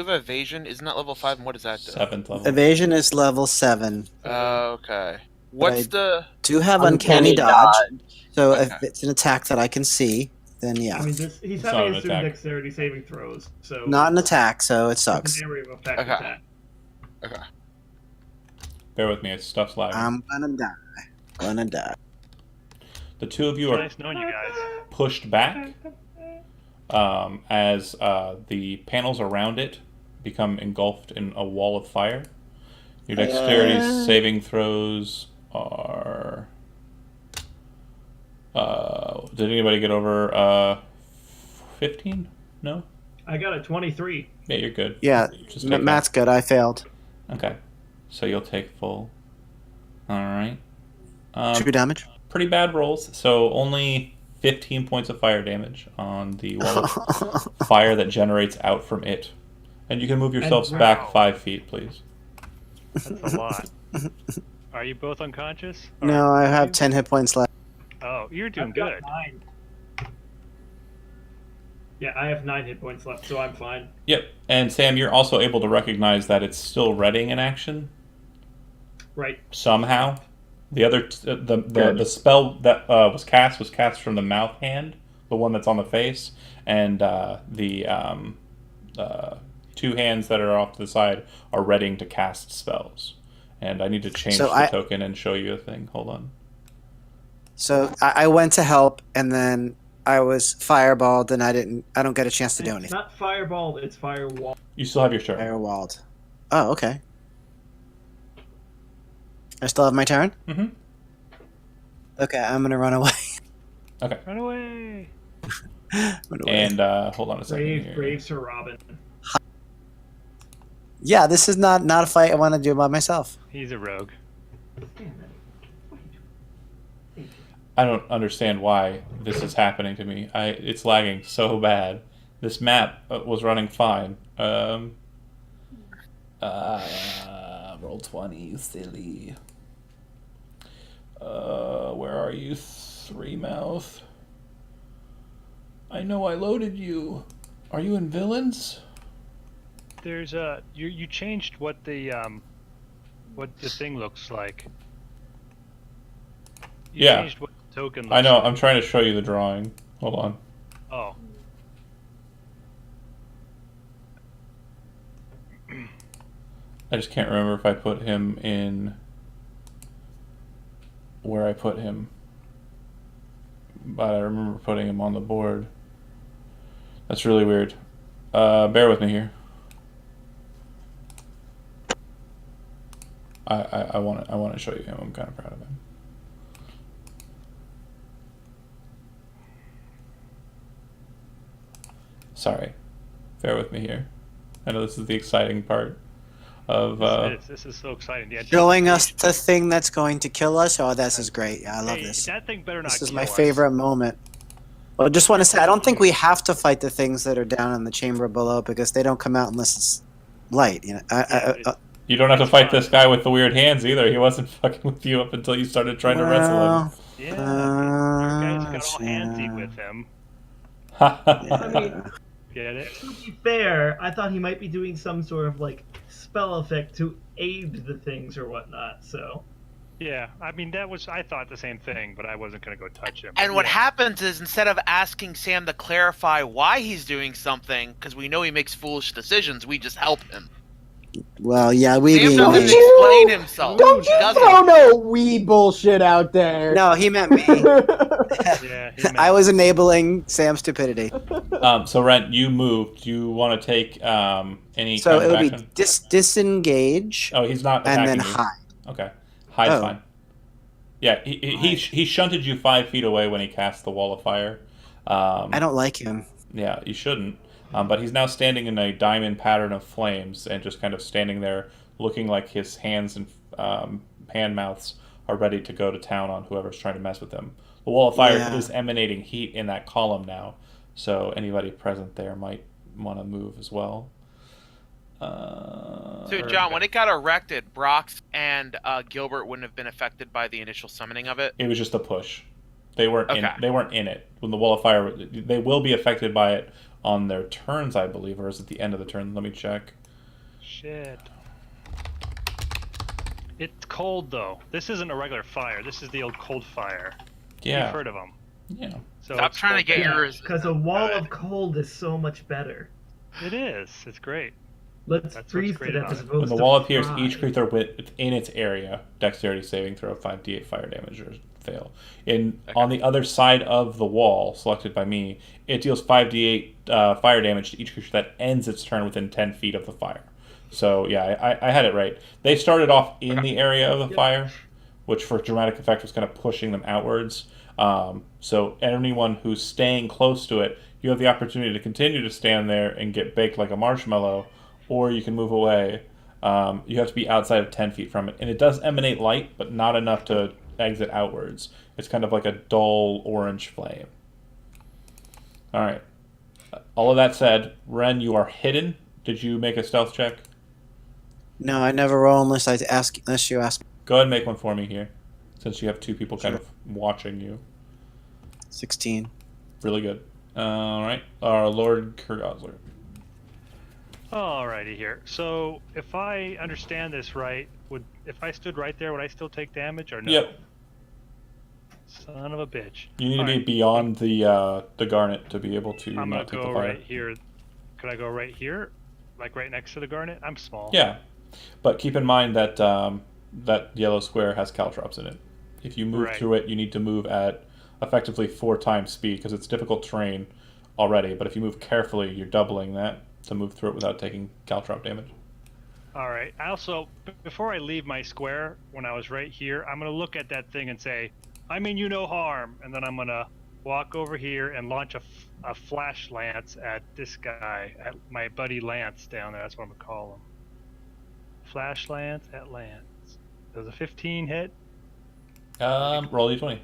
evasion? Isn't that level 5? And what does that do? 7th level. Evasion is level 7. Okay. What's the? Do have uncanny dodge. So Okay. if it's an attack that I can see, then yeah. I mean, he's It's not having an assumed attack. dexterity saving throws, so Not an attack, so it it's sucks. an area of effect Okay. attack. Okay. Bear with me. It's stuff's lagging. I'm gonna die. Gonna die. The two of you are Nice knowing you guys. pushed back as the panels around it become engulfed in a wall of fire. Your dexterity saving throws are. Did anybody get over 15? No? I got a 23. Yeah, you're good. Yeah, Just take Matt's good. I failed. that. Okay. So you'll take full. Alright. 2 damage. Pretty bad rolls. So only 15 points of fire damage on the wall of fire that generates out from it. And you can move yourselves wow. back 5 feet, please. That's a lot. Are you both unconscious? Or No, I are have you? 10 hit points left. Oh, you're doing I've got good. 9. Yeah, I have 9 hit points left, so I'm fine. Yep. And Sam, you're also able to recognize that it's still readying an action Right. somehow. The other, the spell that was cast from the mouth hand, the one that's on the face, and the 2 hands that are off to the side are readying to cast spells. And I need to change So the token and show you a thing. Hold on. So I went to help, and then I was fireballed, and I don't get a chance to do It's anything. not fireball, it's firewall. You still have your turn. Firewalled. Oh, okay. I still have my turn? Mm-hmm. Okay, I'm gonna run away. Okay. Run away! Run away. And hold on a second here. Brave Sir Robin. Yeah, this is not a fight I want to do by myself. He's a rogue. I don't understand why this is happening to me. It's lagging so bad. This map was running fine. Roll 20, you silly. Where are you, 3-mouth? I know I loaded you. Are you in villains? There's you changed what the thing looks like. You Yeah. changed what the token looks I know. like. I'm trying to show you the drawing. Hold on. Oh. I just can't remember if I put him in where I put him. But I remember putting him on the board. That's really weird. Bear with me here. I want to show you him. I'm kind of proud of him. Sorry. Bear with me here. I know this is the exciting part of This is so exciting. The Showing us anticipation. the thing that's going to kill us. Oh, this is great. Yeah, I love Hey, this. That thing better not This is kill my us. favorite moment. Well, I just want to say, I don't think we have to fight the things that are down in the chamber below because they don't come out unless it's light. You know, You don't have to It's fight fun. this guy with the weird hands either. He wasn't fucking with you up until you started trying to wrestle Yeah, you guys got all antsy yeah. with him. him. I mean, Get it? to be fair, I thought he might be doing some sort of like spell effect to aid the things or whatnot. So Yeah, I mean I thought the same thing, but I wasn't gonna go touch him. And what Yeah. happens is instead of asking Sam to clarify why he's doing something, because we know he makes foolish decisions, we just help him. Well, yeah, Sam we. doesn't Don't you- explain himself. Don't He you doesn't. throw no wee bullshit out there. No, he meant me. Yeah, he meant I was enabling Sam's stupidity. So Rent, you moved. Do you want to take any So kind it of would be action? disengage Oh, he's not and attacking then you. hide. Okay, hide's Oh. fine. Yeah, he shunted you 5 feet away when he cast the wall of fire. I don't like him. Yeah, you shouldn't. But he's now standing in a diamond pattern of flames and just kind of standing there, looking like his hands and hand mouths are ready to go to town on whoever's trying to mess with him. The wall of fire Yeah. is emanating heat in that column now, so anybody present there might want to move as well. So, John, when it got erected, Brox and Gilbert wouldn't have been affected by the initial summoning of it. It was just a push. They weren't Okay. they weren't in it when the wall of fire. They will be affected by it on their turns, I believe, or is it the end of the turn? Let me check. Shit. It's cold though. This isn't a regular fire. This is the old cold fire. Yeah, You've heard of them. yeah. So Stop it's trying to cold get there. yours. because a wall of cold is so much better. It is. It's great. Let's That's what's freeze great it about as it. opposed When the to wall appears, fry. each creature within its area, dexterity saving throw, 5d8 fire damage or fail. On the other side of the wall, selected by me, it deals 5d8 fire damage to each creature that ends its turn within 10 feet of the fire. So yeah, I had it right. They started off in the area of the fire, which for dramatic effect was kind of pushing them outwards. So anyone who's staying close to it, you have the opportunity to continue to stand there and get baked like a marshmallow, or you can move away. You have to be outside of 10 feet from it. And it does emanate light, but not enough to exit outwards. It's kind of like a dull orange flame. All right. All of that said, Ren, you are hidden. Did you make a stealth check? No, I never roll unless you ask. Go ahead and make one for me here, since you have two people kind Sure. of watching you. 16. Really good. All right. Our Lord Kurgosler. Alrighty here. So if I understand this right, if I stood right there, would I still take damage or no? Yep. Son of a bitch. You need to be Alright. beyond the garnet to be able to I'm gonna not take the go fire. right here. Could I go right here? Like right next to the garnet? I'm small. Yeah, but keep in mind that that yellow square has caltrops in it. If you move Right. through it, you need to move at effectively 4 times speed because it's difficult terrain already. But if you move carefully, you're doubling that to move through it without taking caltrop damage. All right. I also, before I leave my square, when I was right here, I'm gonna look at that thing and say, "I mean you no harm," and then I'm gonna walk over here and launch a flash lance at this guy, at my buddy Lance down there. That's what I'm gonna call him. Flash lance at Lance. Does a 15 hit? Roll d20.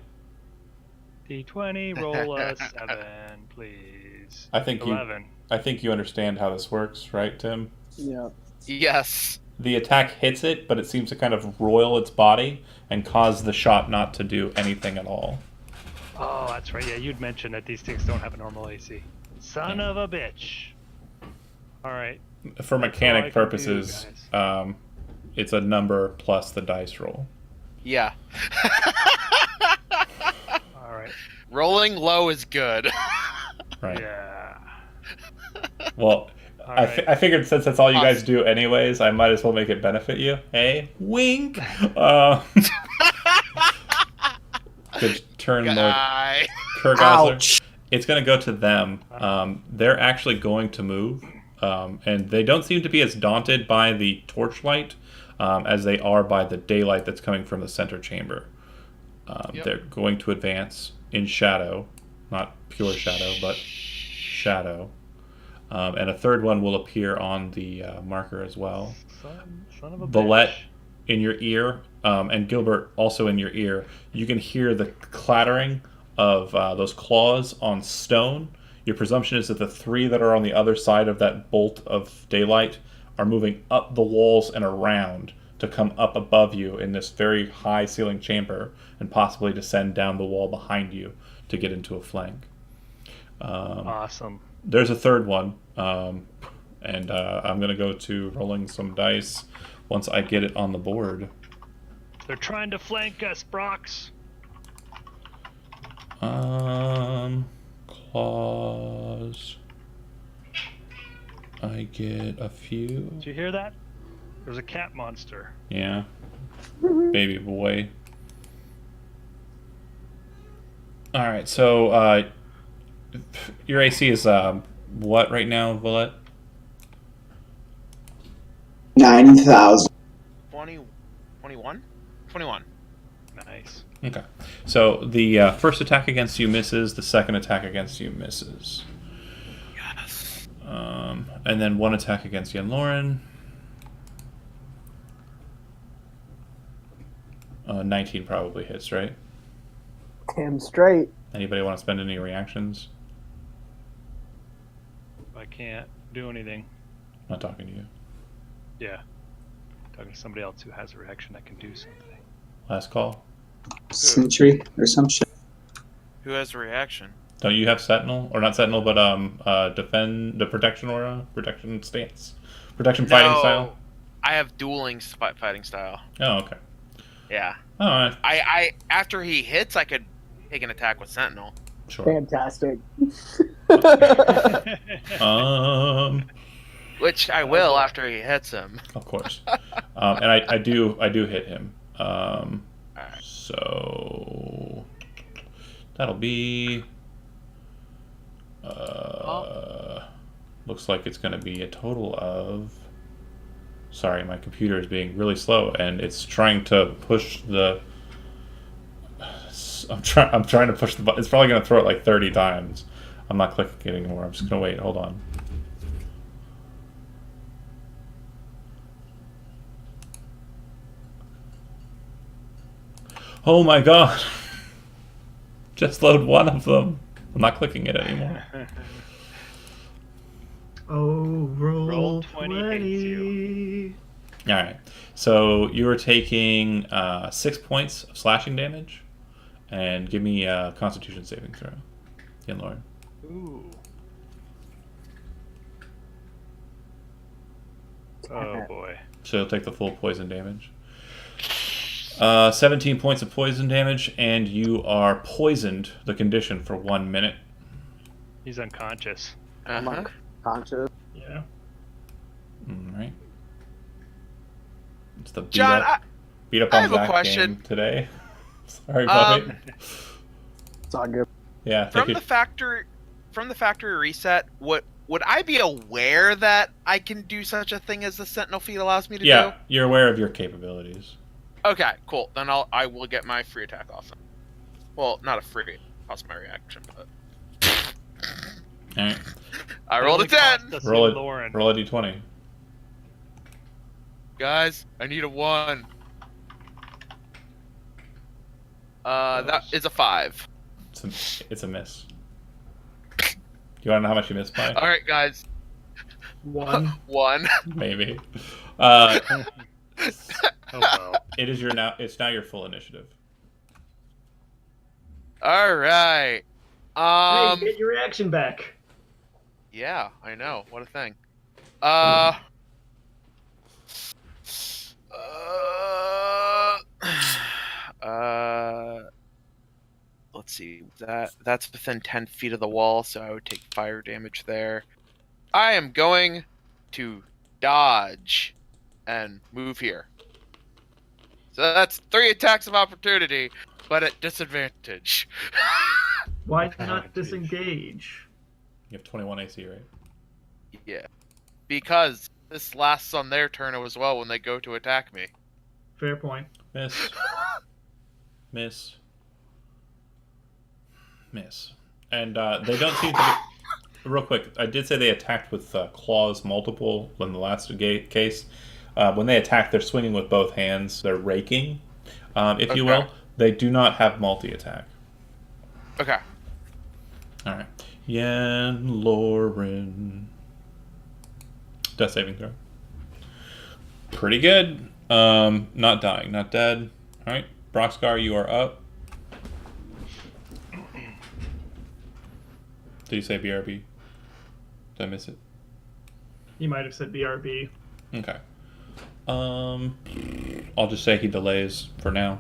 D20. Roll a 7, please. I think 11. I think you understand how this works, right, Tim? Yeah. Yes. The attack hits it, but it seems to kind of roil its body and cause the shot not to do anything at all. Oh, that's right. Yeah, you'd mentioned that these things don't have a normal AC. Son of a bitch. All right. For all I mechanic can do, purposes, it's a number plus the dice roll. Yeah. All right. Rolling low is good. Right. Yeah. Well, All I right. I figured since that's all you guys do anyways, I might as well make it benefit you. Hey, wink. Good turn, Lord Guy. Kurgosler. Ouch. It's going to go to them. They're actually going to move, and they don't seem to be as daunted by the torchlight as they are by the daylight that's coming from the center chamber. Yep. They're going to advance in shadow, not pure shadow, but shadow. And a third one will appear on the marker as well. Son of a Valette, bitch. in your ear, and Gilbert also in your ear, you can hear the clattering of those claws on stone. Your presumption is that the three that are on the other side of that bolt of daylight are moving up the walls and around to come up above you in this very high ceiling chamber and possibly descend down the wall behind you to get into a flank. Awesome. There's a third one, and I'm going to go to rolling some dice once I get it on the board. They're trying to flank us, Brox. Claws. I get a few. Did you hear that? There's a cat monster. Yeah. Baby boy. Alright, so your AC is what right now, Villette? 9,000. 21? 21. Nice. Okay. So the first attack against you misses, the second attack against you misses. Yes. And then one attack against Yen Lauren. 19 probably hits, right? Damn straight. Anybody want to spend any reactions? I can't do anything. I'm not talking to you. Yeah. Talking to somebody else who has a reaction, I can do something. Last call. Sentry or some shit. Who has a reaction? Don't you have Sentinel? Or not Sentinel, but defend the protection aura? Protection stance? Protection fighting style? I have dueling fighting style. Oh, okay. Yeah. All right. I after he hits, I could take an attack with Sentinel. Sure. Fantastic. Which I will after he hits him. Of course. And I do hit him. So that'll be looks like it's going to be a total of. Sorry, my computer is being really slow and it's trying to push the. I'm trying to push the button. It's probably going to throw it like 30 times. I'm not clicking anymore. I'm just going to wait. Hold on. Oh my god. Just load one of them. I'm not clicking it anymore. Oh, roll 20 hates you. Alright. So you are taking 6 points of slashing damage. And give me a constitution saving throw. Yen Lauren. Ooh. Oh boy. So you'll take the full poison damage. 17 points of poison damage, and you are poisoned, the condition, for 1 minute. He's unconscious. I'm unconscious. Yeah. Alright. It's the beat John, up I on have a Zach question. game today. Sorry, buddy. It's all good. Yeah, take it. From the factory reset, would I be aware that I can do such a thing as the Sentinel feat allows me to do? Yeah, you're aware of your capabilities. Okay, cool. Then I will get my free attack off. Well, not a free. Cost my reaction, but. Alright. I rolled a 10. Roll a Lauren. d20. Guys, I need a 1. That is a 5. It's a miss. You want to know how much you missed by? All right, guys. 1. 1. Maybe. Oh well. It's now your full initiative. All right. Hey, get your reaction back. Yeah, I know. What a thing. Let's see. That's within 10 feet of the wall, so I would take fire damage there. I am going to dodge and move here. So that's 3 attacks of opportunity, but at disadvantage. Why not disengage? You have 21 AC, right? Yeah. Because this lasts on their turn as well when they go to attack me. Fair point. Miss. Miss. Miss. And they don't seem to be... Real quick, I did say they attacked with claws multiple in the last case. When they attack, they're swinging with both hands. They're raking, if you will. They do not have multi-attack. Okay. All right. Yen Lauren. Death saving throw. Pretty good. Not dying, not dead. All right, Broxgar, you are up. Did you say BRB? Did I miss it? He might have said BRB. Okay. I'll just say he delays for now.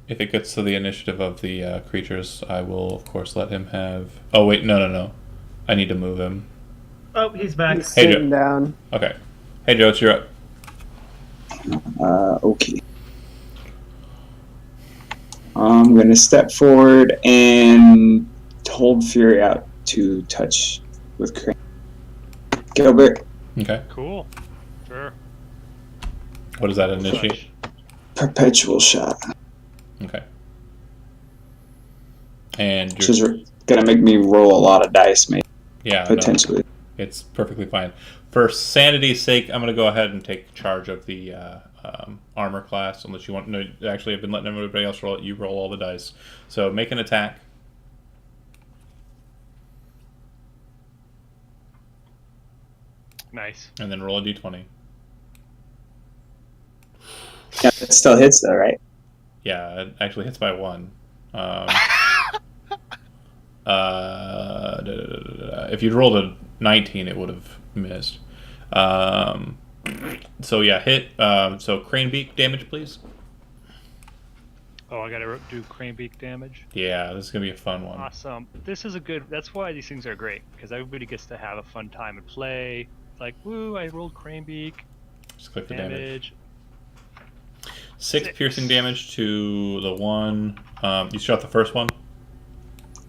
If it gets to the initiative of the creatures, I will, of course, let him have... Oh, wait, no. I need to move him. Oh, he's back. He's Hey, sitting Joe. down. Okay. Hey, Joe, you're up. Okay. I'm gonna step forward and hold Fury out to touch with Crane. Gilbert, Okay. Cool. Sure. What does that initiate? perpetual shot, Okay. And which you're... is gonna make me roll a lot of dice, maybe Yeah, no, potentially. it's perfectly fine. For sanity's sake, I'm going to go ahead and take charge of the armor class, unless you want... No, actually, I've been letting everybody else roll it. You roll all the dice. So make an attack. Nice. And then roll a d20. Yeah, it still hits though, right? Yeah, it actually hits by 1. If you'd rolled a 19, it would have missed. So yeah, hit. So crane beak damage, please. Oh, I gotta do crane beak damage. Yeah, this is gonna be a fun one. Awesome. This is a good. That's why these things are great, because everybody gets to have a fun time and play. Like, woo! I rolled crane beak Just click the damage. damage. 6 piercing damage to the one. You shot the first one.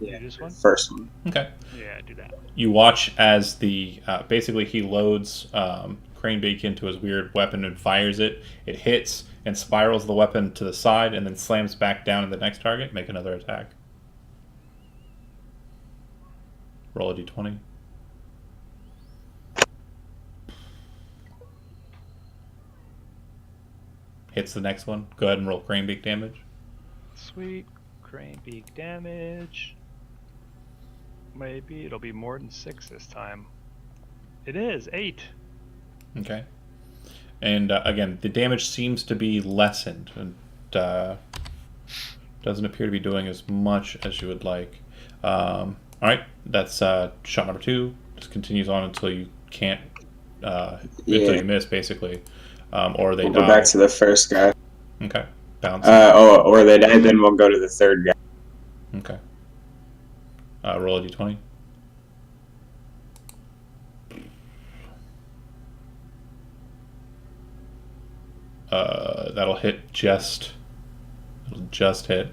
Yeah, This one? first one. Okay. Yeah, do that. You watch as the basically he loads crane beak into his weird weapon and fires it. It hits and spirals the weapon to the side and then slams back down in the next target. Make another attack. Roll a d20. Hits the next one. Go ahead and roll crane beak damage. Sweet. Crane beak damage. Maybe it'll be more than 6 this time. It is 8. Okay. And again, the damage seems to be lessened and doesn't appear to be doing as much as you would like. All right, that's shot number 2. Just continues on until you can't, until you miss, basically, or they We'll die. go back to the first guy. Okay, bounce. Or they die, then we'll go to the third guy. Okay. Roll a d20. That'll hit just. It'll just hit.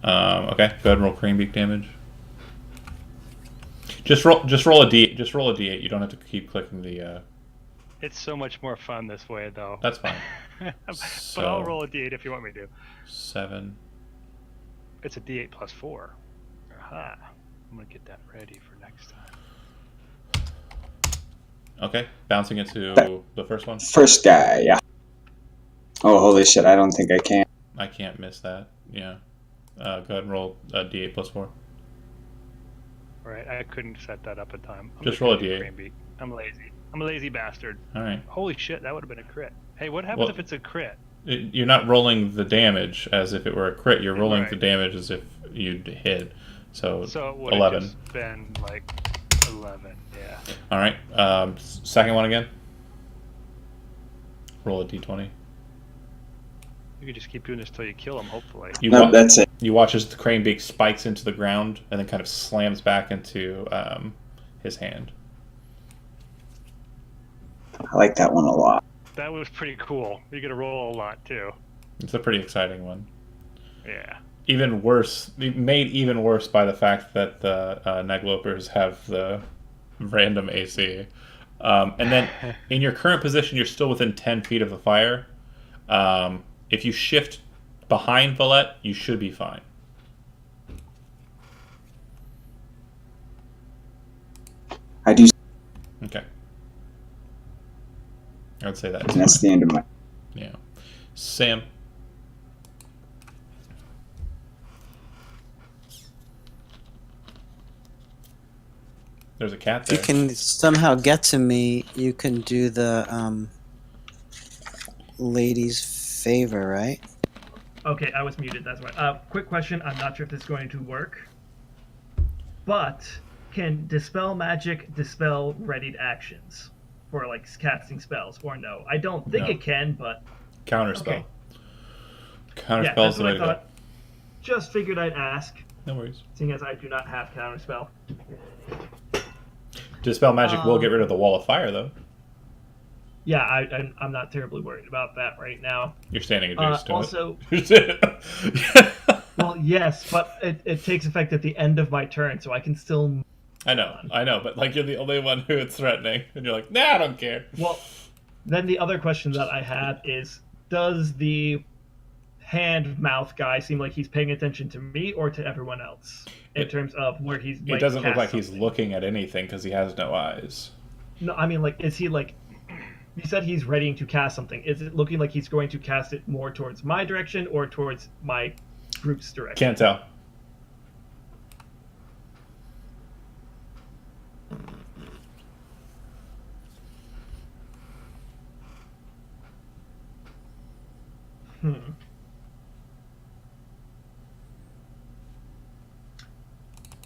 Okay, go ahead and roll crane beak damage. Just roll a d. Just roll a d8. You don't have to keep clicking the. It's so much more fun this way, though. That's fine. But I'll roll a d8 if you want me to. 7. It's a d8 plus 4. Aha. I'm gonna get that ready for next time. Okay, bouncing into the first one. First guy, yeah. Oh, holy shit, I don't think I can. I can't miss that. Yeah. Go ahead and roll a d8 plus 4. Alright, I couldn't set that up in time. Just roll a d8. Crane beak. I'm lazy. I'm a lazy bastard. All right. Holy shit, that would have been a crit. Hey, what happens Well, if it's a crit? You're not rolling the damage as if it were a crit. You're rolling Right. the damage as if you'd hit. So So it would 11. have just been like 11, yeah. All right. Second one again. Roll a d20. You could just keep doing this till you kill him, hopefully. You No, that's it. You watch as the crane beak spikes into the ground and then kind of slams back into his hand. I like that one a lot. That was pretty cool. You get to roll a lot, too. It's a pretty exciting one. Yeah. Even worse, made even worse by the fact that the Neglopers have the random AC. And then in your current position, you're still within 10 feet of the fire. If you shift behind Valette, you should be fine. I do, Okay. I would say that. and that's the end of my. Yeah. Sam. There's a cat If there. you can somehow get to me, you can do the lady's favor, right? Okay, I was muted. That's why. Quick question. I'm not sure if this is going to work, but can dispel magic dispel readied actions for like casting spells or no? I don't think No. it can, but Counterspell. okay. Counterspell's Yeah, that's the what way I to go. thought. Just figured I'd ask, No worries. seeing as I do not have counterspell. Dispel magic will get rid of the wall of fire, though. Yeah, I'm not terribly worried about that right now. You're standing adjacent to Also, it. well, yes, but it takes effect at the end of my turn, so I can still. I know, but like you're the only one who it's threatening, and you're like, nah, I don't care. Well, then the other question that I have is, does the hand mouth guy seem like he's paying attention to me or to everyone else in terms of where he's? It doesn't look like he's looking at anything because he has no eyes. No, I mean, like, is he like? You said he's readying to cast something. Is it looking like he's going to cast it more towards my direction or towards my group's direction? Can't tell.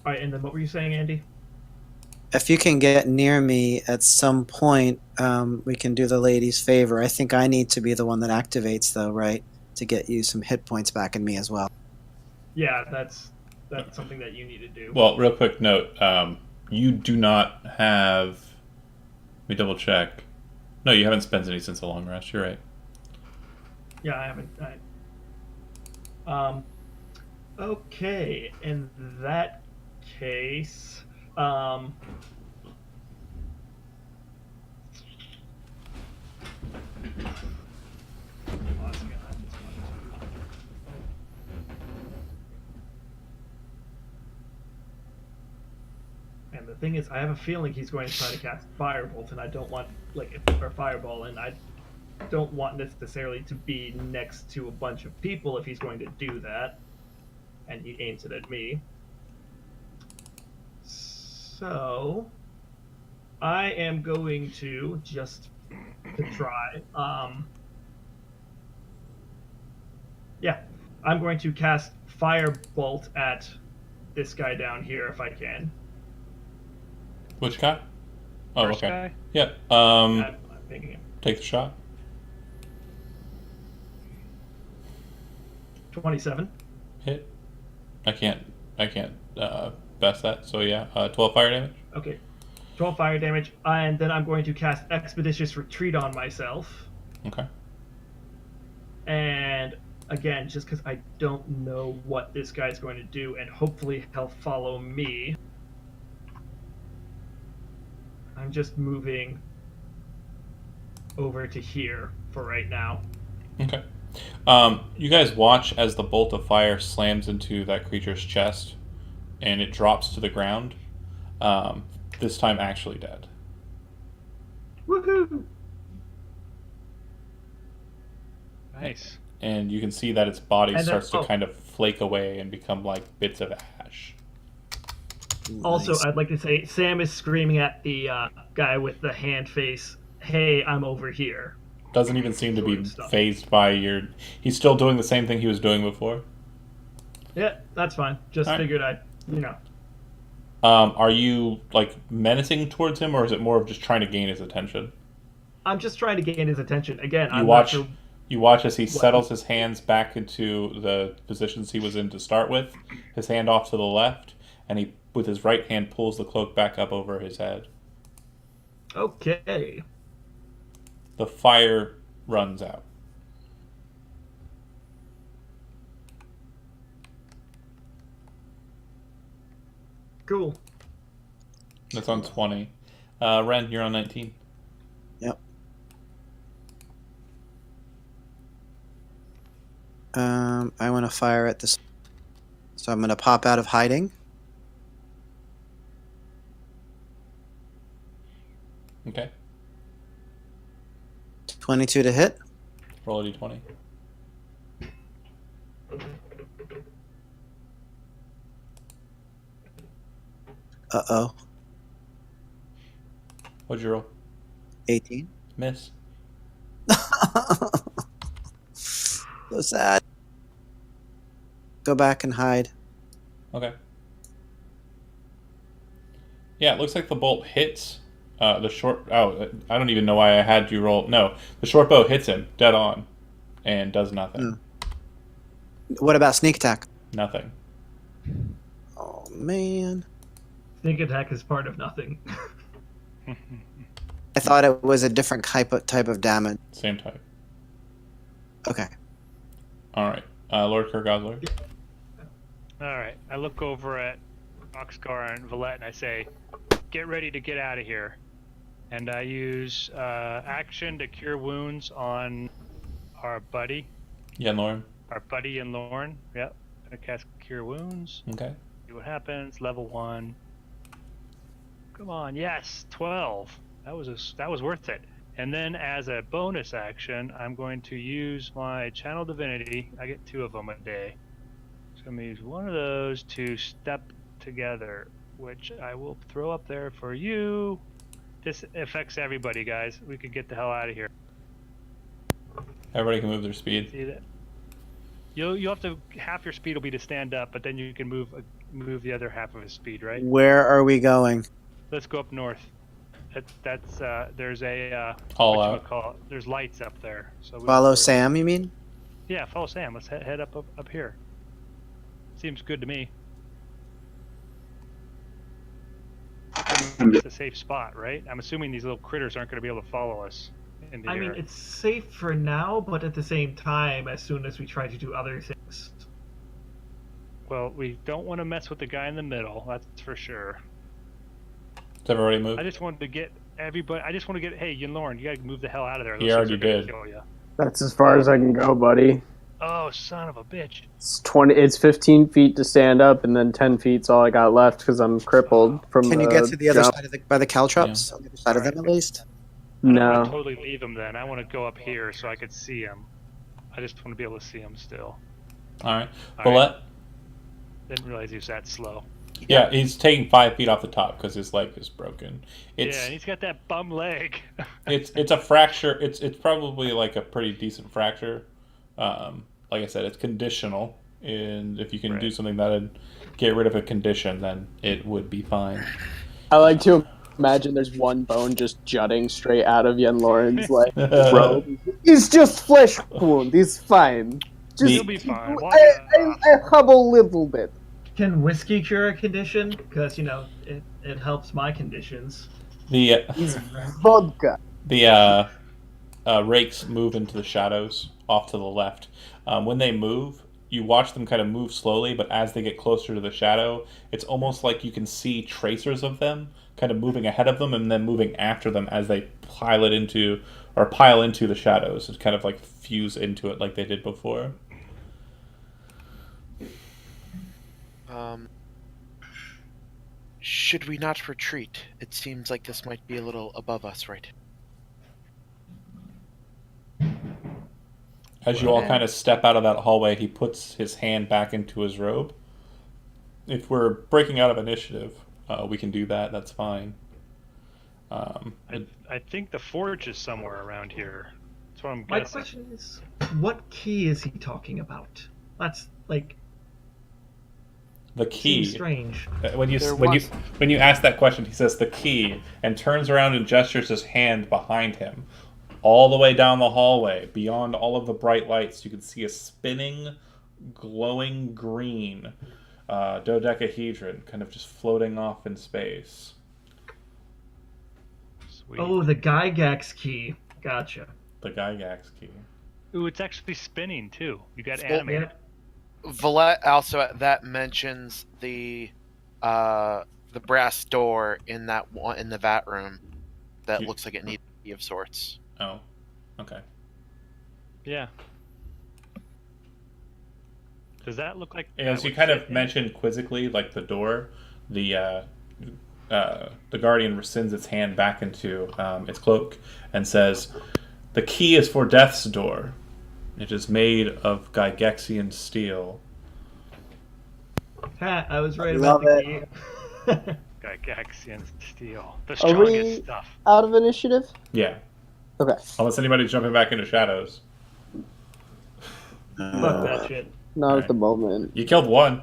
All right, and then what were you saying, Andy? If you can get near me at some point, we can do the lady's favor. I think I need to be the one that activates, though, right? To get you some hit points back in me as well. Yeah, that's something that you need to do. Well, real quick note: you do not have. Let me double check. No, you haven't spent any since the long rest. You're right. Yeah, I haven't. Okay, in that case, and the thing is, I have a feeling he's going to try to cast Firebolt, and I don't want or Fireball, and I don't want necessarily to be next to a bunch of people if he's going to do that, and he aims it at me. So I am going to just to try. Yeah, I'm going to cast Firebolt at this guy down here if I can. Which guy? Oh, First okay. guy? Yeah. I'm thinking him. Take the shot. 27. Hit. I can't best that. So yeah, 12 fire damage. Okay, 12 fire damage, and then I'm going to cast Expeditious Retreat on myself. Okay. And again, just because I don't know what this guy's going to do, and hopefully he'll follow me. I'm just moving over to here for right now. Okay. You guys watch as the bolt of fire slams into that creature's chest, and it drops to the ground. This time, actually dead. Woohoo! Nice. And you can see that its body And then- starts to kind of flake away and become like bits of ash. Also, Nice. I'd like to say Sam is screaming at the guy with the hand face, "Hey, I'm over here." Doesn't even seem to Sort be of stuff. phased by your. He's still doing the same thing he was doing before. Yeah, that's fine. Just All right. figured I'd, Are you like menacing towards him, or is it more of just trying to gain his attention? I'm just trying to gain his attention. Again, You I'm watch. not sure. You watch as he settles his hands back into the positions he was in to start with, his hand off to the left, and he, with his right hand, pulls the cloak back up over his head. Okay. The fire runs out. Cool. That's on 20. Ren, you're on 19. Yep. I want to fire at this. So I'm going to pop out of hiding. Okay. 22 to hit. Roll a d20. Uh-oh. What'd you roll? 18. Miss. So sad. Go back and hide. Okay. Yeah, it looks like the bolt hits the short. Oh, I don't even know why I had you roll. No, the short bow hits him dead on, and does nothing. What about sneak attack? Nothing. Oh man, Sneak attack is part of nothing. I thought it was a different type of damage. Same type. Okay. All right, Lord Kurgosler. All right. I look over at Boxcar and Valette and I say, "Get ready to get out of here." And I use action to cure wounds on our buddy. Yeah, Lauren. Our buddy and Lorne. Yep. Gonna cast Cure Wounds. Okay. See what happens. Level 1. Come on. Yes. 12. That was worth it. And then as a bonus action, I'm going to use my Channel Divinity. I get 2 of them a day. So I'm going to use one of those to step together, which I will throw up there for you. This affects everybody, guys. We could get the hell out of here. Everybody can move their speed. See that? You'll have to, half your speed will be to stand up, but then you can move the other half of his speed, right? Where are we going? Let's go up north. That's there's a All what out. you would call it. There's lights up there. So Follow Sam, you mean? Yeah, follow Sam. Let's head up here. Seems good to me. It's a safe spot, right? I'm assuming these little critters aren't going to be able to follow us in the I air. mean, it's safe for now, but at the same time, as soon as we try to do other things. Well, we don't want to mess with the guy in the middle. That's for sure. Does everybody move? I just wanted to get everybody. I just want to get. Hey, you and Lauren, you got to move the hell out of there. He Those already things are gonna did. kill ya. That's as far as I can go, buddy. Oh, son of a bitch! It's 20. It's 15 feet to stand up, and then 10 feet's all I got left because I'm crippled from. Can you get to the other jump. side of by the caltrops? On the other side of them, at least. I don't want No. to totally leave him then. I want to go up here so I could see him. I just want to be able to see him still. All right. All Valette. Didn't realize he was that slow. Yeah, he's taking 5 feet off the top because his leg is broken. Yeah, and he's got that bum leg. It's a fracture. It's probably like a pretty decent fracture. Like I said, it's conditional, and if you can do Right. something that'd get rid of a condition, then it would be fine. I like to imagine there's one bone just jutting straight out of Yen Lauren's like robe. It's just flesh wound. He's fine. Just He'll be fine. I have a little bit. Can whiskey cure a condition? Because, it helps my conditions. The He's vodka. rakes move into the shadows off to the left. When they move, you watch them kind of move slowly, but as they get closer to the shadow, it's almost like you can see tracers of them kind of moving ahead of them and then moving after them as they pile into the shadows. It's kind of like fuse into it like they did before. Should we not retreat? It seems like this might be a little above us, right? As you all kind of step out of that hallway, he puts his hand back into his robe. If we're breaking out of initiative, we can do that. That's fine. I think the forge is somewhere around here. That's what I'm My guessing. question is, what key is he talking about? That's, The key. seems strange. When you ask that question, he says the key and turns around and gestures his hand behind him. All the way down the hallway, beyond all of the bright lights, you can see a spinning, glowing green dodecahedron kind of just floating off in space. Sweet. Oh, the Gygax key. Gotcha. The Gygax key. Ooh, it's actually spinning too. You got Well, animated. Valette also at that mentions the brass door in the vat room that looks like it needs to be of sorts. Oh, okay. Yeah. Does that look like? As that you would kind fit of in? mentioned quizzically, like the door, the guardian rescinds its hand back into its cloak and says, "The key is for Death's door. It is made of Gygaxian steel." Ha, I was right Love about the key. Gygaxian steel. The Are we- strongest stuff. Out of initiative? Yeah. Okay. Unless anybody's jumping back into shadows. Fuck that shit. Not Alright. at the moment. You killed one.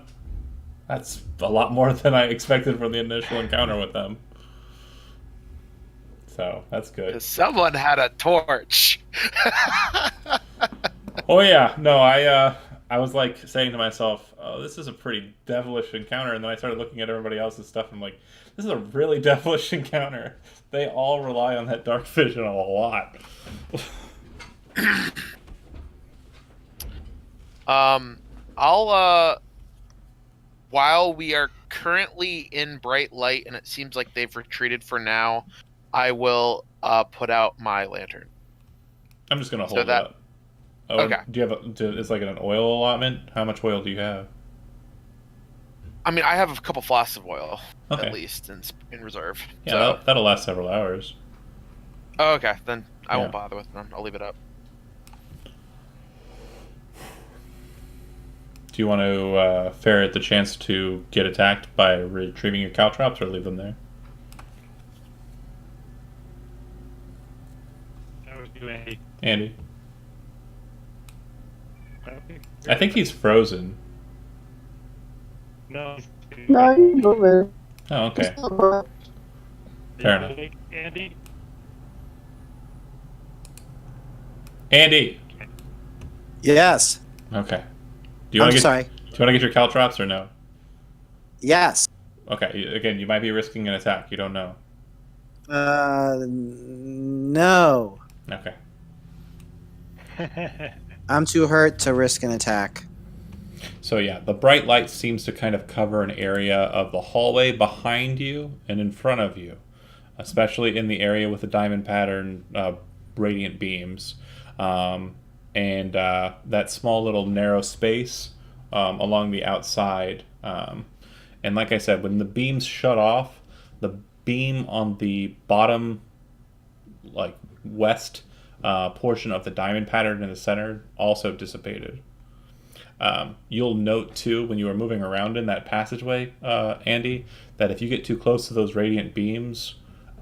That's a lot more than I expected from the initial encounter with them. So that's good. Someone had a torch. Oh yeah, no, I was like saying to myself, "Oh, this is a pretty devilish encounter," and then I started looking at everybody else's stuff, and I'm like, "This is a really devilish encounter." They all rely on that dark vision a lot. While we are currently in bright light and it seems like they've retreated for now, I will put out my lantern. I'm just gonna hold it that- up. Oh, okay. Do you have it's like an oil allotment? How much oil do you have? I mean, I have a couple flasks of oil, Okay. at least, in reserve. Yeah, So- that'll last several hours. Oh, okay, then I Yeah. won't bother with them. I'll leave it up. Do you want to ferret the chance to get attacked by retrieving your caltrops, or leave them there? I was doing Andy? I think he's frozen. No. No, you move it. Oh, okay. It's not bad. Fair enough. Andy. Andy! Yes. Okay. Do you want I'm to get sorry. Do you want to get your caltrops or no? Yes. Okay. Again, you might be risking an attack. You don't know. No. Okay. I'm too hurt to risk an attack. So yeah, the bright light seems to kind of cover an area of the hallway behind you and in front of you, especially in the area with the diamond pattern radiant beams, and that small little narrow space along the outside. And like I said, when the beams shut off, the beam on the bottom, like west portion of the diamond pattern in the center also dissipated. You'll note too when you were moving around in that passageway, Andy, that if you get too close to those radiant beams,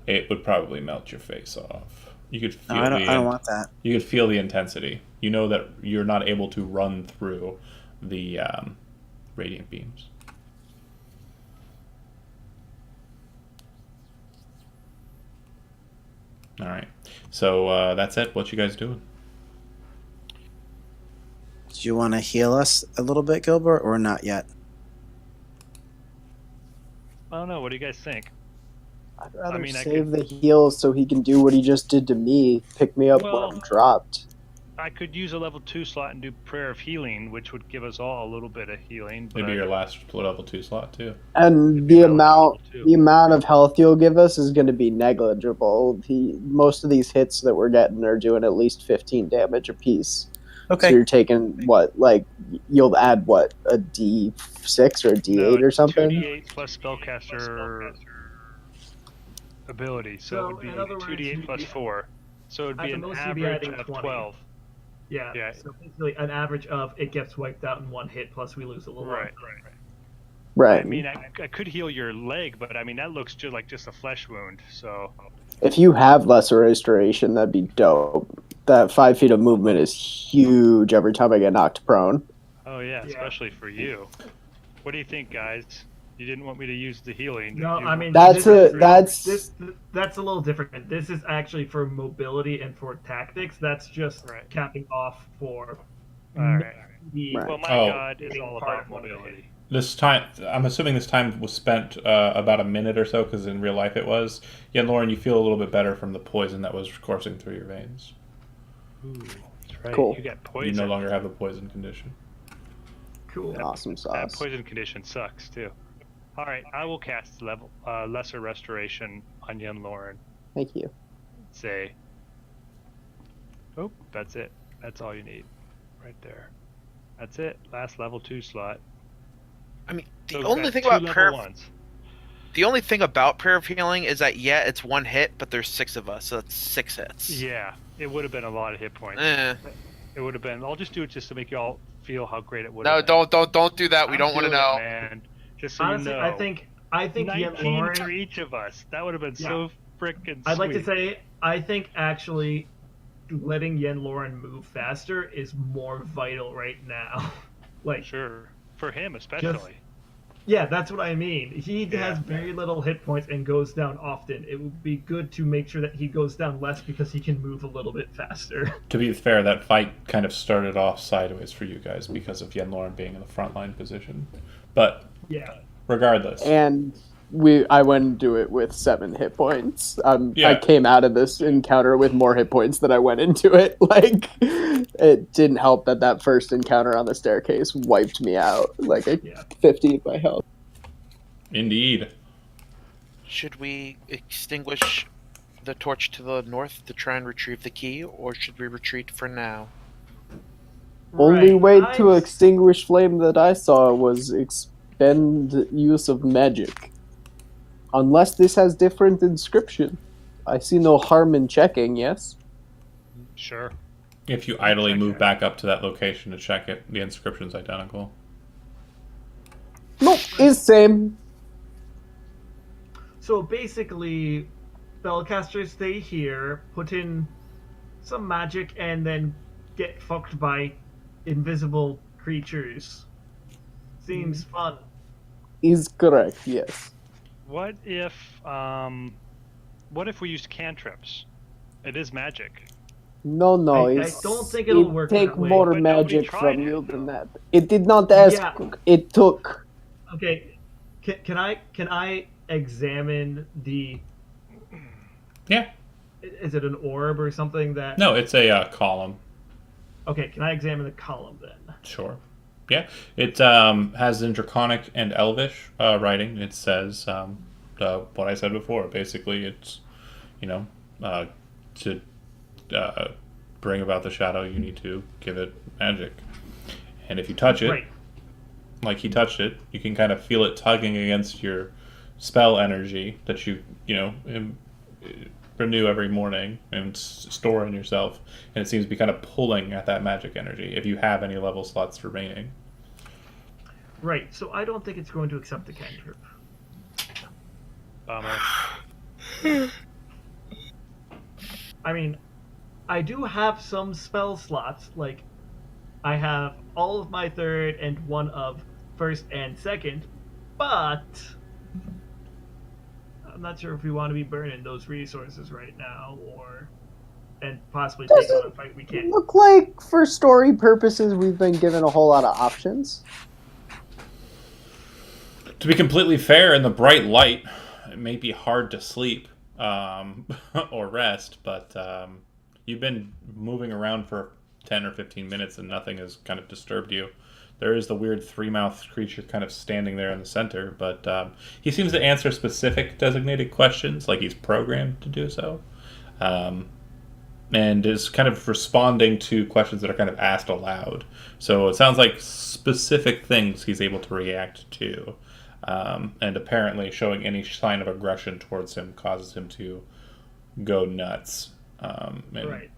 it would probably melt your face off. You could feel No, I don't want that. You could feel the intensity. You know that you're not able to run through the radiant beams. All right. So that's it. What you guys doing? Do you want to heal us a little bit, Gilbert, or not yet? I don't know. What do you guys think? I'd rather I mean, I save the heals so he can do what he just did to me, pick me up Well- when I'm dropped. I could use a level 2 slot and do Prayer of Healing, which would give us all a little bit of healing. Maybe but- your last level 2 slot too. And be the level amount 2. the amount of health you'll give us is going to be negligible. Most of these hits that we're getting are doing at least 15 damage apiece. So you're taking what, like, you'll add what, a D6 or a D8 No, or something? 2d8 plus spellcaster ability, so it would be in other words, 2d8 plus 4. So it would at be the an most you'd be average adding of 20. 12. Yeah. Yeah. So basically, an average of it gets wiped out in one hit, plus we lose a little. Right. Right. I mean, I could heal your leg, but I mean that looks just like just a flesh wound. So If you have lesser restoration, that'd be dope. That 5 feet of movement is huge every time I get knocked prone. oh yeah, Yeah. especially for you. What do you think, guys? You didn't want me to use the healing. No, You- I mean That's that's a little different. This is actually for mobility and for tactics. That's just Right. capping off for. all right. the- Right. Well, my Oh. god is all Part about of one of it. mobility. This time, I'm assuming this time was spent about a minute or so, because in real life it was. Yeah, Lauren, you feel a little bit better from the poison that was coursing through your veins. Ooh, that's right. Cool. You got You poison. no longer have the poison condition. Cool. Awesome That sauce. poison condition sucks too. All right, I will cast level lesser restoration on young Lauren. Thank you. Say, oh, that's it. That's all you need, right there. That's it. Last level 2 slot. I mean, the So we've only got thing 2 about level prayer, 1s. the only thing about prayer of healing is that it's one hit, but there's 6 of us, so that's 6 hits. Yeah, it would have been a lot of hit points. Eh. It would have been. I'll just do it just to make y'all feel how great it would No, have been. don't do that. We I'm don't want to doing it, know. man. Just so Honestly, you know. I think I think 19 for Lauren. each of us. That would have been so freaking sweet. I'd like to say I think actually letting Yen Lauren move faster is more vital right now. Like Sure. For him, especially. yeah, that's what I mean. He Yeah. has very little hit points and goes down often. It would be good to make sure that he goes down less because he can move a little bit faster. To be fair, that fight kind of started off sideways for you guys because of Yen Lauren being in the frontline position. But Yeah. regardless, And I went into it with 7 hit points. Yeah. I came out of this encounter with more hit points than I went into it. Like, it didn't help that first encounter on the staircase wiped me out. Like, 50 of my health. indeed. Should we extinguish the torch to the north to try and retrieve the key, or should we retreat for now? Only way Right, to extinguish flame that I saw was expend use of magic. Unless this has different inscription. I see no harm in checking, yes? Sure. If you idly Check move it. back up to that location to check it, the inscription's identical. Nope, it's same. So basically, spellcasters stay here, put in some magic, and then get fucked by invisible creatures. Seems fun. Is correct, yes. What if we used cantrips? It is magic. No, I it's, don't think it'll it work take that way. more But nobody magic tried from it, you though. than that. It did not ask, Yeah. it took. Okay, can I examine the? Yeah. Is it an orb or something that? No, it's a column. Okay, can I examine the column then? Sure. Yeah. It has in Draconic and Elvish writing. It says what I said before. Basically, it's, to bring about the shadow, you need to give it magic. And if you touch it, Right. like he touched it, you can kind of feel it tugging against your spell energy that you renew every morning and store in yourself. And it seems to be kind of pulling at that magic energy if you have any level slots remaining. Right. So I don't think it's going to accept the cantrip. Bummer. I mean, I do have some spell slots. Like, I have all of my third and one of first and second, but I'm not sure if we want to be burning those resources right now, and possibly take on a fight we can't. Look like, for story purposes, we've been given a whole lot of options. To be completely fair, in the bright light, it may be hard to sleep or rest, but you've been moving around for 10 or 15 minutes and nothing has kind of disturbed you. There is the weird three-mouthed creature kind of standing there in the center, but he seems to answer specific designated questions, like he's programmed to do so, and is kind of responding to questions that are kind of asked aloud. So it sounds like specific things he's able to react to. And apparently showing any sign of aggression towards him causes him to go nuts and Right.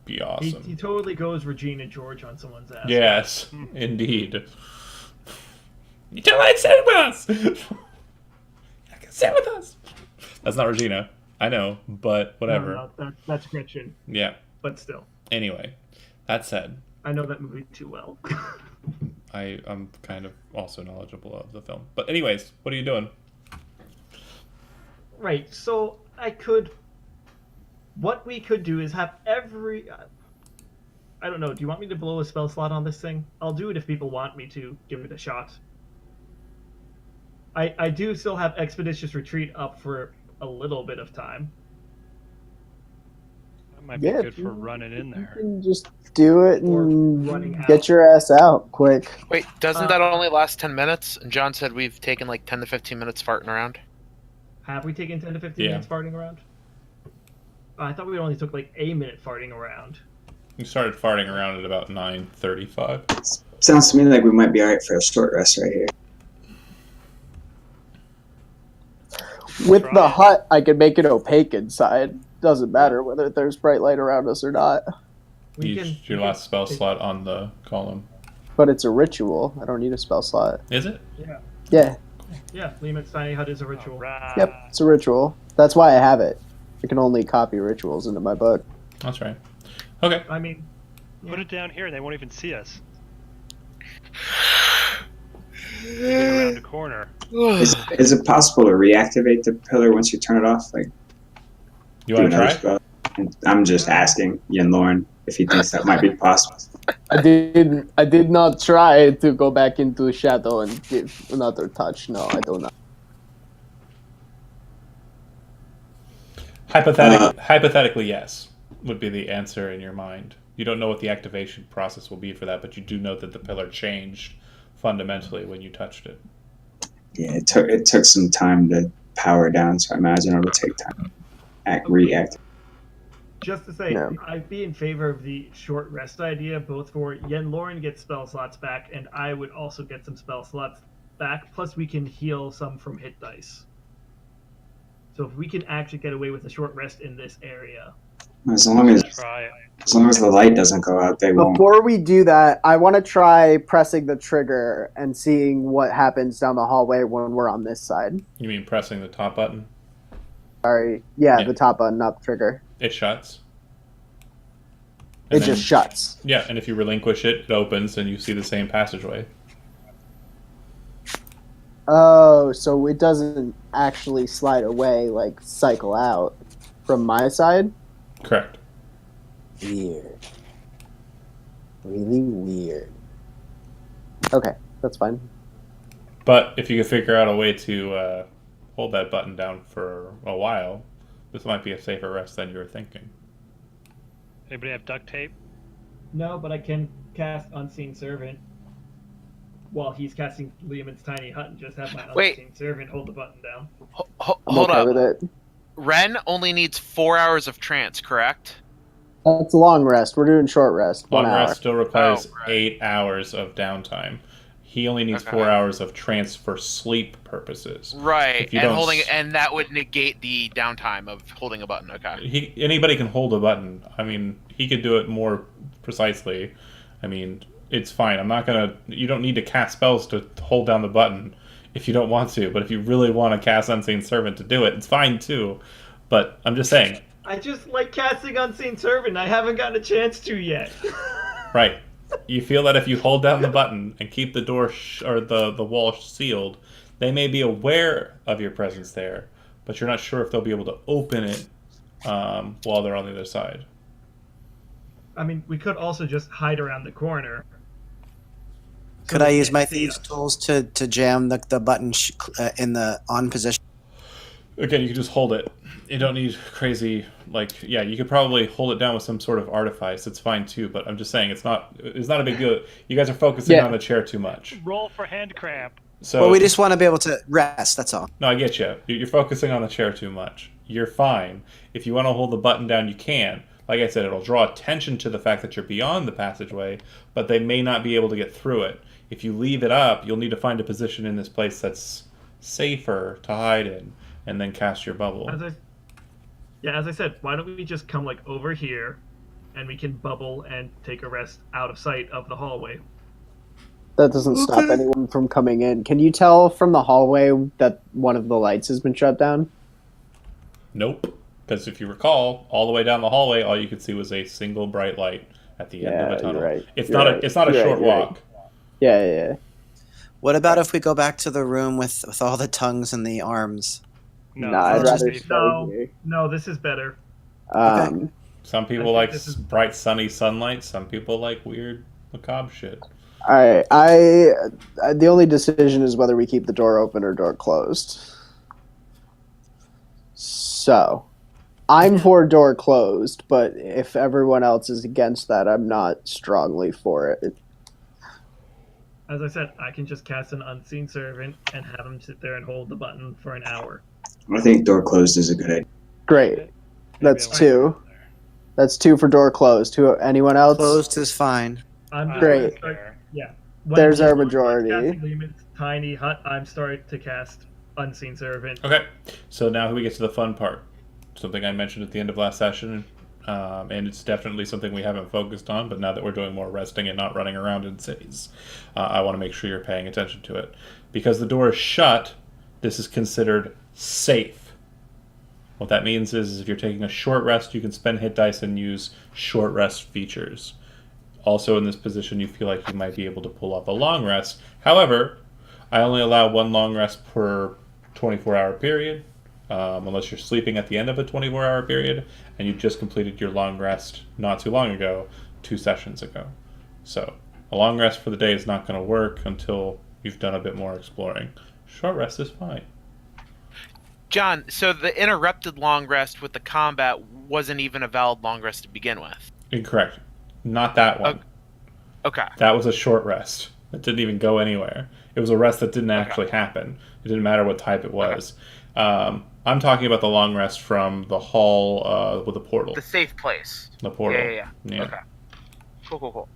be awesome. He totally goes Regina George on someone's ass. Yes, indeed. You don't like sit with us! You can sit with us! That's not Regina. I know, but whatever. No, that's Gretchen, Yeah. but still. Anyway, that said, I know that movie too well. I'm kind of also knowledgeable of the film. But anyways, what are you doing? Right, so what we could do is have every... I don't know, do you want me to blow a spell slot on this thing? I'll do it if people want me to give it a shot. I do still have Expeditious Retreat up for a little bit of time. That might be Yeah, good for running in You there. can just do it Or and running out. get your ass out quick. Wait, doesn't that only last 10 minutes? And John said we've taken like 10 to 15 minutes farting around. Have we taken 10 to 15 Yeah. minutes farting around? I thought we only took like a minute farting around. You started farting around at about 9:35. Sounds to me like we might be alright for a short rest right here. With Try the it. hut, I can make it opaque inside. Doesn't matter whether there's bright light around us or not. Use your last spell slot on the column. But it's a ritual. I don't need a spell slot. Is it? Yeah. Yeah. Yeah, Lehman's tiny hut is a ritual. Right. Yep, it's a ritual. That's why I have it. I can only copy rituals into my book. That's right. Okay. I mean, Put it down here and they won't even see us. They get around the corner. Is it possible to reactivate the pillar once you turn it off? Like, You do want to another try? spell? I'm just asking Yen Lauren if he thinks that might be possible. I did not try to go back into shadow and give another touch. No, I do not. Hypothetically, yes, would be the answer in your mind. You don't know what the activation process will be for that, but you do know that the pillar changed fundamentally when you touched it. Yeah, it took some time to power down, so I imagine it'll take time to react. just to say, Yeah. I'd be in favor of the short rest idea, both for Yen Lauren gets spell slots back, and I would also get some spell slots back. Plus, we can heal some from hit dice. So if we can actually get away with a short rest in this area, As long as Try it. the light doesn't go out, they won't. Before we do that, I want to try pressing the trigger and seeing what happens down the hallway when we're on this side. You mean pressing the top button? Sorry. Yeah, Yeah. the top button, not the trigger. It shuts. It And then- just shuts. Yeah, and if you relinquish it, it opens and you see the same passageway. Oh, so it doesn't actually slide away, like cycle out from my side? Correct. Weird. Really weird. Okay, that's fine. But if you could figure out a way to hold that button down for a while, this might be a safer rest than you were thinking. Anybody have duct tape? no, but I can cast Unseen Servant while he's casting Liam's tiny hut and just have my Wait. Unseen Servant hold the button down. Hold I'm okay up. with it. Ren only needs 4 hours of trance, correct? That's a long rest. We're doing short rest. Long 1 hour. rest still requires Oh, right. 8 hours of downtime. He only needs Okay. 4 hours of trance for sleep purposes. Right, If you and don't and that would negate the downtime of holding a button. Okay. Anybody can hold a button. I mean, he could do it more precisely. I mean, it's fine. I'm not gonna. You don't need to cast spells to hold down the button if you don't want to. But if you really want to cast Unseen Servant to do it, it's fine too. But I'm just saying, I just like casting Unseen Servant. I haven't gotten a chance to yet. right? You feel that if you hold down the button and keep the door or the wall sealed, they may be aware of your presence there, but you're not sure if they'll be able to open it while they're on the other side. I mean, we could also just hide around the corner. Could I use my thieves' tools to jam the button in the on position? Again, you can just hold it. You don't need crazy, yeah, you could probably hold it down with some sort of artifice. It's fine too, but I'm just saying it's not a big deal. You guys are focusing on the chair too much. Roll for hand cramp. So Well, we just want to be able to rest. That's all. No, I get you. You're focusing on the chair too much. You're fine. If you want to hold the button down, you can. Like I said, it'll draw attention to the fact that you're beyond the passageway, but they may not be able to get through it. If you leave it up, you'll need to find a position in this place that's safer to hide in, and then cast your bubble. As I said, why don't we just come like over here, and we can bubble and take a rest out of sight of the hallway. That doesn't stop anyone from coming in. Can you tell from the hallway that one of the lights has been shut down? Nope. Because if you recall, all the way down the hallway, all you could see was a single bright light at the end of a tunnel. You're right. It's You're not right. a short You're right. walk. Yeah. What about if we go back to the room with all the tongues and the arms? No, Nah, I'd it's rather just- stay No. here. No, this is better. Some people I like think this is- bright sunny sunlight. Some people like weird macabre shit. All right. The only decision is whether we keep the door open or door closed. So, I'm for door closed, but if everyone else is against that, I'm not strongly for it. As I said, I can just cast an Unseen Servant and have him sit there and hold the button for an hour. I think door closed is a good idea. Great. Maybe That's I won't two. go there. That's 2 for door closed. Anyone else? Closed is fine. I'm just Great. gonna start, when There's our Yen Lauren majority. starts casting Liam's tiny hut, I'm starting to cast Unseen Servant. Okay, so now we get to the fun part. Something I mentioned at the end of last session. and it's definitely something we haven't focused on. But now that we're doing more resting and not running around in cities, I want to make sure you're paying attention to it. Because the door is shut, this is considered safe. What that means is if you're taking a short rest, you can spend hit dice and use short rest features. Also in this position, you feel like you might be able to pull off a long rest. However, I only allow one long rest per 24-hour period, unless you're sleeping at the end of a 24-hour period, and you just completed your long rest not too long ago, 2 sessions ago. So a long rest for the day is not going to work until you've done a bit more exploring. Short rest is fine. John, so the interrupted long rest with the combat wasn't even a valid long rest to begin with. Incorrect. Not that one. Okay. That was a short rest. It didn't even go anywhere. It was a rest that didn't actually happen. It didn't matter what type it was. I'm talking about the long rest from the hall with the portal. The safe place. The portal. Yeah. Okay. Cool.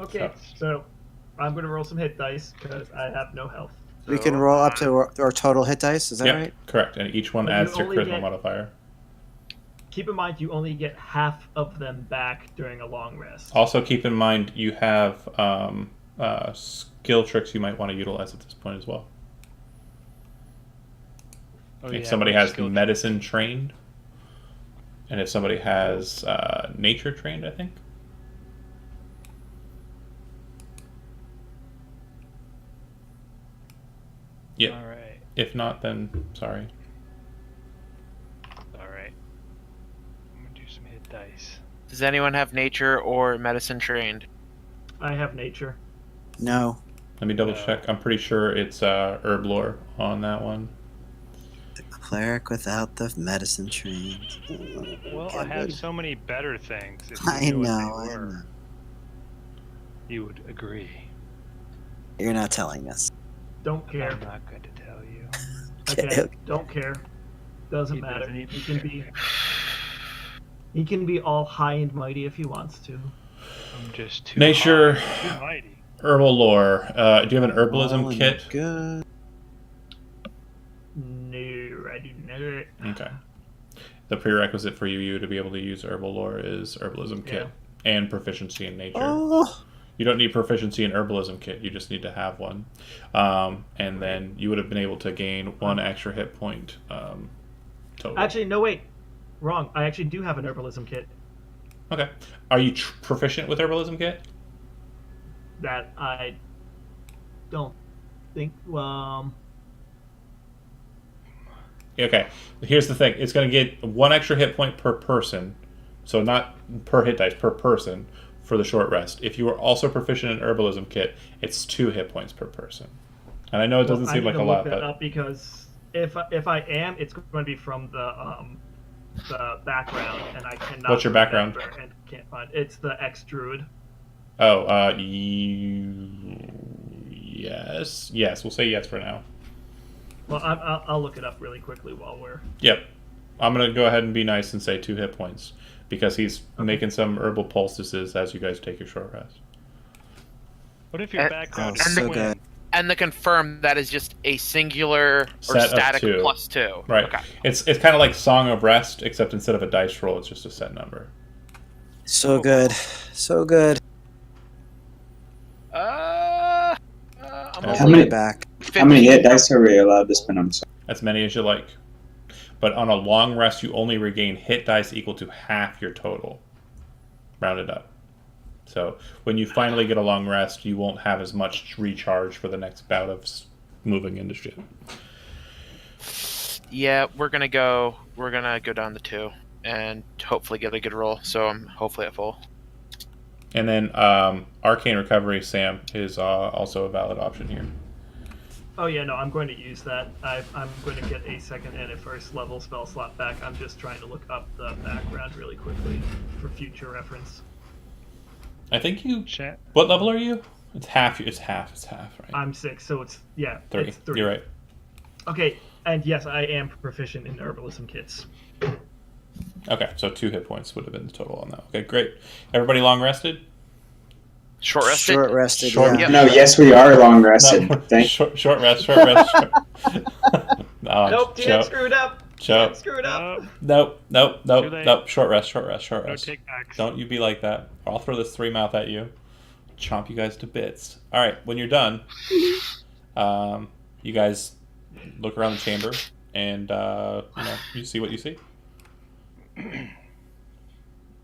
Okay, so I'm going to roll some hit dice because I have no health. We can roll up to our total hit dice. Is that Yep, right? correct. And each one But you adds to your only charisma get- modifier. Keep in mind, you only get half of them back during a long rest. Also, keep in mind you have skill tricks you might want to utilize at this point as well. Oh, If yeah, somebody what has skill medicine trained, and if somebody has nature trained, I think. Yep. All right. If not, then sorry. All right. I'm gonna do some hit dice. Does anyone have nature or medicine trained? I have nature. No. Let me double check. I'm pretty sure it's herb lore on that one. The cleric without the medicine trained. Well, I have so many better things. If you I knew what know. they I were, know. you would agree. You're not telling us. Don't care. I'm not going to tell you. Okay, don't care. Doesn't He matter. doesn't even He can care. be. He can be all high and mighty if he wants to. I'm just too Nature. high, too mighty. Herbal lore. Do you have an herbalism Rolling kit? Good. No, I do not. Okay. The prerequisite for you to be able to use herbal lore is herbalism kit and proficiency in nature. Oh. You don't need proficiency in herbalism kit. You just need to have one, and then you would have been able to gain 1 extra hit point total. Actually, no, wait. Wrong. I actually do have an herbalism kit Okay. Are you proficient with herbalism kit? that I don't think. Okay. Here's the thing. It's going to get 1 extra hit point per person, so not per hit dice, per person for the short rest. If you are also proficient in herbalism kit, it's 2 hit points per person. And I know it doesn't I seem need like to a look lot, that but up because if I am, it's going to be from the background, and I cannot. What's your background? remember And can't find. It's the ex druid. oh, yes, we'll say yes for now. Well, I'll look it up really quickly while we're. Yep. I'm going to go ahead and be nice and say 2 hit points because he's making some herbal poultices as you guys take your short rest. What if your And- background Oh, is so wind? good. And the confirm that is just a singular or Set of static 2. +2. Right. Okay. It's kind of like Song of Rest, except instead of a dice roll, it's just a set number. So good. So good. I'm How I'll How take many- it back. How many hit dice are we allowed to spend on this? As many as you like. But on a long rest, you only regain hit dice equal to half your total. Rounded up. So when you finally get a long rest, you won't have as much recharge for the next bout of moving into shit. Yeah, we're gonna go down to 2 and hopefully get a good roll. So I'm hopefully at full. And then Arcane Recovery, Sam, is also a valid option here. Oh yeah, no, I'm going to use that. I'm going to get a second and a first level spell slot back. I'm just trying to look up the background really quickly for future reference. I think you... Chat. What level are you? It's half, right? I'm 6, so it's 3. It's 3. You're right. Okay, and yes, I am proficient in herbalism kits. Okay, so 2 hit points would have been the total on that. Okay, great. Everybody long rested? Short rested. Short rested. Short- Yeah. Yep. No, yes, we are long rested. No, Thank short rest. Short. Nope, Joe, DM screwed up. Joe. Screw it up. Nope. Too late. Nope. Short rest. No take backs. Don't you be like that. I'll throw this 3 mouth at you. Chomp you guys to bits. All right, when you're done, you guys look around the chamber and you see what you see.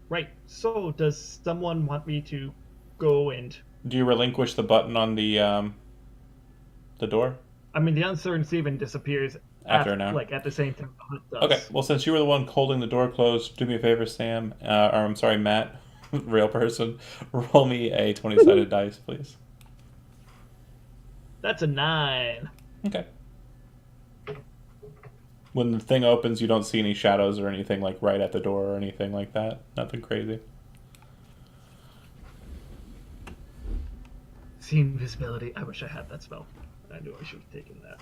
Right. So, does someone want me to go and? Do you relinquish the button on the door? I mean, the uncertainty even disappears After an hour? like at the same time the hunt does. Okay. Well, since you were the one holding the door closed, do me a favor, Sam. Or I'm sorry, Matt, real person. Roll me a 20-sided dice, please. That's a 9. Okay. When the thing opens, you don't see any shadows or anything like right at the door or anything like that. Nothing crazy. See invisibility. I wish I had that spell. I knew I should have taken that.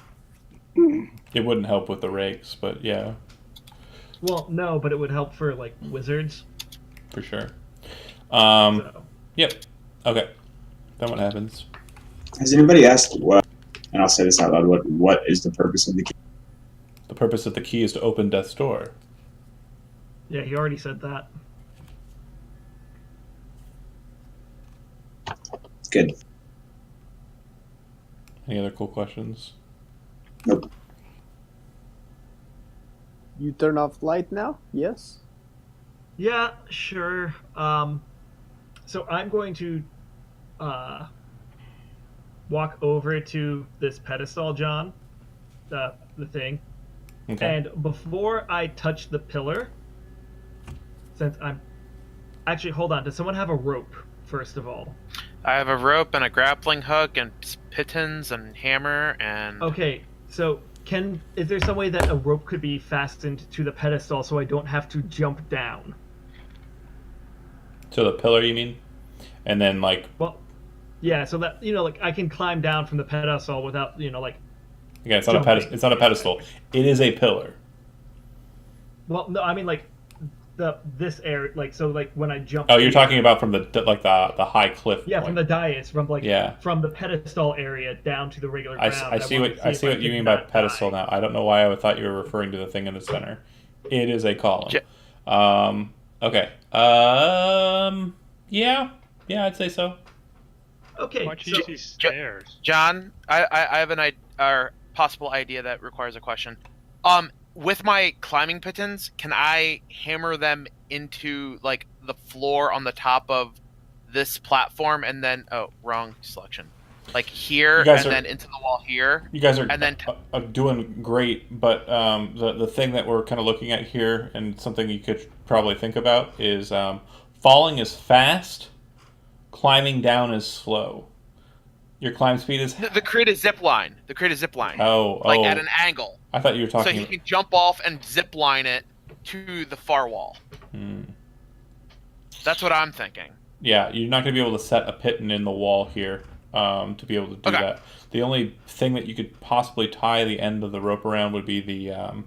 It wouldn't help with the rakes, but yeah, Well, no, but it would help for like wizards. for sure. So. Yep. Okay. Then what happens? Has anybody asked what? And I'll say this out loud. What is the purpose of the key? The purpose of the key is to open death's door. Yeah, he already said that. Good. Any other cool questions? Nope. You turn off light now? Yes. Yeah, sure. So I'm going to walk over to this pedestal, John, the thing, Okay. and before I touch the pillar, since I'm actually, hold on, does someone have a rope? First of all. I have a rope and a grappling hook and pitons and hammer and. Okay, so is there some way that a rope could be fastened to the pedestal so I don't have to jump down? To the pillar, you mean? And then like Well, yeah, so that like I can climb down from the pedestal without like. again, it's not a jumping. pedestal. It's not a pedestal. It is a pillar. Well, no, I mean like this area, like so, like when I jump. Oh, you're talking about from the high cliff. Yeah, point. from the dais, from like Yeah. from the pedestal area down to the regular ground. I see wanted what to I see if what you could mean by not pedestal die. now. I don't know why I thought you were referring to the thing in the center. It is a column. Okay. Yeah, I'd say so. Okay, Why don't you so see stairs? John, I have a possible idea that requires a question. With my climbing pitons, can I hammer them into like the floor on the top of this platform and then wrong selection. Like here and then into the wall here. You guys are and then doing great, but the thing that we're kind of looking at here and something you could probably think about is falling is fast, climbing down is slow. Your climb speed is the create a zip line. Oh, like at an angle. I thought you were talking. So he can jump off and zip line it to the far wall. That's what I'm thinking. Yeah, you're not going to be able to set a piton in the wall here to be able to do that. The only thing that you could possibly tie the end of the rope around would be the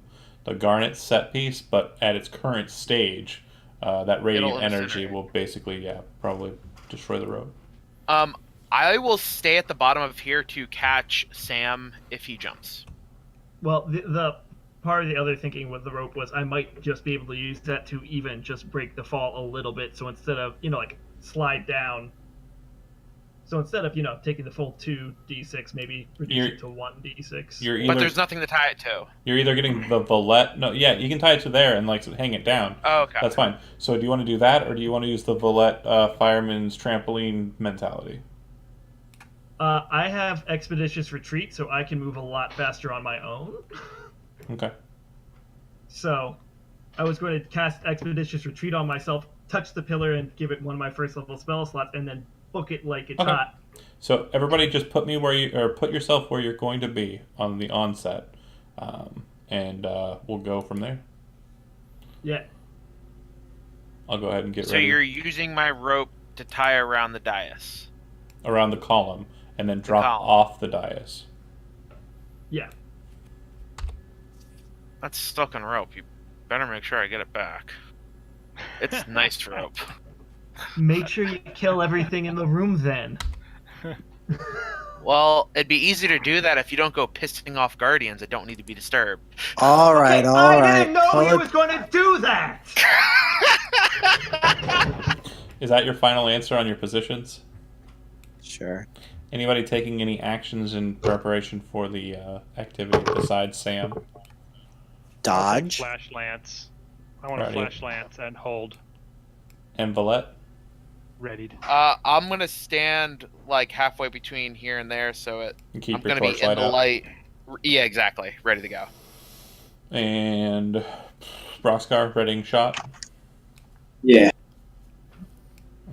garnet set piece, but at its current stage, that radiant energy will basically, probably destroy the rope. I will stay at the bottom of here to catch Sam if he jumps. Well, the part of the other thinking with the rope was I might just be able to use that to even just break the fall a little bit. So instead of, like slide down. So instead of, taking the full 2d6, maybe reduce it to 1d6. But there's nothing to tie it to. You're either getting the valette. No, yeah, you can tie it to there and hang it down. Oh, okay. That's fine. So do you want to do that, or do you want to use the valette fireman's trampoline mentality? I have Expeditious Retreat, so I can move a lot faster on my own. Okay. So, I was going to cast Expeditious Retreat on myself, touch the pillar, and give it one of my first level spell slots, and then book it like it's hot. So everybody, just put yourself where you're going to be on the onset, and we'll go from there. Yeah. I'll go ahead and get ready. So you're using my rope to tie around the dais. Around the column, and then drop off the dais. Yeah. That's stuck on rope. You better make sure I get it back. It's nice rope. Make sure you kill everything in the room then. Well, it'd be easy to do that if you don't go pissing off guardians that don't need to be disturbed. All right, all I right. didn't know Pull he it- was going to do that. Is that your final answer on your positions? Sure. Anybody taking any actions in preparation for the activity besides Sam? I'll take Dodge. Flash Lance. I want to Righty. Flash Lance and hold. And Valette? Readied. I'm gonna stand like halfway between here and there, so And keep I'm your gonna be in torchlight the out. light. Yeah, exactly. Ready to go. And Broxgar, readying shot. Yeah.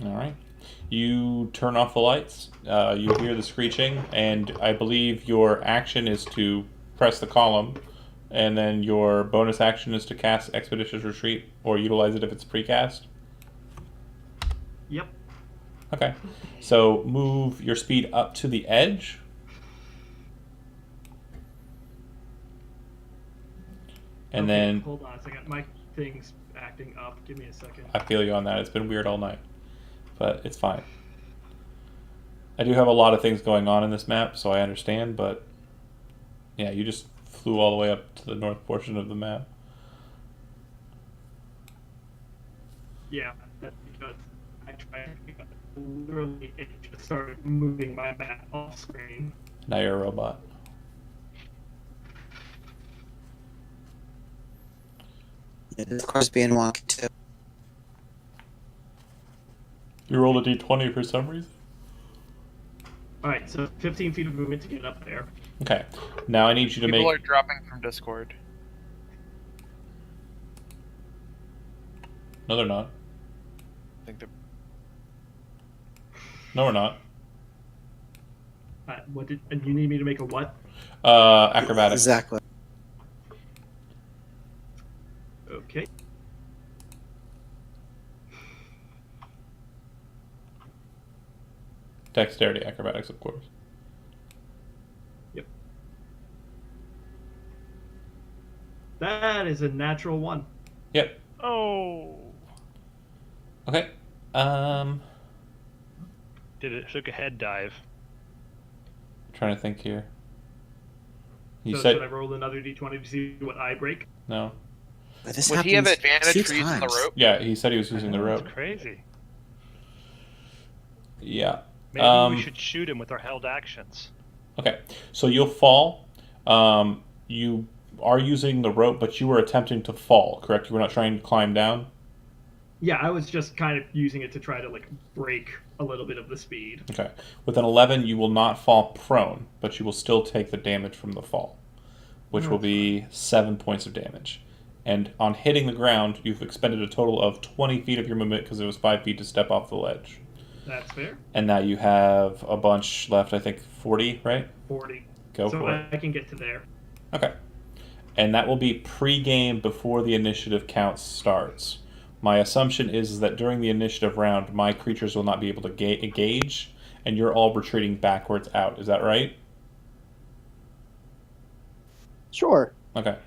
All right. You turn off the lights. You hear the screeching, and I believe your action is to press the column, and then your bonus action is to cast Expeditious Retreat or utilize it if it's precast. Yep. Okay. So move your speed up to the edge. And Okay, then hold on a second. My thing's acting up. Give me a second. I feel you on that. It's been weird all night, but it's fine. I do have a lot of things going on in this map, so I understand, but yeah, you just flew all the way up to the north portion of the map. Yeah, that's because I tried. Literally, it just started moving my map off screen. Now you're a robot. It is, of course, being wonky too. You rolled a d20 for some reason? All right, so 15 feet of movement to get up there. Okay. Now I need you to People make... are dropping from Discord. No, they're not. I think they're... No, we're not. What did? And you need me to make a what? Acrobatics. Exactly. Okay. Dexterity acrobatics, of course. That is a natural one. Yep. Oh! Okay. Took a head dive. Trying to think here. You So said should I roll another d20 to see what I break? no. But this Would he have happens advantage 2 for using the times. rope? Yeah, he said he was using the rope. That's crazy. Yeah. Maybe we should shoot him with our held actions. Okay, so you'll fall. You are using the rope, but you were attempting to fall, correct? You were not trying to climb down? Yeah, I was just kind of using it to try to like break a little bit of the speed. Okay. With an 11, you will not fall prone, but you will still take the damage from the fall, which will be 7 points of damage. And on hitting the ground, you've expended a total of 20 feet of your movement because it was 5 feet to step off the ledge. That's fair. And now you have a bunch left, I think 40, right? 40. Go So for it. I can get to there. Okay. And that will be pre-game before the initiative count starts. My assumption is that during the initiative round, my creatures will not be able to engage, and you're all retreating backwards out. Is that right? Sure. Okay.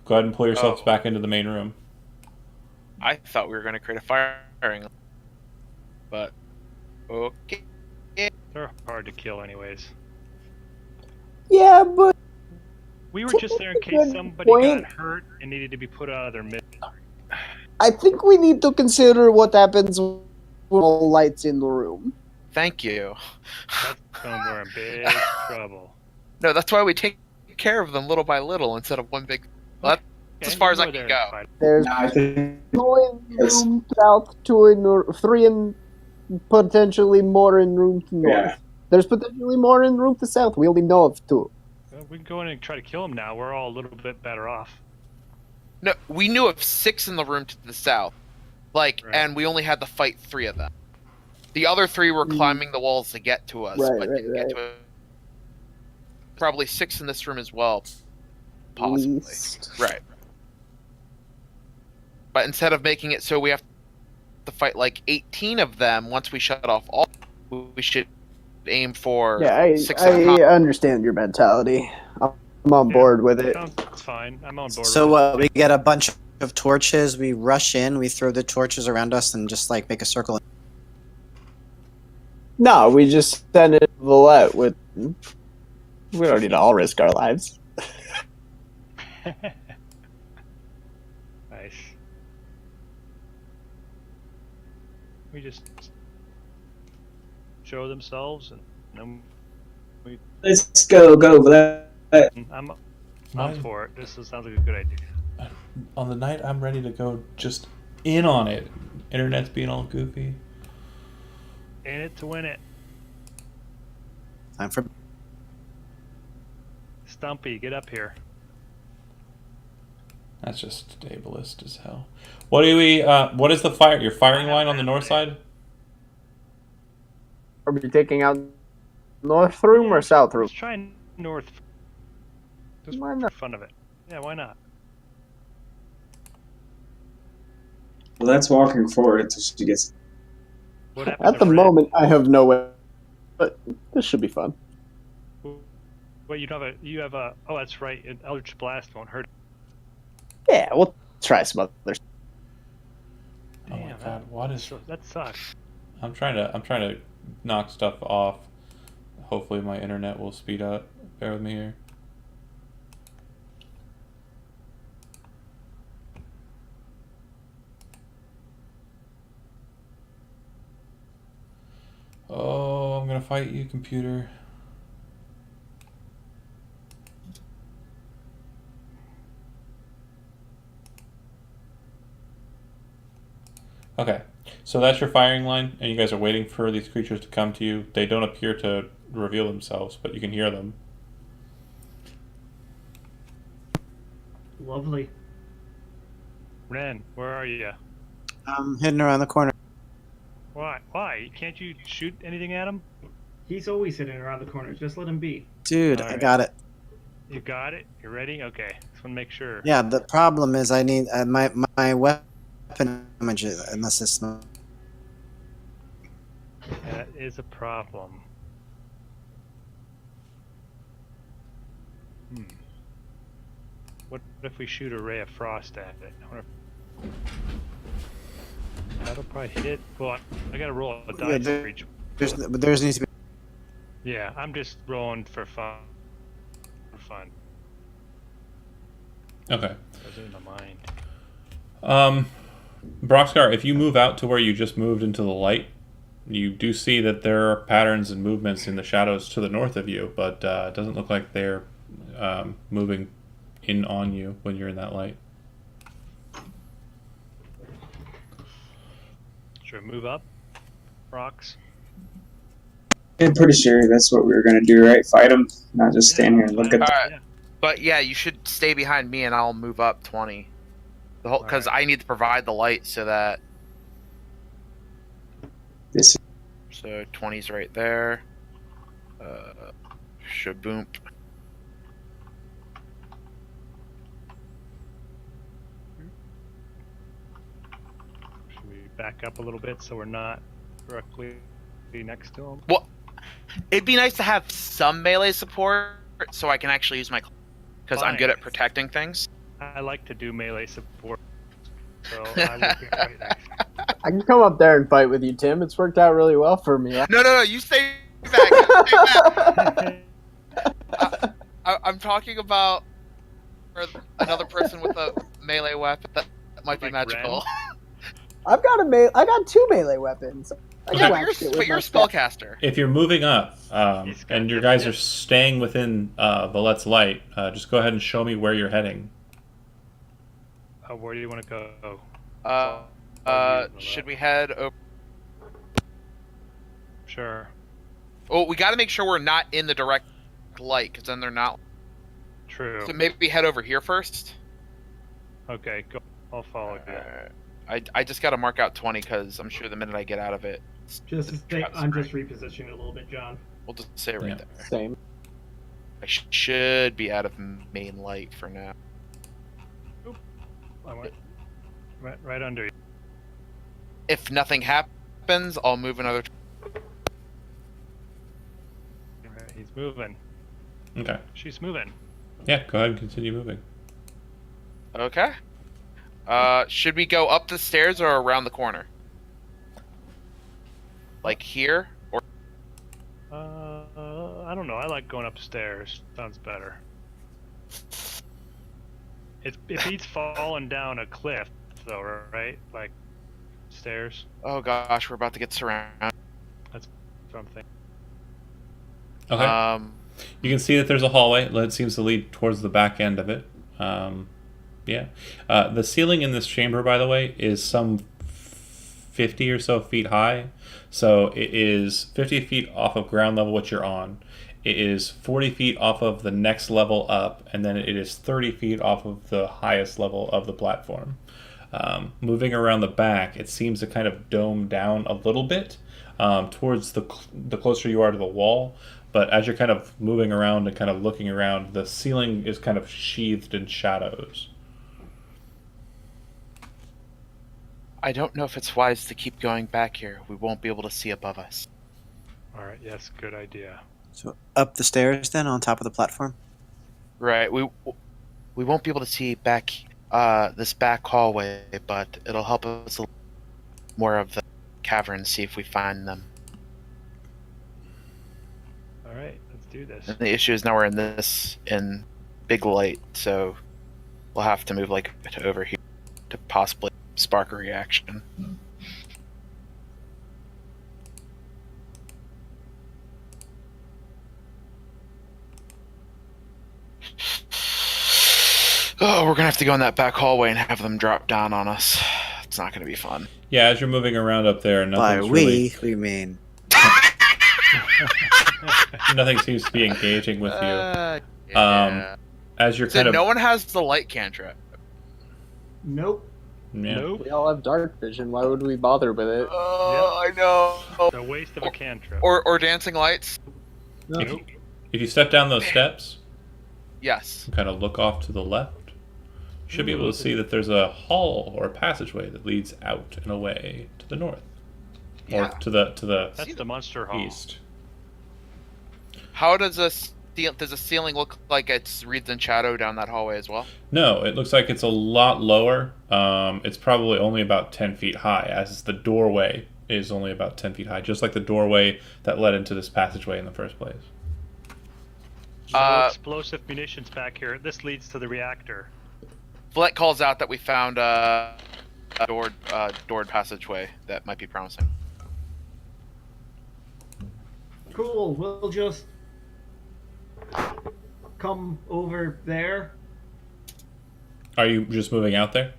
Go ahead and pull yourselves back into the main room. I thought we were going to create a firing, but okay. They're hard to kill anyways. Yeah, but We were just there in case Good somebody point. got hurt and needed to be put out of their mid. I think we need to consider what happens when all lights in the room. Thank you. That's when we're in big trouble. No, that's why we take care of them little by little instead of one big. Well, that's as far as I can go. There's No, I think no in room south, 2 in north, 3 and potentially more in room to north. Yeah. There's potentially more in room to south. We only know of 2. Well, we can go in and try to kill them now. We're all a little bit better off. No, we knew of 6 in the room to the south, Right. and we only had to fight 3 of them. The other 3 were climbing the walls to get to us, Right, but right, didn't get right. to it. Probably 6 in this room as well, possibly. Least. Right. But instead of making it so we have to fight like 18 of them once we shut off all, we should aim for Yeah, 6 at a I time. understand your mentality. I'm on Yeah. board with it. Sounds fine. I'm on board. So with it. we get a bunch of torches. We rush in. We throw the torches around us and just like make a circle. No, we just send it to Villette with. We don't need to all risk our lives. Nice. We just show themselves, and then Let's go, I'm Mine- for it. This sounds like a good idea. On the night I'm ready to go just in on it. Internet's being all goofy. In it to win it. Time for Stumpy, get up here. That's just ableist as hell. What do we? What is your firing line on the north side? Are we taking out North Room or South Room? Let's try north. Just Why for not? fun of it. Yeah, why not? Let's walking forward until she gets. What happened At to the Red? moment, I have no way, but this should be fun. Wait, you have a. Oh, that's right. An Eldritch Blast won't hurt. Yeah, we'll try some others. Oh my Damn, god, what is? that sucks. I'm trying to knock stuff off. Hopefully my internet will speed up. Bear with me here. Oh, I'm gonna fight you, computer. Okay, so that's your firing line, and you guys are waiting for these creatures to come to you. They don't appear to reveal themselves, but you can hear them. Lovely. Ren, where are you? I'm hidden around the corner. Why? Why? Can't you shoot anything at him? He's always sitting around the corner. Just let him be. Dude, I Alright. got it. You got it? You ready? Okay. Just want to make sure. Yeah, the problem is I need my weapon damage, unless it's not. That is a problem. What if we shoot a ray of frost at it? I wonder if... That'll probably hit. Well, I gotta roll a Yeah, dice for each. There's needs to be. Yeah, I'm just rolling for fun. For fun. Okay. What's in my mind? Broxgar, if you move out to where you just moved into the light, you do see that there are patterns and movements in the shadows to the north of you, but it doesn't look like they're moving in on you when you're in that light. Should we move up? Rocks? I'm pretty sure that's what we were gonna do, right? Fight them, not just stand here and look at them. Alright. Yeah. But yeah, you should stay behind me, and I'll move up 20. The whole because I need to provide the light so that. This So 20's right there. Shaboom. Should we back up a little bit so we're not directly next to him? Well, it'd be nice to have some melee support so I can actually use my. Because I'm good at protecting things. I like to do melee support, so I will be right next. I can come up there and fight with you, Tim. It's worked out really well for me. No, you stay back. You stay back. I'm talking about another person with a melee weapon that might be Like magical. I got two melee weapons. I can whack shit with But you're my a staff. spellcaster. If you're moving up He's got and your the guys tip. are staying within Valette's light, just go ahead and show me where you're heading. Where do you want to go? Should we head over? Sure. Oh, we got to make sure we're not in the direct light, because then they're not. True. So maybe head over here first. Okay, go. I'll follow you. I just got to mark out 20 because I'm sure the minute I get out of it, Just stay, I'm just repositioning a little bit, John. we'll just say it right Yeah. there. Same. I should be out of main light for now. I went right under you. If nothing happens, I'll move another. Alright, he's moving. Okay. She's moving. Yeah, go ahead and continue moving. Okay. Should we go up the stairs or around the corner? Like here? Or I don't know. I like going upstairs. Sounds better. It beats falling down a cliff, though, right? Like stairs. Oh gosh, we're about to get surrounded. That's something. Okay. You can see that there's a hallway. It seems to lead towards the back end of it. Yeah. The ceiling in this chamber, by the way, is some 50 or so feet high. So it is 50 feet off of ground level, which you're on. It is 40 feet off of the next level up, and then it is 30 feet off of the highest level of the platform. Moving around the back, it seems to kind of dome down a little bit towards the closer you are to the wall. But as you're kind of moving around and kind of looking around, the ceiling is kind of sheathed in shadows. I don't know if it's wise to keep going back here. We won't be able to see above us. All right. Yes. Good idea. So up the stairs then, on top of the platform? Right. We won't be able to see back this back hallway, but it'll help us a little more of the cavern, see if we find them. All right. Let's do this. And the issue is now we're in big light, so we'll have to move like to over here to possibly spark a reaction. Oh, we're gonna have to go in that back hallway and have them drop down on us. It's not gonna be fun. Yeah, as you're moving around up there, By nothing's really, we mean... nothing seems to be engaging with you. Yeah. As you're So kind of no one has the light cantrip. Nope. yeah. Nope. We all have dark vision. Why would we bother with it? Oh, I know. The waste of a cantrip. Or dancing lights. Nope. If you step down those steps Yes. and kind of look off to the left, you should be able to see that there's a hall or a passageway that leads out and away to the north, or Yeah. to the That's the monster hall. east. How does does a ceiling look like it's wreathed in shadow down that hallway as well? No, it looks like it's a lot lower. It's probably only about 10 feet high, as the doorway is only about 10 feet high, just like the doorway that led into this passageway in the first place. No explosive munitions back here. This leads to the reactor. Fleck calls out that we found a doored passageway that might be promising. Cool. We'll just come over there. Are you just moving out there?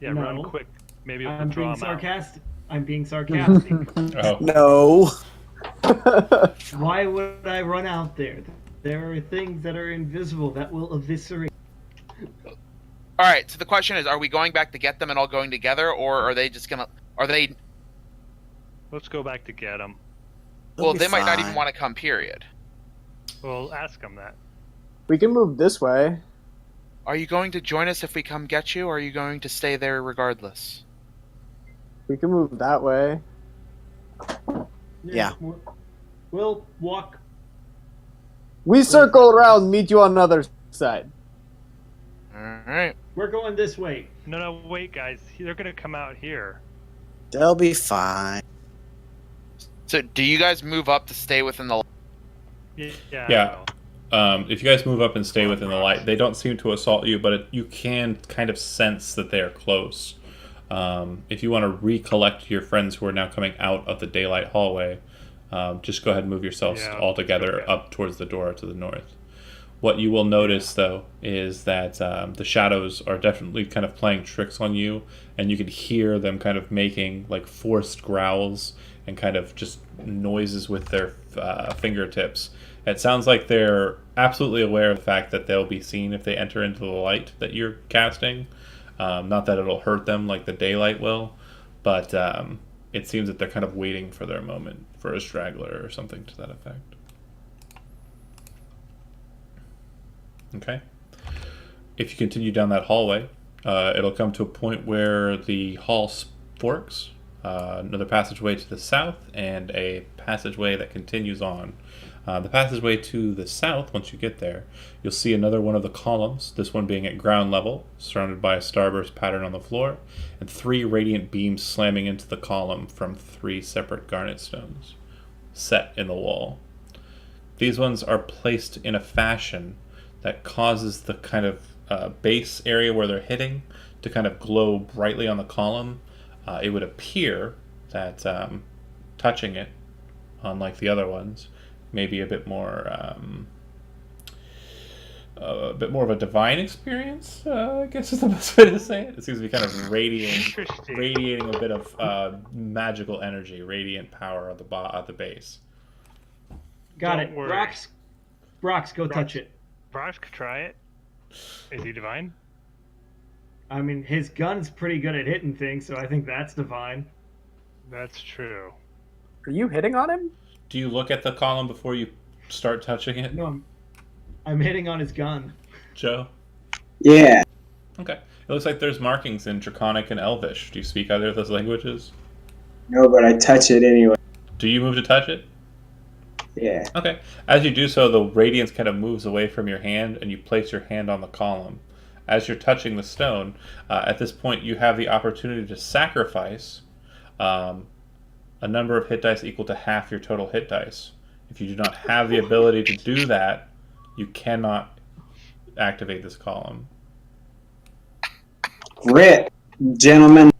Yeah, No. run quick. Maybe we'll I'm draw being 'em out. sarcastic. I'm being sarcastic. Oh, No. Why would I run out there? There are things that are invisible that will eviscerate. All right. So the question is: are we going back to get them and all going together, or are they just gonna? Are they? Let's go back to get them. Well, be they might not fine. even want to come. Period. We'll ask them that. We can move this way. Are you going to join us if we come get you, or are you going to stay there regardless? We can move that way. Yeah. We'll walk. We circle around, meet you on another side. All right. We're going this way. No, wait, guys. They're gonna come out here. They'll be fine. So, do you guys move up to stay within the? Yeah. Yeah. If you guys move up and stay within the light, they don't seem to assault you, but you can kind of sense that they are close. If you want to recollect your friends who are now coming out of the daylight hallway, just go ahead and move yourselves Yeah, all together okay. up towards the door to the north. What you will notice, though, is that the shadows are definitely kind of playing tricks on you, and you can hear them kind of making like forced growls and kind of just noises with their fingertips. It sounds like they're absolutely aware of the fact that they'll be seen if they enter into the light that you're casting. Not that it'll hurt them like the daylight will, but it seems that they're kind of waiting for their moment, for a straggler or something to that effect. Okay. If you continue down that hallway, it'll come to a point where the hall forks. Another passageway to the south and a passageway that continues on. The passageway to the south, once you get there, you'll see another one of the columns, this one being at ground level, surrounded by a starburst pattern on the floor, and 3 radiant beams slamming into the column from 3 separate garnet stones set in the wall. These ones are placed in a fashion that causes the kind of base area where they're hitting to kind of glow brightly on the column. It would appear that touching it, unlike the other ones, maybe a bit more of a divine experience, I guess is the best way to say it. It seems to be kind of radiating a bit of magical energy, radiant power at the base. Got Don't it. worry. Brox, go touch it. Brox could try it. Is he divine? I mean, his gun's pretty good at hitting things, so I think that's divine. That's true. Are you hitting on him? Do you look at the column before you start touching it, No, I'm hitting on his gun. Joe? Yeah. Okay. It looks like there's markings in Draconic and Elvish. Do you speak either of those languages? No, but I touch it anyway. Do you move to touch it? Yeah. Okay. As you do so, the radiance kind of moves away from your hand, and you place your hand on the column. As you're touching the stone, at this point you have the opportunity to sacrifice a number of hit dice equal to half your total hit dice. If you do not have the ability to do that, you cannot activate this column. Grit, gentlemen.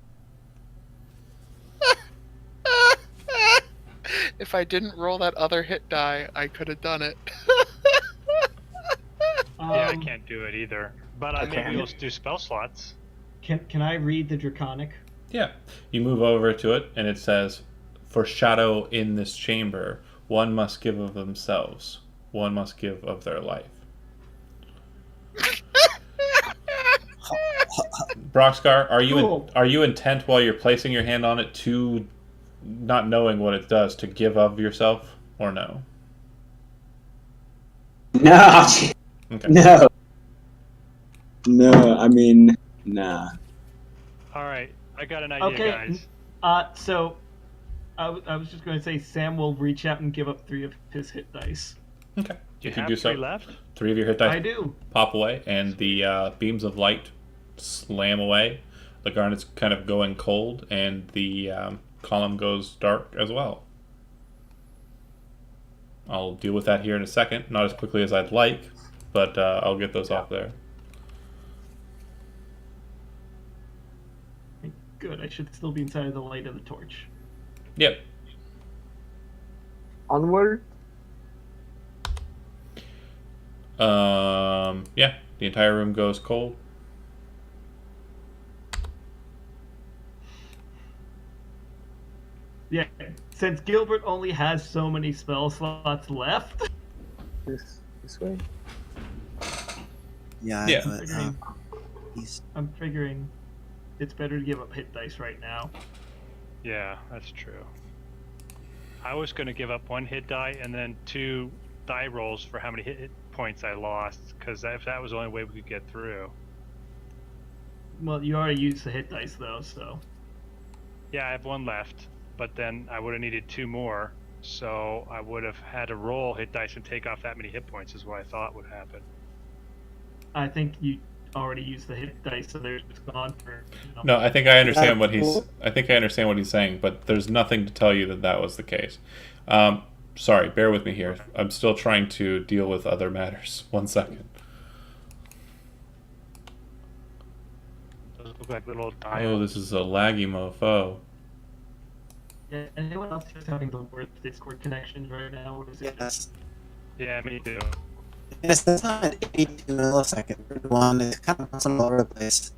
If I didn't roll that other hit die, I could have done it. Yeah, I can't do it either. But maybe can. we'll do spell slots. Can I read the Draconic? Yeah. You move over to it, and it says, "For shadow in this chamber, one must give of themselves, one must give of their life." Broxgar, are you intent while you're placing your hand on it to, not knowing what it does, to give of yourself, or no? No. Okay. No. No, I mean, nah. All right, I got an idea, Okay. guys. So I was just going to say Sam will reach out and give up 3 of his hit dice. Okay. Do you If you have do so, 3 left? 3 of your hit I dice do. pop away, and the beams of light slam away. The garnet's kind of going cold, and the column goes dark as well. I'll deal with that here in a second. Not as quickly as I'd like, but I'll get those off there. Good. I should still be inside of the light of the torch. Yep. Onward? Yeah, the entire room goes cold. Yeah. Since Gilbert only has so many spell slots left, This way? Yeah. Yeah. But, he's I'm figuring it's better to give up hit dice right now. Yeah, that's true. I was going to give up 1 hit die and then 2 die rolls for how many hit points I lost, because if that was the only way we could get through. Well, you already used the hit dice though, so Yeah, I have 1 left, but then I would have needed 2 more, so I would have had to roll hit dice and take off that many hit points is what I thought would happen. I think you already used the hit dice, so they're just gone for. No, I think I understand what he's. I think I understand what he's saying, but there's nothing to tell you that that was the case. Sorry, bear with me here. I'm still trying to deal with other matters. 1 second. Those look like little die. Oh, this is a laggy mofo. Yeah, anyone else just having the worst Discord connections right now? Or is it yes. Yeah, me too. Yes, it's not an 82 millisecond one. It's kind of all over the place.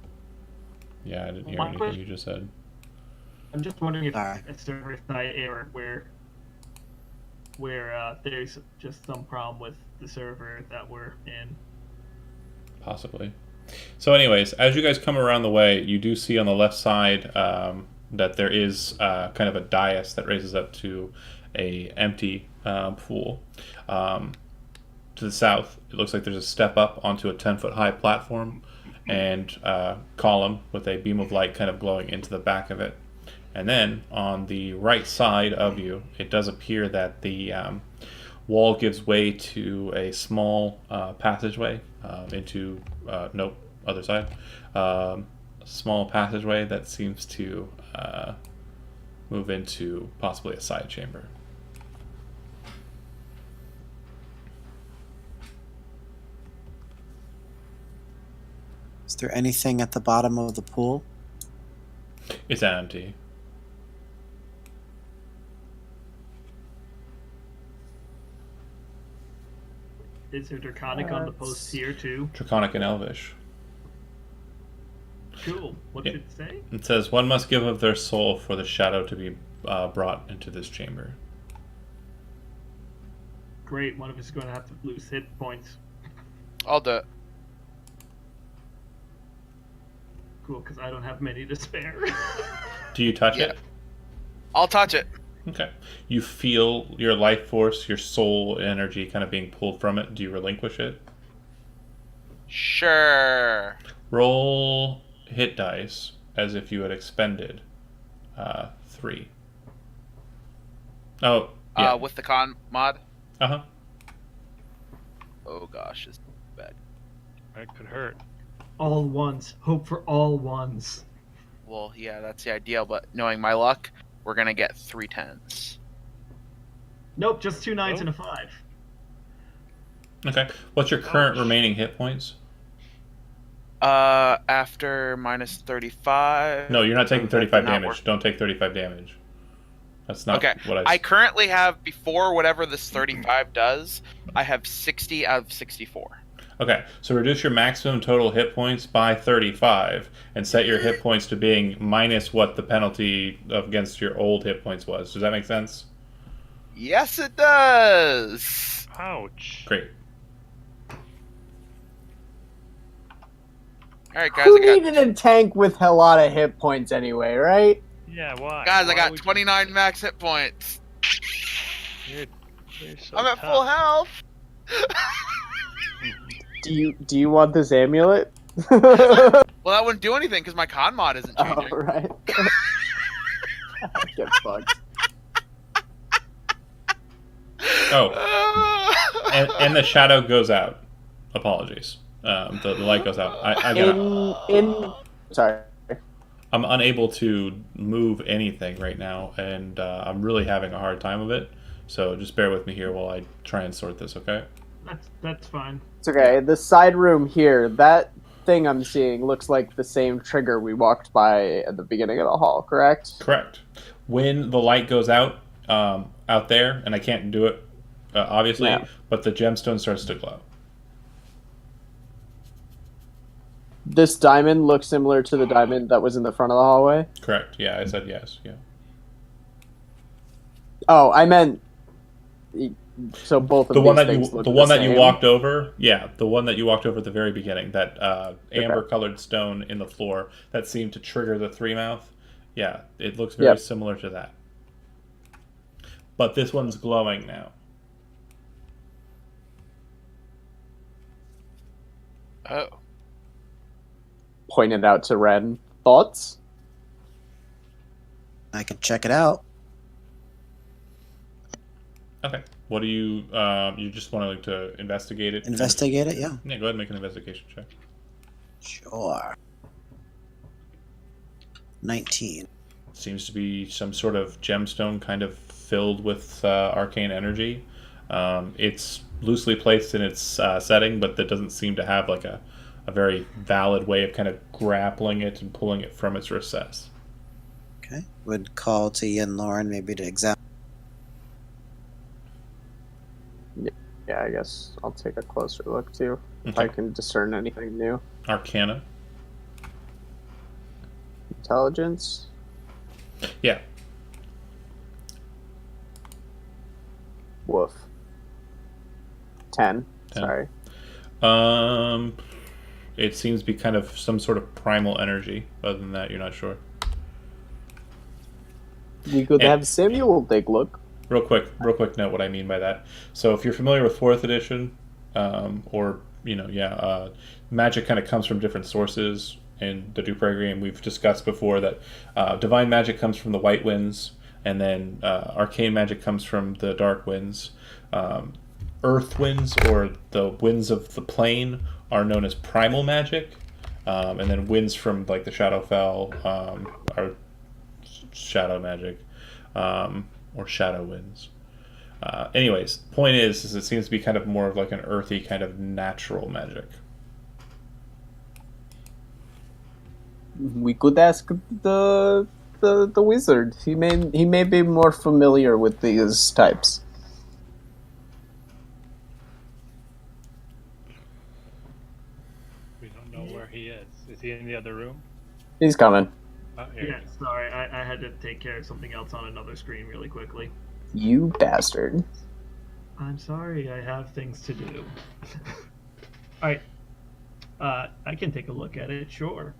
Yeah, I didn't hear My anything question- you just said. I'm just wondering if Alright. a server side error where there's just some problem with the server that we're in. Possibly. So, anyways, as you guys come around the way, you do see on the left side that there is kind of a dais that raises up to a empty pool. To the south, it looks like there's a step up onto a 10-foot high platform and column with a beam of light kind of glowing into the back of it. And then on the right side of you, it does appear that the wall gives way to a small passageway into nope, other side. Small passageway that seems to move into possibly a side chamber. there anything at the bottom of the pool? It's empty. Is there Draconic on the post here too? Draconic and Elvish. Cool. What Yeah. did it say? It says, one must give of their soul for the shadow to be brought into this chamber. Great. One of us is going to have to lose hit points. I'll do it. Cool, because I don't have many to spare. Do you touch Yeah. it? I'll touch it. Okay. You feel your life force, your soul energy kind of being pulled from it. Do you relinquish it? Sure. Roll hit dice as if you had expended 3. Oh, yeah. With the con mod. Uh-huh. Oh gosh, it's bad. That could hurt. All ones. Hope for all ones. Well, yeah, that's the ideal. But knowing my luck, we're gonna get 3 10s. Nope, just 2 9s Oh. and a 5. Okay. What's your current remaining hit points? After minus 35. No, you're not taking That did 35 not damage. work. Don't take 35 damage. That's not Okay, what I currently have, before whatever this 35 does, I have 60 out of 64. Okay, so reduce your maximum total hit points by 35 and set your hit points to being minus what the penalty against your old hit points was. Does that make sense? Yes, it does. Ouch. Great. All right, guys, Who I got needed a tank with a lot of hit points anyway, right? Yeah, why? guys, I Why got would you- 29 max hit points. You're so I'm at tough. full health. Do you want this amulet? Well, that wouldn't do anything because my con mod isn't Oh, changing. right. Get fucked. Oh, and the shadow goes out. Apologies. The light goes out. I gotta, Sorry. I'm unable to move anything right now, and I'm really having a hard time of it. So just bear with me here while I try and sort this, okay? That's fine. It's okay. The side room here, that thing I'm seeing looks like the same trigger we walked by at the beginning of the hall, correct? Correct. When the light goes out out there, and I can't do it, obviously, Yeah. but the gemstone starts to glow. This diamond looks similar to the diamond that was in the front of the hallway. Correct. Yeah, I said yes. Yeah. Oh, I meant. So both of The these one that things you, look the one that you same. walked over, yeah, the one that you walked over at the very beginning, that amber-colored stone in the floor that seemed to trigger the three mouth. Yeah, it looks very Yep. similar to that. But this one's glowing now. Oh. Pointed out to Ren. Thoughts? I can check it out. Okay. What do you you just want to investigate it? Investigate it, yeah. Yeah, go ahead and make an investigation check. Sure. 19. Seems to be some sort of gemstone kind of filled with arcane energy. It's loosely placed in its setting, but that doesn't seem to have like a very valid way of kind of grappling it and pulling it from its recess. Okay. Would call to Yin Lauren maybe to examine. Yeah, I guess I'll take a closer look too. If I Okay. can discern anything new. Arcana. Intelligence. Yeah. Woof. 10. 10. Sorry. It seems to be kind of some sort of primal energy. Other than that, you're not sure. We could And- have Samuel take a look. Real quick note what I mean by that. So if you're familiar with 4th edition, or, magic kind of comes from different sources in the Dupre game. We've discussed before that divine magic comes from the White Winds, and then arcane magic comes from the Dark Winds. Earth Winds, or the winds of the plane, are known as primal magic, and then winds from like the Shadowfell are shadow magic. Or shadow winds. Anyways, point is it seems to be kind of more of like an earthy kind of natural magic. We could ask the wizard. He may be more familiar with these types. We don't know where he is. Is he in the other room? He's coming. Oh, here Yeah, he is. sorry, I had to take care of something else on another screen really quickly. You bastard. I'm sorry, I have things to do. Alright. I can take a look at it, sure.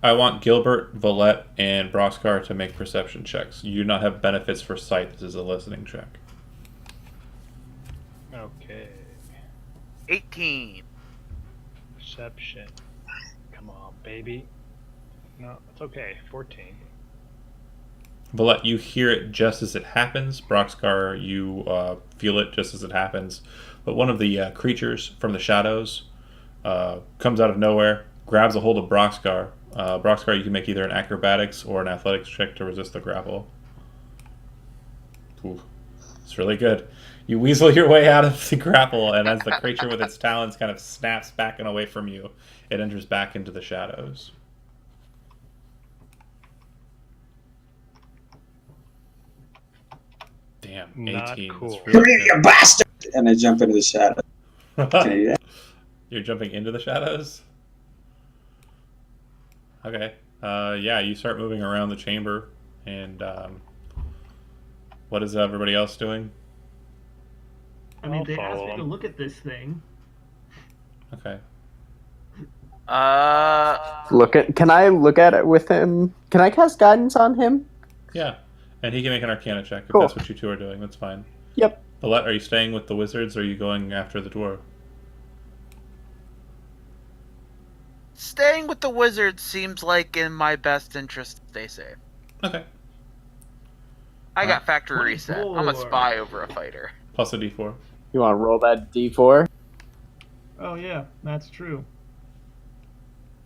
I want Gilbert, Valette, and Broskar to make perception checks. You do not have benefits for sight. This is a listening check. Okay. 18. Perception. Come on, baby. No, it's okay. 14. Valette, you hear it just as it happens. Broxgar, you feel it just as it happens. But one of the creatures from the shadows comes out of nowhere, grabs a hold of Broxgar. Broxgar, you can make either an acrobatics or an athletics check to resist the grapple. Ooh, it's really good. You weasel your way out of the grapple, and as the creature with its talons kind of snaps back and away from you, it enters back into the shadows. Damn, 18. Not cool. That's Come really here, you bastard! And I jump into the shadow. good. Can I do that? You're jumping into the shadows? Okay. Yeah, you start moving around the chamber, and what is everybody else doing? I mean, I'll they asked follow me to them. look at this thing. Okay. Can I look at it with him? Can I cast guidance on him? Yeah, and he can make an Arcana check if Cool. that's what you two are doing. That's fine. Yep. Valette, are you staying with the wizards, or are you going after the dwarf? Staying with the wizard seems like in my best interest to stay safe. Okay. I got factory reset. I'm a 24. spy over a fighter. Plus a d4. You want to roll that d4? Oh yeah, that's true.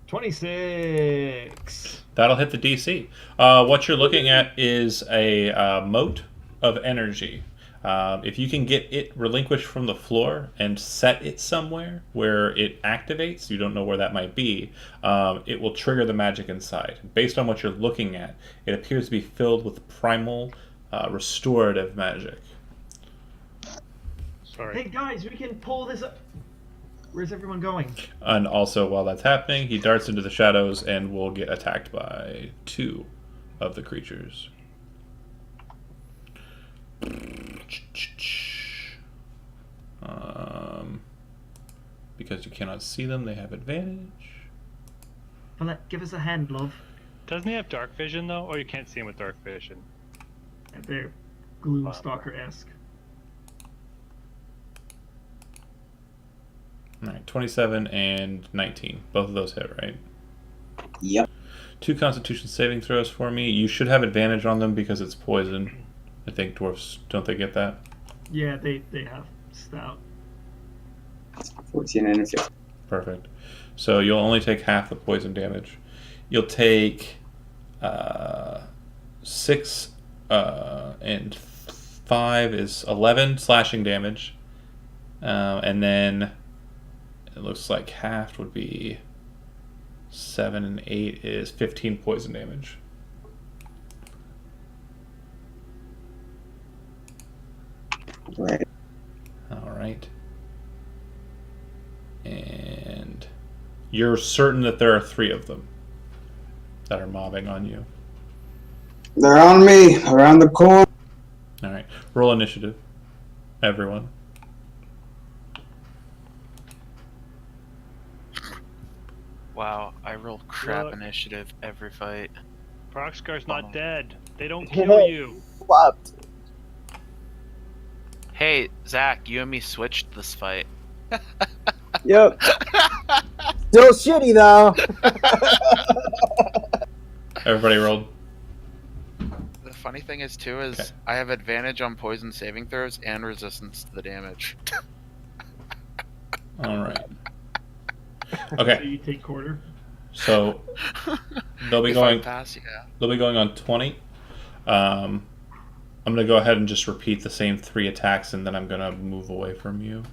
26. That'll hit the DC. What you're looking at is a moat of energy. If you can get it relinquished from the floor and set it somewhere where it activates, you don't know where that might be, it will trigger the magic inside. Based on what you're looking at, it appears to be filled with primal, restorative magic. Sorry. Hey guys, we can pull this up. Where's everyone going? And also, while that's happening, he darts into the shadows and will get attacked by 2 of the creatures. Because you cannot see them, they have advantage. Well, give us a hand, love. Doesn't he have dark vision, though? Or you can't see him with dark vision? They're Gloomstalker-esque. Alright, 27 and 19. Both of those hit, right? Yep. 2 Constitution saving throws for me. You should have advantage on them because it's poison. I think dwarfs, don't they get that? Yeah, they have stout. 14 and a 15. Perfect. So you'll only take half the poison damage. You'll take 6 and 5 is 11 slashing damage. And then it looks like half would be 7 and 8 is 15 poison damage. Right. All right. And you're certain that there are 3 of them that are mobbing on you. They're on me, around the corner. All right. Roll initiative, everyone. Wow, I roll crap Look. initiative every fight. Proxcar's not Oh. dead. They don't kill you. Flopped. Hey, Zach, you and me switched this fight. Yep. Still shitty though. Everybody rolled. The funny thing is, too, is Okay. I have advantage on poison saving throws and resistance to the damage. All right. So Okay. you take quarter. So they'll be If going. I pass, yeah. They'll be going on 20. I'm going to go ahead and just repeat the same 3 attacks, and then I'm going to move away from you.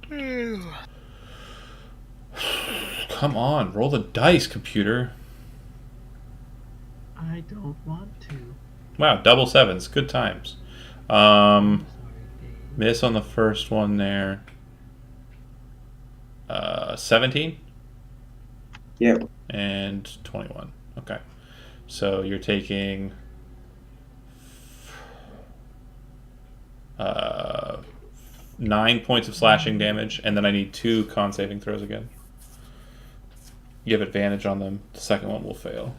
Come on, roll the dice, computer. I don't want to. Wow, double sevens. Good times. Sorry, Dave. Miss on the first one there. 17 Yep. and 21. Okay. So you're taking 9 points of slashing damage, and then I need 2 con saving throws again. You have advantage on them. The second one will fail.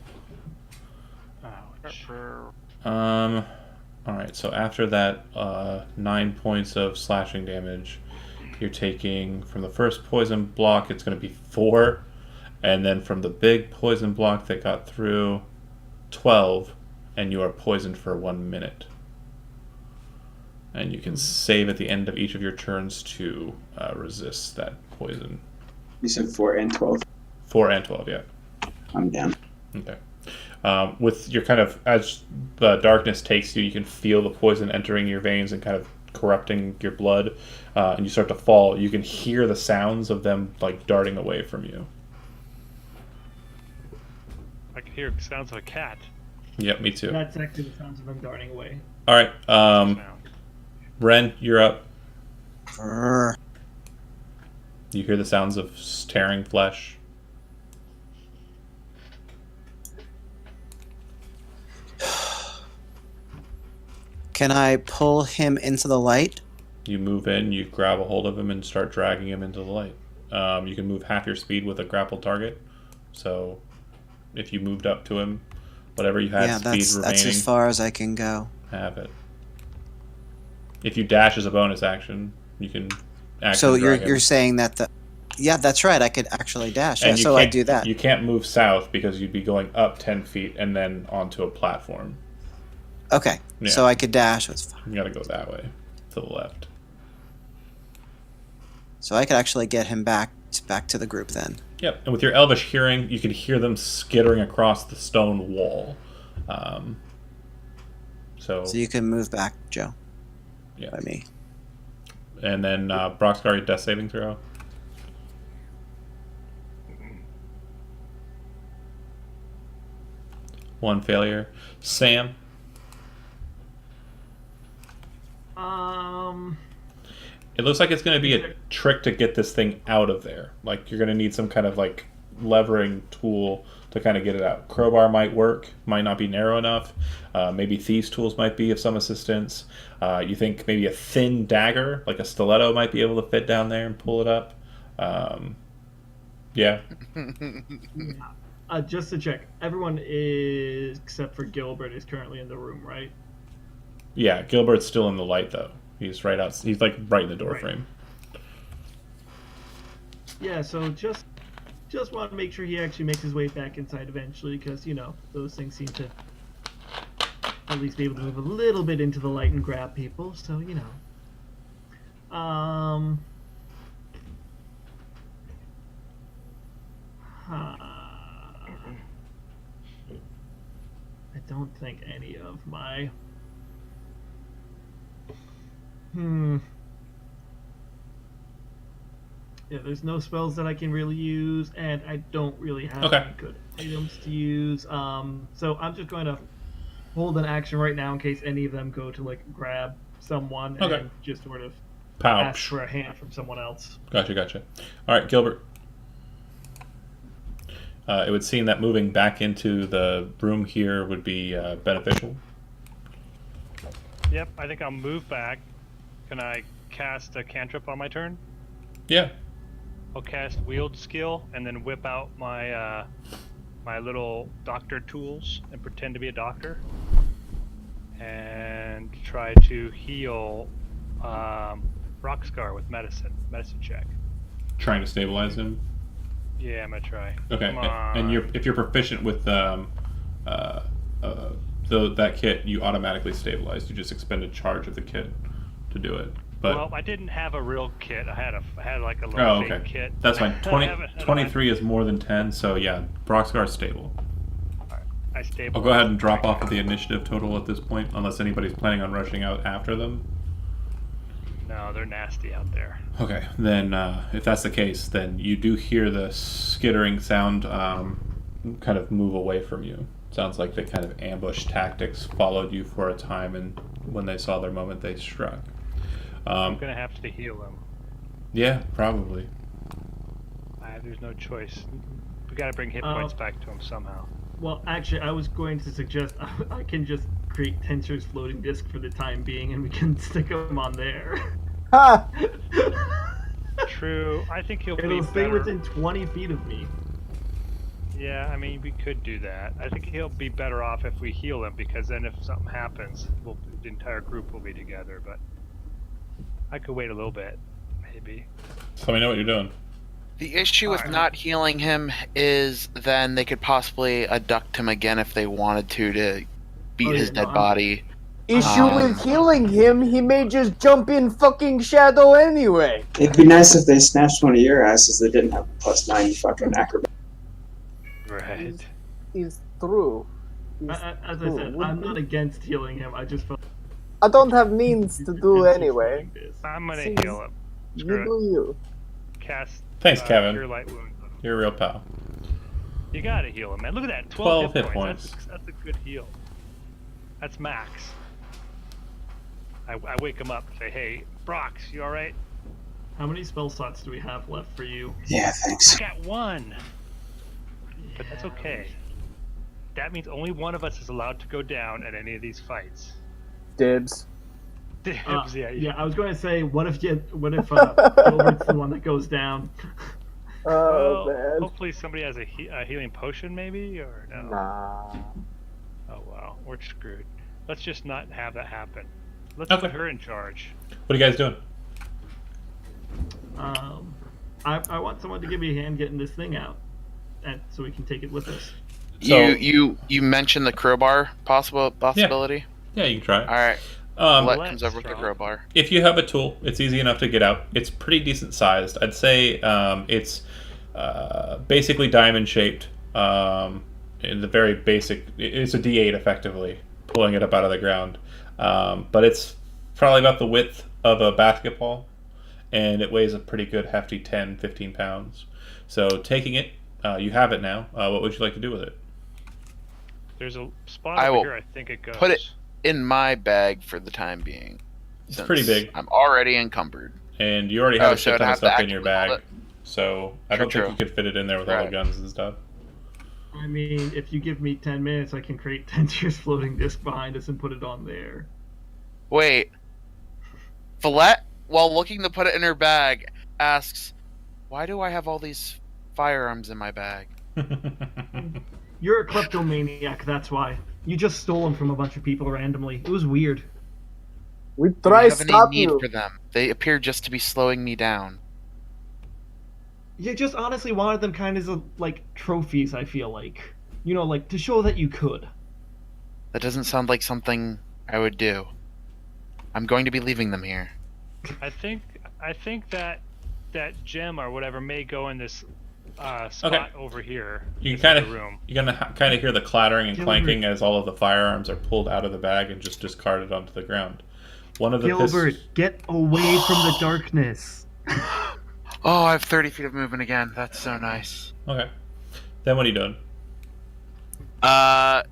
Ouch. Alright, so after that 9 points of slashing damage, you're taking from the first poison block, it's going to be 4, and then from the big poison block that got through, 12, and you are poisoned for 1 minute. And you can save at the end of each of your turns to resist that poison. You said 4 and 12. 4 and 12, yeah. I'm down. Okay. With your kind of, as the darkness takes you, you can feel the poison entering your veins and kind of corrupting your blood, and you start to fall. You can hear the sounds of them like darting away from you. I can hear sounds of a cat. Yep, me too. That's actually the sounds of them darting away. All right, Sound. Ren, you're up. Grr. You hear the sounds of tearing flesh. Can I pull him into the light? You move in, you grab a hold of him, and start dragging him into the light. You can move half your speed with a grappled target. So, if you moved up to him, whatever you had Yeah, speed that's remaining, as far as I can go. have it. If you dash as a bonus action, you can. So drag him. you're saying that the. Yeah, that's right. I could actually dash. Yeah, And you so I can't- do that. You can't move south because you'd be going up 10 feet and then onto a platform. Okay, Yeah. so I could dash. It's fine. You gotta go that way, to the left. So I could actually get him back to the group then. Yep, and with your elvish hearing, you can hear them skittering across the stone wall. So you can move back, Joe. Yeah. By me. And then Broxgar, death saving throw. One failure. Sam, it looks like it's going to be a trick to get this thing out of there. Like, you're going to need some kind of, like, levering tool to kind of get it out. Crowbar might work, might not be narrow enough. Maybe thieves' tools might be of some assistance. You think maybe a thin dagger, like a stiletto, might be able to fit down there and pull it up. Yeah. Just to check, everyone is except for Gilbert is currently in the room, right? Yeah, Gilbert's still in the light, though. He's right out. He's, like, right in the door frame. Yeah, so just want to make sure he actually makes his way back inside eventually, because those things seem to at least be able to move a little bit into the light and grab people. So I don't think any of my Yeah, there's no spells that I can really use, and I don't really have Okay. any good items to use. So I'm just going to hold an action right now in case any of them go to grab someone Okay. and just sort of Pow. ask for a hand from someone else. Gotcha. All right, Gilbert. It would seem that moving back into the room here would be beneficial. Yep, I think I'll move back. Can I cast a cantrip on my turn? Yeah. I'll cast wield skill and then whip out my my little doctor tools and pretend to be a doctor and try to heal Rockscar with medicine check. Trying to stabilize him. Yeah, I'm gonna try. Okay. Come on. And if you're proficient with that kit, you automatically stabilize. You just expend a charge of the kit to do it. But well, I didn't have a real kit. I had like a little fake okay. kit. That's fine. I haven't- 23 is more than 10, so yeah, Broxgar's stable. I stabilized. I'll go ahead and drop off of the initiative total at this point, unless anybody's planning on rushing out after them. No, they're nasty out there. Okay, then if that's the case, then you do hear the skittering sound kind of move away from you. Sounds like the kind of ambush tactics followed you for a time, and when they saw their moment, they struck. I'm gonna have to heal him. Yeah, probably. There's no choice. We gotta bring hit points back to him somehow. Well, actually, I was going to suggest I can just create Tensor's floating disk for the time being, and we can stick him on there. Ha! True. I think he'll be It'll stay better. within 20 feet of me. Yeah, I mean, we could do that. I think he'll be better off if we heal him, because then if something happens, the entire group will be together. But I could wait a little bit, maybe. So let me know what you're doing. The issue with Alright. not healing him is then they could possibly abduct him again if they wanted to beat Oh, yeah, his no, dead I'm- body. Issue with healing him, he may just jump in fucking shadow anyway. It'd be nice if they snatched one of your asses that didn't have +9 fucking acrobat. Right. He's through. As I said, I'm not against healing him. I just felt I don't have means to do anyway. I'm gonna See, heal him. You Screw it. do you. Cast. Thanks, Kevin. Cure light wounds on him. You're a real pal. You gotta heal him, man. Look at that. 12 12 hit hit points. points. That's a good heal. That's max. I wake him up and say, hey, Brox, you alright? How many spell slots do we have left for you? Yeah, thanks. I got one. But that's okay. That means only one of us is allowed to go down at any of these fights. Dibs. Dibs, Yeah, I was going to say, what if Gilbert's the one that goes down? Oh, Well, man. hopefully somebody has a healing potion, maybe, or no? Nah. Oh well, we're screwed. Let's just not have that happen. Let's Okay. put her in charge. What are you guys doing? I want someone to give me a hand getting this thing out, and so we can take it with us. So- You mentioned the crowbar possibility. Yeah, you can try it. All right, Um, Let comes over with the crowbar. If you have a tool, it's easy enough to get out. It's pretty decent sized. I'd say it's basically diamond shaped. In the very basic, it's a D8 effectively, pulling it up out of the ground. But it's probably about the width of a basketball, and it weighs a pretty good hefty 10, 15 pounds. So taking it, you have it now. What would you like to do with it? There's a spot I over will here. I think it goes. put it in my bag for the time being. It's since pretty big. I'm already encumbered. And you already have Oh, a so shit I'd ton of have to stuff in your actively hold bag. So I True, don't think true. you could fit it in there with all the Right. guns and stuff. I mean, if you give me 10 minutes, I can create Tensor's floating disk behind us and put it on there. Wait. Villette, while looking to put it in her bag, asks, "Why do I have all these firearms in my bag?" You're a kleptomaniac, that's why. You just stole them from a bunch of people randomly. It was weird. We Do try you have stop any need you. for them? They appear just to be slowing me down. You just honestly wanted them kind of like trophies, I feel like. You know, like to show that you could. That doesn't sound like something I would do. I'm going to be leaving them here. I think that gem or whatever may go in this spot Okay. over here. You this kind other of room. you're gonna kind of hear the clattering and Gilbert. clanking as all of the firearms are pulled out of the bag and just discarded onto the ground. One of the Gilbert, get away from the darkness. Oh, I have 30 feet of movement again. That's so nice. Okay. Then what are you doing? Well,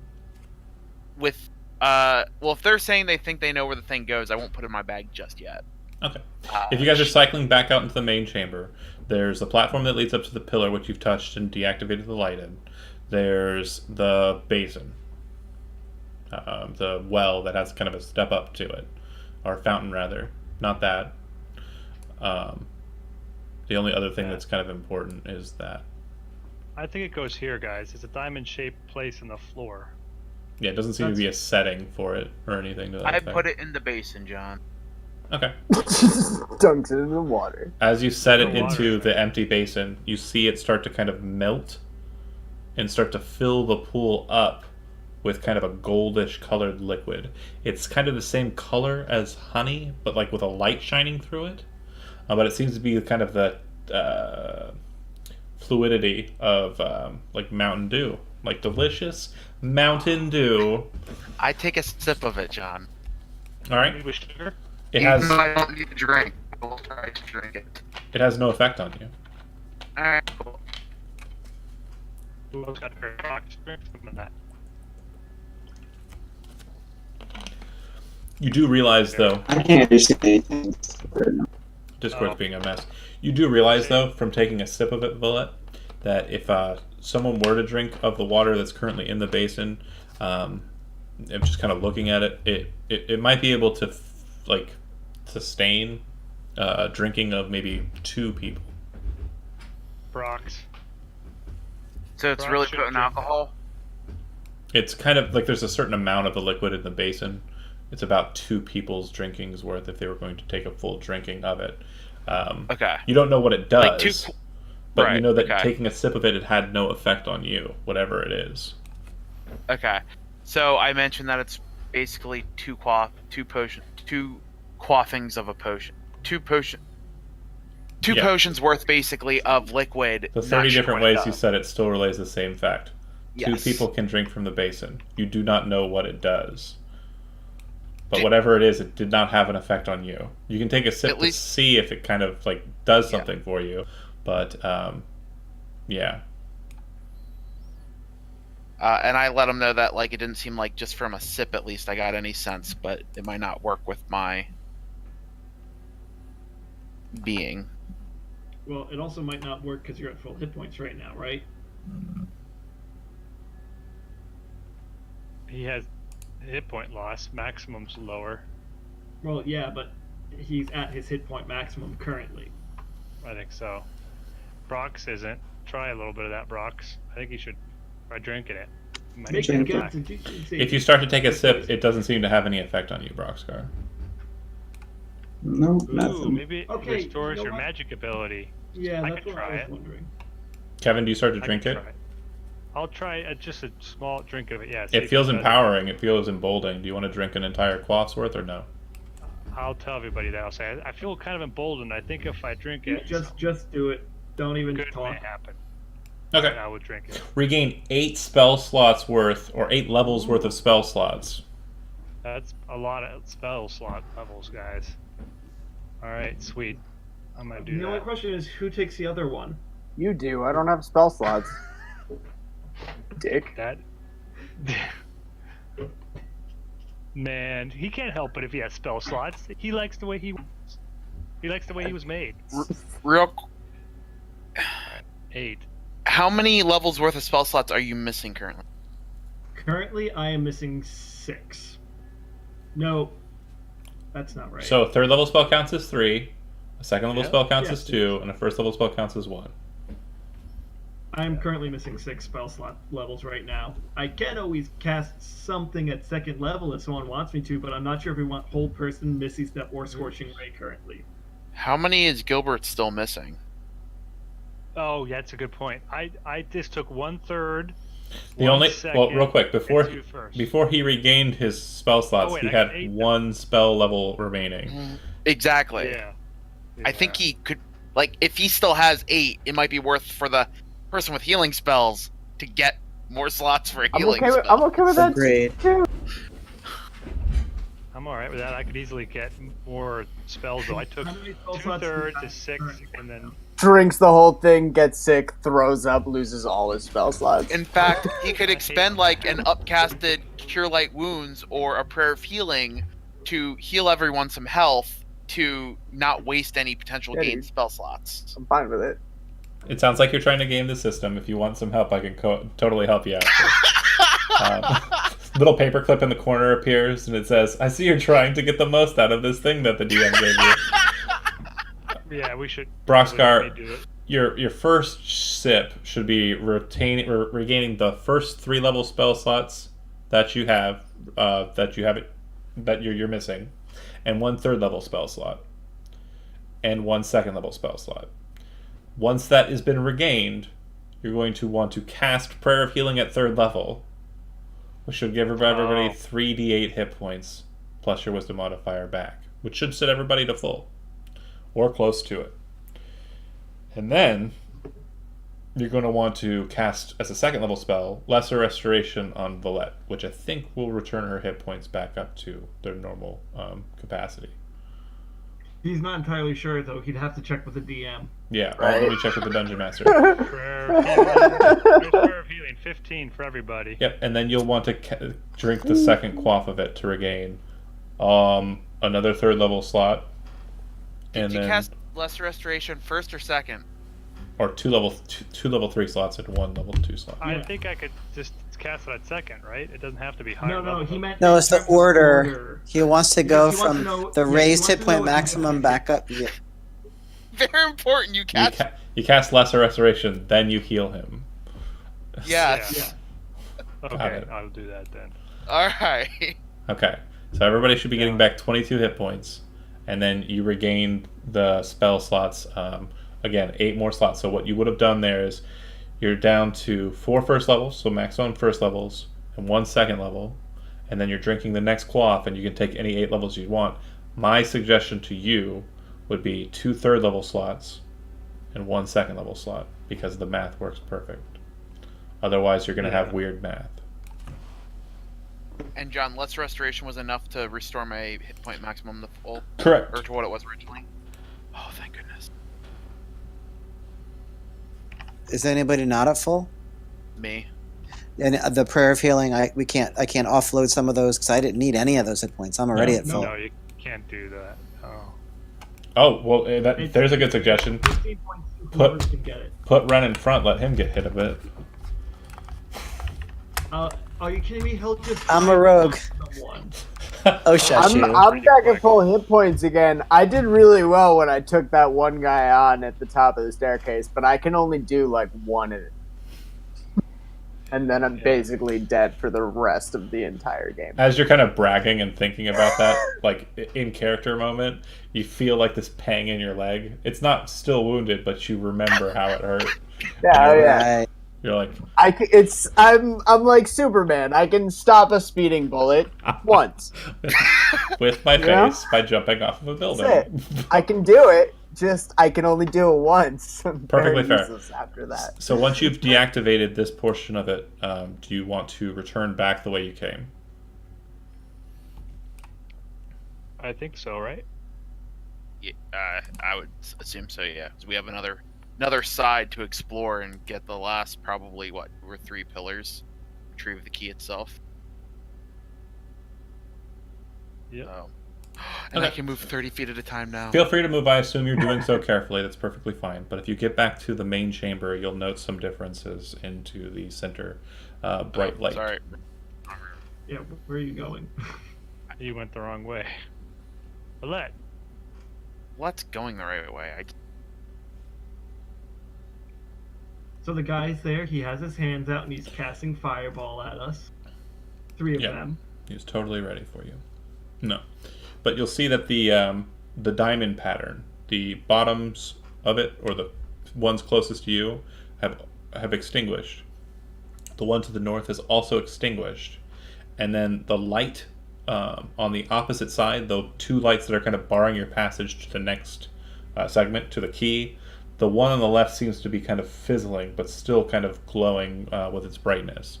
if they're saying they think they know where the thing goes, I won't put it in my bag just yet. Okay. If you guys are cycling back out into the main chamber, there's the platform that leads up to the pillar which you've touched and deactivated the light in. There's the basin, the well that has kind of a step up to it, or fountain rather. Not that. The only other thing that's kind of important is that. I think it goes here, guys. It's a diamond-shaped place in the floor. Yeah, it doesn't seem to be a setting for it or anything to that I effect. put it in the basin, John. Okay. Dunks it in the water. As you set it The water into the effect. empty basin, you see it start to kind of melt and start to fill the pool up with kind of a goldish colored liquid. It's kind of the same color as honey, but like with a light shining through it. But it seems to be kind of the fluidity of like Mountain Dew. Like delicious Mountain Dew. I take a sip of it, John. All right. With sugar? It Even has though I don't need to drink, I will try to drink it. it has no effect on you. Alright, cool. Who else got their box? Drink some of that. You do realize, though, I can't understand anything. Discord's Oh. being a mess. You do realize, though, from taking a sip of it, Villette, that if someone were to drink of the water that's currently in the basin, I'm just kind of looking at it, it might be able to, like, sustain drinking of maybe 2 people. Brox. So it's Brock really should potent drink alcohol? It's kind of like there's a certain amount of the liquid in the basin. It's about 2 people's drinking's worth if they were going to take a full drinking of it. Okay. You don't know what it does, Like 2 but you right, know that okay. taking a sip of it had no effect on you, whatever it is. Okay. So I mentioned that it's basically 2 quaffings of a potion. 2 Yeah. potions worth basically of liquid. The not 30 sure different what it ways you does. said it still relays the same fact. Yes. 2 people can drink from the basin. You do not know what it does. But Did- whatever it is, it did not have an effect on you. You can take a sip At to least- see if it kind of like does Yeah. something for you. But yeah. And I let him know that like it didn't seem like just from a sip at least I got any sense, but it might not work with my being. Well, it also might not work because you're at full hit points right now, right? He has hit point loss. Maximum's lower. Well, yeah, but he's at his hit point maximum currently. I think so. Brox isn't. Try a little bit of that, Brox. I think you should try drinking it. Might Make get a it back. constitution save. If you start to take a sip, it doesn't seem to have any effect on you, Broxcar. No, Ooh, nothing. maybe it Okay, restores you know your what? magic ability. Yeah, I that's could what I try was it. wondering. Kevin, do you start to I drink can it? try I'll try just a small drink of it. Yeah. see It if feels does empowering. It feels emboldening. Do you want to drink an entire quaff's worth or no? I'll tell everybody that. I'll say I feel kind of emboldened. I think if I drink it, Just do it. Don't even good may talk. happen. Okay. I would drink it. Regain 8 spell slots worth, or 8 levels worth of spell slots. That's a lot of spell slot levels, guys. All right, sweet. I'm gonna do The only that. question is who takes the other one? You do. I don't have spell slots. Dick. That. Man, he can't help it if he has spell slots. He likes the way he. He likes the way he was made. Real. 8. How many levels worth of spell slots are you missing currently? Currently, I am missing 6. No, that's not right. So a 3rd level spell counts as 3, a 2nd level Yeah. spell counts Yeah. as 2, and a 1st level spell counts as 1. I'm currently missing 6 spell slot levels right now. I can always cast something at 2nd level if someone wants me to, but I'm not sure if we want Hold Person, Misty Step, or Scorching Ray currently. How many is Gilbert still missing? Oh, yeah, that's a good point. I just took 1/3. The only real quick before he regained his spell slots, wait, he I got had 8 1 spell level remaining. Exactly. Yeah. I think he could, like, if he still has 8, it might be worth for the person with healing spells to get more slots for a I'm healing okay with, spell. I'm okay with that Agreed. too. I'm all right with that. I could easily get more spells though. I took How many spell slots do you 2/3 to have 6, currently? and then Drinks the whole thing, gets sick, throws up, loses all his spell slots. In fact, he could I hate expend that. like an upcasted Cure Light Wounds or a Prayer of Healing to heal everyone some health to not waste any potential Yeah, gained dude. spell slots. I'm fine with it. It sounds like you're trying to game the system. If you want some help, I can totally help you out. Little paperclip in the corner appears, and it says, "I see you're trying to get the most out of this thing that the DM gave you." yeah, we should. Broxcar, probably do it. your first sip should be regaining the first 3 level spell slots that you have that you're missing, and 1 3rd level spell slot, and 1 2nd level spell slot. Once that has been regained, you're going to want to cast Prayer of Healing at 3rd level, which should give everybody 3d8 hit points plus your Wisdom modifier back, which should set everybody to full or close to it. And then you're going to want to cast as a 2nd level spell Lesser Restoration on Valette, which I think will return her hit points back up to their normal capacity. He's not entirely sure though. He'd have to check with the DM. Yeah, Right. let me check with the dungeon master. Prayer of healing. There's prayer of healing. 15 for everybody. Yep, and then you'll want to drink the second quaff of it to regain another third level slot, and Did you then cast Lesser Restoration first or second? or two level 3 slots and one level 2 slot. I Yeah. think I could just cast it at second, right? It doesn't have to be higher No, level. he meant. No, in it's the terms of order. He wants to go He wants to from know- the yeah, he raised wants hit to point know- maximum back up. Yeah. Very important. You You, cast. you cast lesser restoration, then you heal him. Yes. Yeah. Okay, it. I'll do that then. All right. Okay, so everybody should be getting back 22 hit points, and then you regain the spell slots. Again, 8 more slots. So what you would have done there is you're down to 4 first levels, so maximum first levels, and 1 second level, and then you're drinking the next quaff, and you can take any 8 levels you want. My suggestion to you would be 2 third level slots and 1 second level slot, because the math works perfect. Otherwise, you're going to have weird math. And John, Lesser Restoration was enough to restore my hit point maximum to full, or Correct. to what it was originally. Oh, thank goodness. Is anybody not at full? Me. And the prayer of healing, I can't offload some of those because I didn't need any of those hit points. I'm already No. at full. No, you can't do that. Oh. Oh, well, there's a good suggestion. 15 points. Put- Whoever can get it. Put Ren in front, let him get hit a bit. Are you kidding me? He'll just. I'm a rogue. Someone. Oh, shut you. I'm back at full hit points again. I did really well when I took that one guy on at the top of the staircase, but I can only do like one at it. And then I'm basically dead for the rest of the entire game. As you're kind of bragging and thinking about that, like in character moment, you feel like this pang in your leg. It's not still wounded, but you remember how it hurt. Yeah, yeah. Right. You're like, I'm like Superman. I can stop a speeding bullet once. with my Yeah. face by jumping off of a building. That's I can do it. Just I can only do it once. Perfectly fair. Useless after that. So once you've deactivated this portion of it, do you want to return back the way you came? I think so, right? Yeah, I would assume so. Yeah, 'cause we have another side to explore and get the last probably 2 or 3 pillars. Retrieve the key itself. Yep. And I Okay. can move 30 feet at a time now. Feel free to move. I assume you're doing so carefully. That's perfectly fine. But if you get back to the main chamber, you'll note some differences into the center bright light. Sorry. Yeah, where are you going? You went the wrong way. Alette. What's going the right way? So the guy's there. He has his hands out and he's casting fireball at us. 3 of Yeah. them. He's totally ready for you. No, but you'll see that the diamond pattern, the bottoms of it, or the ones closest to you, have extinguished. The one to the north is also extinguished, and then the light on the opposite side, the 2 lights that are kind of barring your passage to the next segment, to the key, the one on the left seems to be kind of fizzling, but still kind of glowing with its brightness.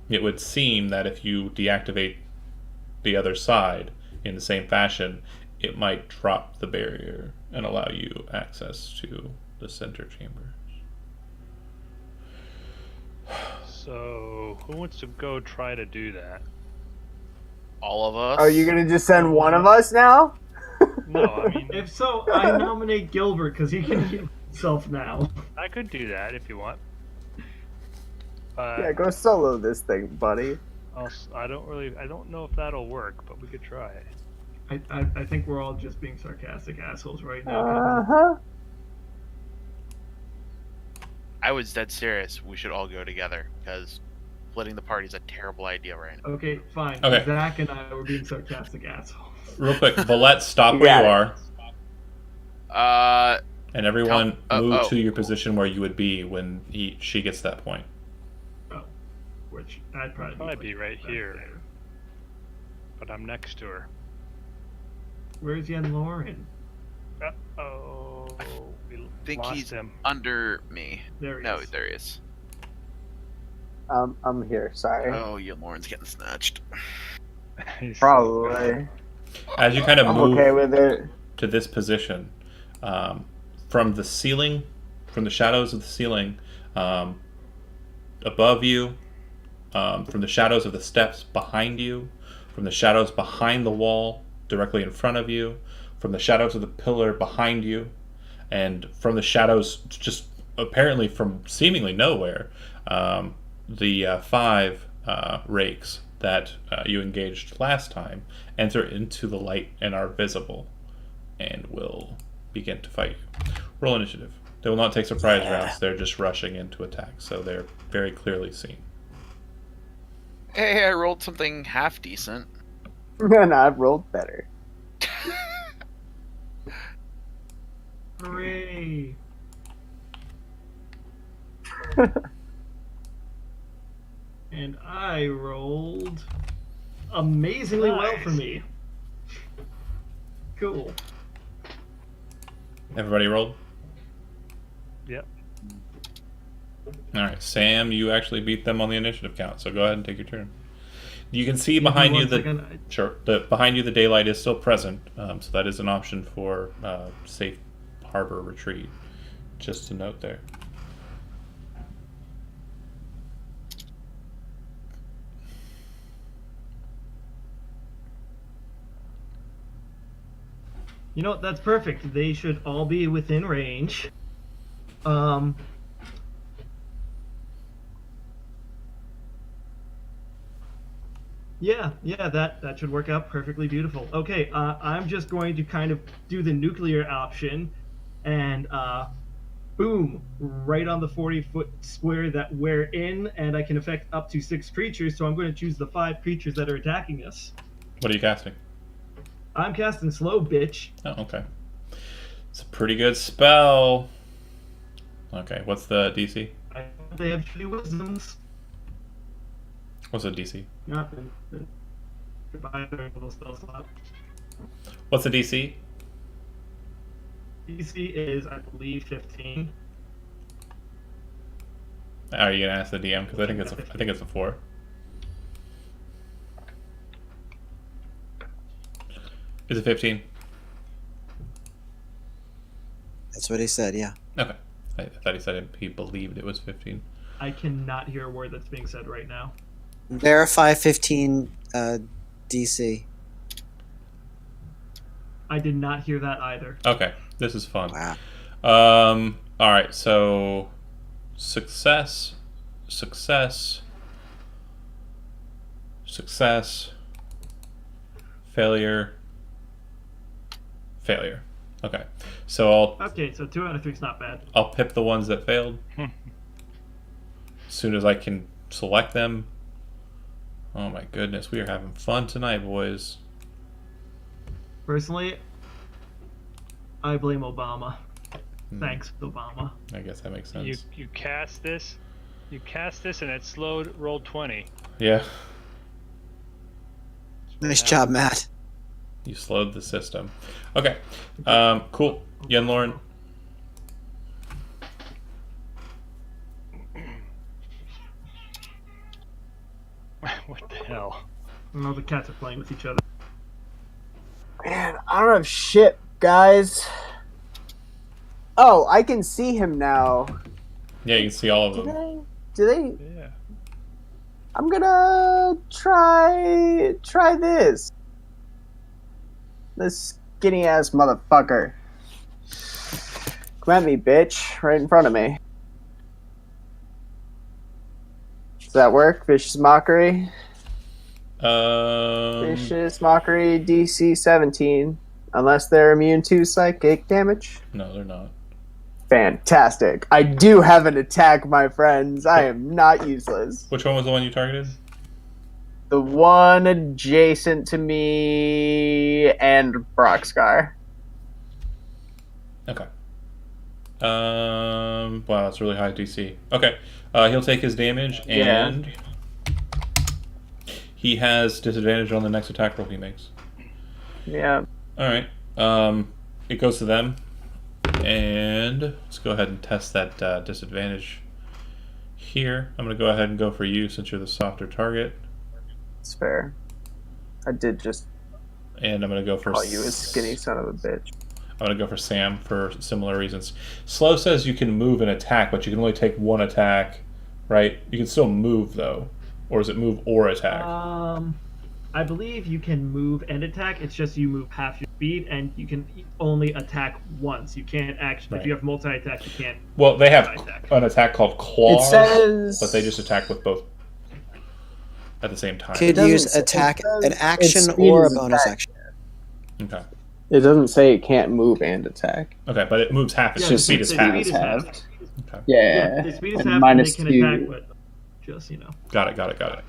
It would seem that if you deactivate the other side in the same fashion, it might drop the barrier and allow you access to the center chamber. So, who wants to go try to do that? All of us. Are you gonna just send one of us now? No, I mean, If so, I nominate Gilbert because he can heal himself now. I could do that if you want. Yeah, go solo this thing, buddy. I don't know if that'll work, but we could try. I think we're all just being sarcastic assholes right now. Uh-huh. I was dead serious. We should all go together because splitting the party is a terrible idea right now. Okay, fine. Okay. Zach and I were being sarcastic assholes. Real quick, Valette, stop You where you got are, Uh, and everyone move oh. to your position where you would be when she gets to that point. Which I'd probably Probably be like right back here. there. But I'm next to her. Where's Yen Lauren? Oh, we think lost he's him. under me. There he No, is. there he is. I'm here. Sorry. Oh, yeah, Lauren's getting snatched. He's so Probably. As you kind of I'm move okay with it. to this position, from the ceiling, from the shadows of the ceiling, above you, from the shadows of the steps behind you, from the shadows behind the wall directly in front of you, from the shadows of the pillar behind you, and from the shadows just apparently from seemingly nowhere, the five rakes that you engaged last time enter into the light and are visible and will begin to fight you. Roll initiative. They will not take surprise rounds. They're just rushing into attack, so they're very clearly seen. Hey, I rolled something half decent. And I've rolled better. Hooray! And I rolled amazingly well for Nice. me. Cool. Everybody rolled? Yep. Alright, Sam, you actually beat them on the initiative count, so go ahead and take your turn. You can see behind you behind you the daylight is still present, so that is an option for safe harbor retreat. Just a note there. You know what? That's perfect. They should all be within range. Yeah, that should work out perfectly beautiful. Okay, I'm just going to kind of do the nuclear option, and boom, right on the 40-foot square that we're in, and I can affect up to 6 creatures. So I'm going to choose the 5 creatures that are attacking us. What are you casting? I'm casting slow, bitch. Oh, okay. It's a pretty good spell. Okay, what's the DC? I hope they have shitty wisdoms. What's the DC? Not goodbye, little spell slot. What's the DC? DC is, I believe, 15. Are you gonna ask the DM? Because I think it's a 4. Is it 15? That's what he said. Yeah. Okay. I thought he said he believed it was 15. I cannot hear a word that's being said right now. Verify 15 DC. I did not hear that either. Okay, this is fun. Wow. All right, so success, success, success, failure, failure. Okay, so Okay, so 2 out of 3 is not bad. I'll pip the ones that failed as soon as I can select them. Oh my goodness, we are having fun tonight, boys. Personally, I blame Obama. Thanks, Obama. I guess that makes sense. You cast this, and it slowed. Rolled 20. Yeah, Nice job, Matt. you slowed the system. Okay, cool. Yen Lauren. What the hell? I know the cats are playing with each other. Man, I don't have shit, guys. Oh, I can see him now. Yeah, you can see all of Do them. they? Yeah. I'm gonna try this. This skinny ass motherfucker. Come at me, bitch. Right in front of me. Does that work? Vicious Mockery? Vicious Mockery DC 17. Unless they're immune to psychic damage. No, they're not. Fantastic. I do have an attack, my friends. I am not useless. Which one was the one you targeted? The one adjacent to me and Brockscar. Okay. Wow, that's really high DC. Okay. He'll take his damage, and he has disadvantage on the next attack roll he makes. Yeah. Alright. It goes to them. And let's go ahead and test that disadvantage here. I'm going to go ahead and go for you since you're the softer target. It's fair. I did just and I'm gonna go for. Call you a skinny son of a bitch. I'm gonna go for Sam for similar reasons. Slow says you can move and attack, but you can only take one attack, right? You can still move though, or is it move or attack? I believe you can move and attack. It's just you move half your speed, and you can only attack once. You can't actually. Right. If you have multi-attack, you can't. Well, they have multi-attack. an attack called Claws, It says, but they just attack with both at the same time. Could doesn't use say- attack, it says an action, its speed or a is bonus attack. action. Okay. It doesn't say it can't move and attack. Okay, but it moves half. Its Yeah, speed is the half. speed is half. Okay. Yeah. The speed is and half, and minus they can 2. attack, but just Got it.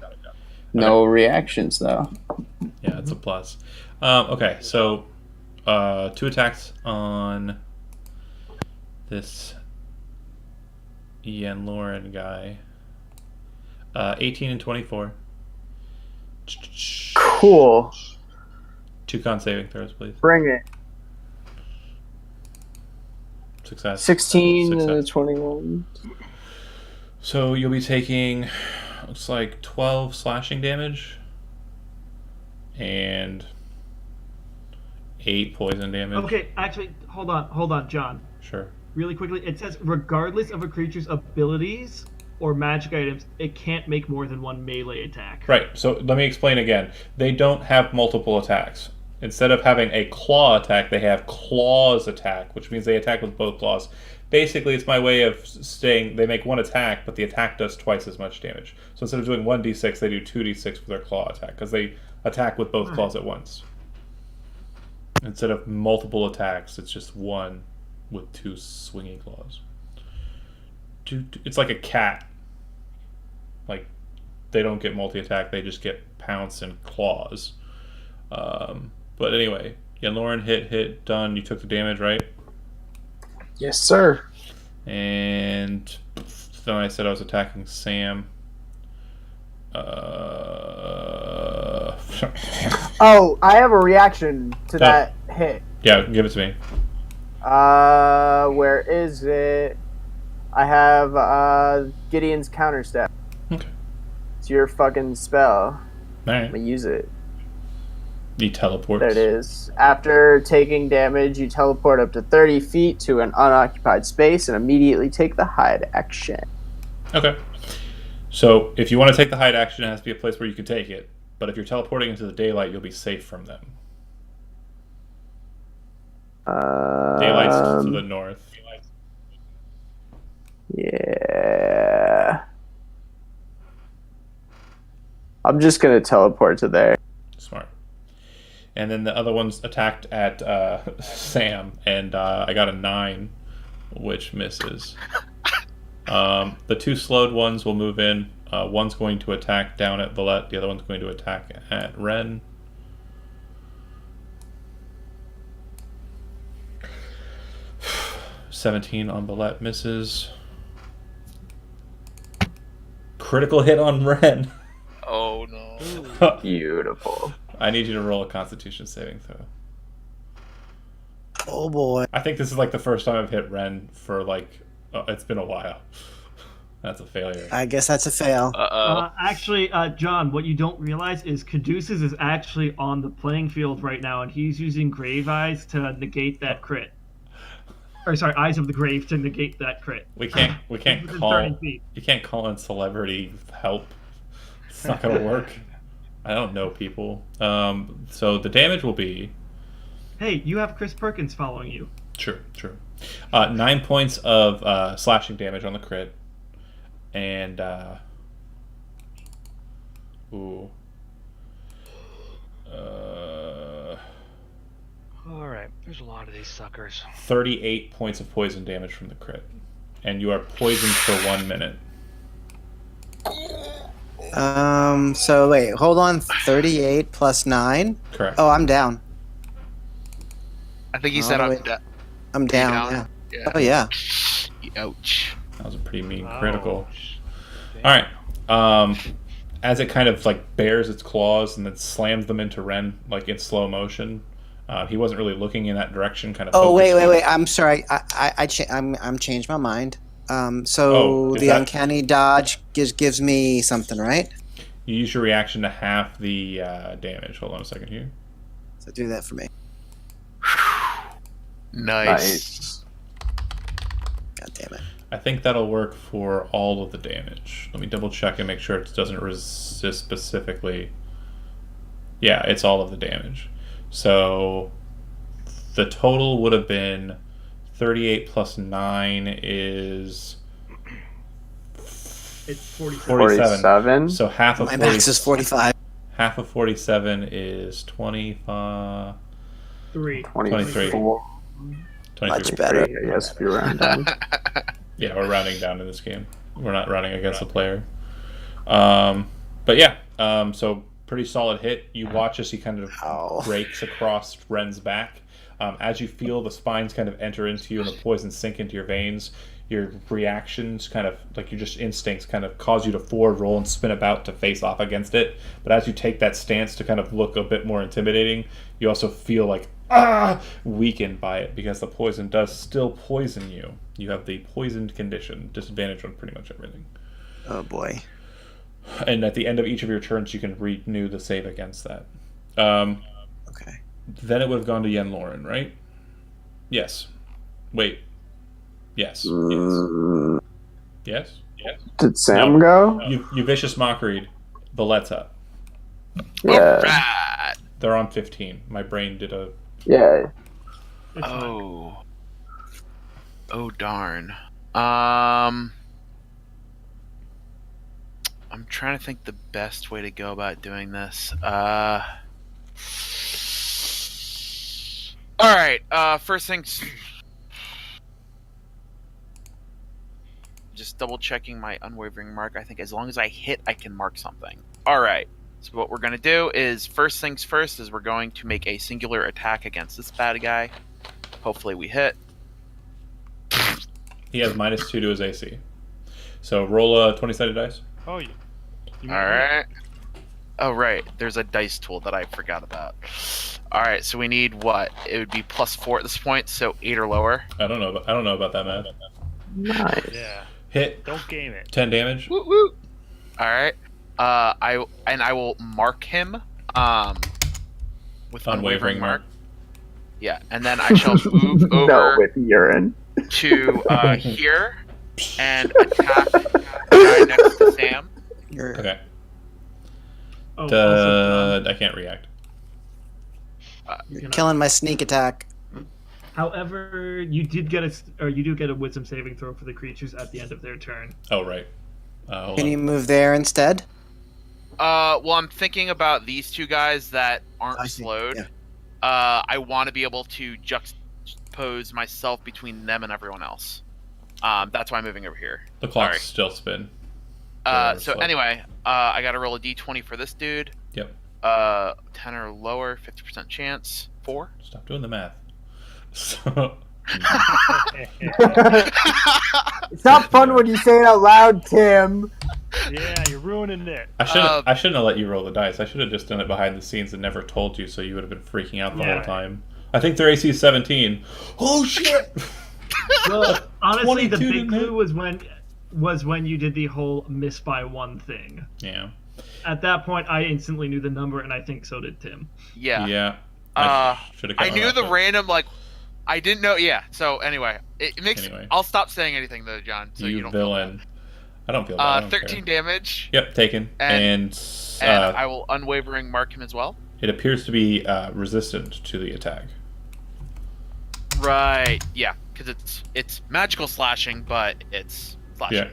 No reactions though. Yeah, it's a plus. Okay, so 2 attacks on this Ian Lauren guy. 18 and 24. Cool. 2 con saving throws, please. Bring it. Success. 16 Success. and 21. So you'll be taking, looks like 12 slashing damage and 8 poison damage. Okay, actually, hold on, John. Sure. Really quickly, it says regardless of a creature's abilities or magic items, it can't make more than 1 melee attack. Right, so let me explain again. They don't have multiple attacks. Instead of having a claw attack, they have claws attack, which means they attack with both claws. Basically, it's my way of saying they make 1 attack, but the attack does twice as much damage. So instead of doing 1d6, they do 2d6 for their claw attack, because they attack with both claws at once. Instead of multiple attacks, it's just 1 with 2 swinging claws. It's like a cat. Like, they don't get multi-attack, they just get pounce and claws. But anyway, yeah, Lauren hit, done. You took the damage, right? Yes, sir. And then I said I was attacking Sam. Oh, I have a reaction to that hit. Yeah, give it to me. Where is it? I have Gideon's counter step. Okay. It's your fucking spell. All I'm right. gonna use it. He teleports. There it is. After taking damage, you teleport up to 30 feet to an unoccupied space and immediately take the hide action. Okay. So if you want to take the hide action, it has to be a place where you can take it. But if you're teleporting into the daylight, you'll be safe from them. Daylight's to the north. Yeah. I'm just gonna teleport to there. Smart. And then the other one's attacked at Sam, and I got a 9, which misses. The 2 slowed ones will move in. One's going to attack down at Valette. The other one's going to attack at Ren. (17) on Valette misses. Critical hit on Ren. Oh no. Beautiful. I need you to roll a Constitution saving throw. Oh boy. I think this is like the first time I've hit Ren for like it's been a while. That's a failure. I guess that's a fail. Actually, John, what you don't realize is Caduceus is actually on the playing field right now, and he's using Grave Eyes to negate that crit. Or sorry, Eyes of the Grave to negate that crit. We can't Within call 30 feet. you can't call in celebrity help. It's not gonna work. I don't know people. So the damage will be Hey, you have Chris Perkins following you. true. 9 points of slashing damage on the crit. And All right, there's a lot of these suckers. 38 points of poison damage from the crit. And you are poisoned for 1 minute. So wait, hold on. 38 plus 9. Correct. Oh, I'm down. I think he All said the I'm way- dead. I'm down. down? Yeah. Yeah. Oh yeah. Ouch. That was a pretty mean critical. Ouch. All right. As it kind of like bares its claws and then slams them into Ren like in slow motion. He wasn't really looking in that direction. Kind of. Oh wait. focused. I'm sorry. I'm changed my mind. Is The that- uncanny dodge gives me something, right? You use your reaction to half the damage. Hold on a second here. So do that for me. Nice. God damn it. I think that'll work for all of the damage. Let me double check and make sure it doesn't resist specifically. Yeah, it's all of the damage. So the total would have been 38 plus 9 is It's 47. 47. So half of My max is 45. half of 47 is 25. 23. 23. Much better. Yes, if you round down. Yeah, we're rounding down in this game. We're not rounding against the player. But yeah, so pretty solid hit. You watch as he kind of Ow. breaks across Ren's back. As you feel the spines kind of enter into you and the poison sink into your veins, your reactions kind of, like your just instincts kind of cause you to forward roll and spin about to face off against it. But as you take that stance to kind of look a bit more intimidating, you also feel like, weakened by it because the poison does still poison you. You have the poisoned condition, disadvantage on pretty much everything. Oh boy. And at the end of each of your turns, you can renew the save against that. Okay. Then it would have gone to Yen Lauren, right? Yes. Wait. Yes. Yes. Yes. Did Sam go? You vicious mockery the Let's Up. Yeah. Alright. They're on 15. My brain did a... Yeah. It's fine. Oh. Oh darn. I'm trying to think the best way to go about doing this. Alright, first things, just double checking my unwavering mark. I think as long as I hit, I can mark something. Alright, so what we're gonna do is, first things first, is we're going to make a singular attack against this bad guy. Hopefully we hit. He has -2 to his AC. So roll a 20-sided dice. Oh, you Alright. Oh, right. There's a dice tool that I forgot about. Alright, so we need what? It would be +4 at this point, so 8 or lower. I don't know about that, man. Nice. Yeah. Hit. Don't game it. 10 damage. Woo woo. Alright. I will mark him with unwavering mark. Yeah, and then I shall move No, over with urine. to here and attack the guy next to Sam. You're Okay. Oh, also, I can't react. you're gonna- killing my sneak attack. However, you do get a wisdom saving throw for the creatures at the end of their turn. Oh, right. Hold Can on. you move there instead? Well, I'm thinking about these two guys that aren't I see, slowed. yeah. I want to be able to juxtapose myself between them and everyone else. That's why I'm moving over here. The clock's Sorry. still spin. So slow. anyway, I got to roll a d20 for this dude. Yep. 10 or lower, 50% chance. 4. Stop doing the math. So, It's not fun when you say it out loud, Tim. Yeah, you're ruining it. I shouldn't have let you roll the dice. I should have just done it behind the scenes and never told you, so you would have been freaking out the Yeah. whole time. I think their AC is 17. Oh shit! Well, honestly, the 22 big didn't hit. clue was when you did the whole miss by 1 thing. Yeah. At that point, I instantly knew the number, and I think so did Tim. Yeah. Yeah. I knew the random, like, I didn't know. Yeah. So anyway, it makes. Anyway. I'll stop saying anything though, John. So you You don't. villain. I don't feel bad. I don't 13 care. damage. Yep, taken. And I will unwavering mark him as well. It appears to be resistant to the attack. Right. Yeah. Because it's magical slashing, but it's slashing.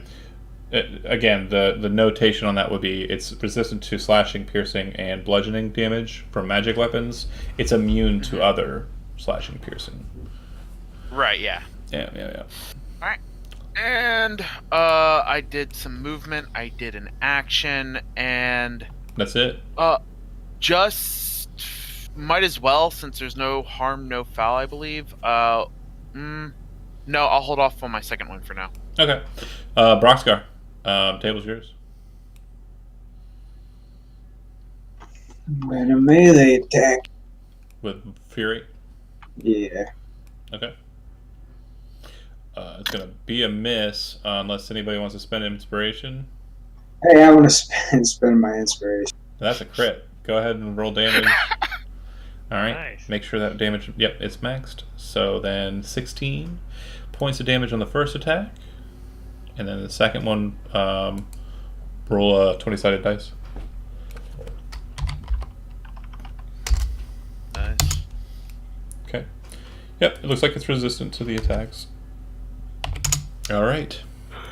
Yeah. Again, the notation on that would be it's resistant to slashing, piercing, and bludgeoning damage from magic weapons. It's immune to other slashing, piercing. Right. Yeah. Yeah. All right. And I did some movement. I did an action, and That's it. just might as well, since there's no harm, no foul, I believe. No, I'll hold off on my second one for now. Okay. Broxgar, table's yours. And a melee attack. With Fury. Yeah. Okay. It's going to be a miss unless anybody wants to spend inspiration. Hey, I want to spend my inspiration. That's a crit. Go ahead and roll damage. All right. Nice. Make sure that damage. Yep, it's maxed. So then 16 points of damage on the first attack, and then the second one, roll a 20-sided dice. Nice. Okay. Yep, it looks like it's resistant to the attacks. All right.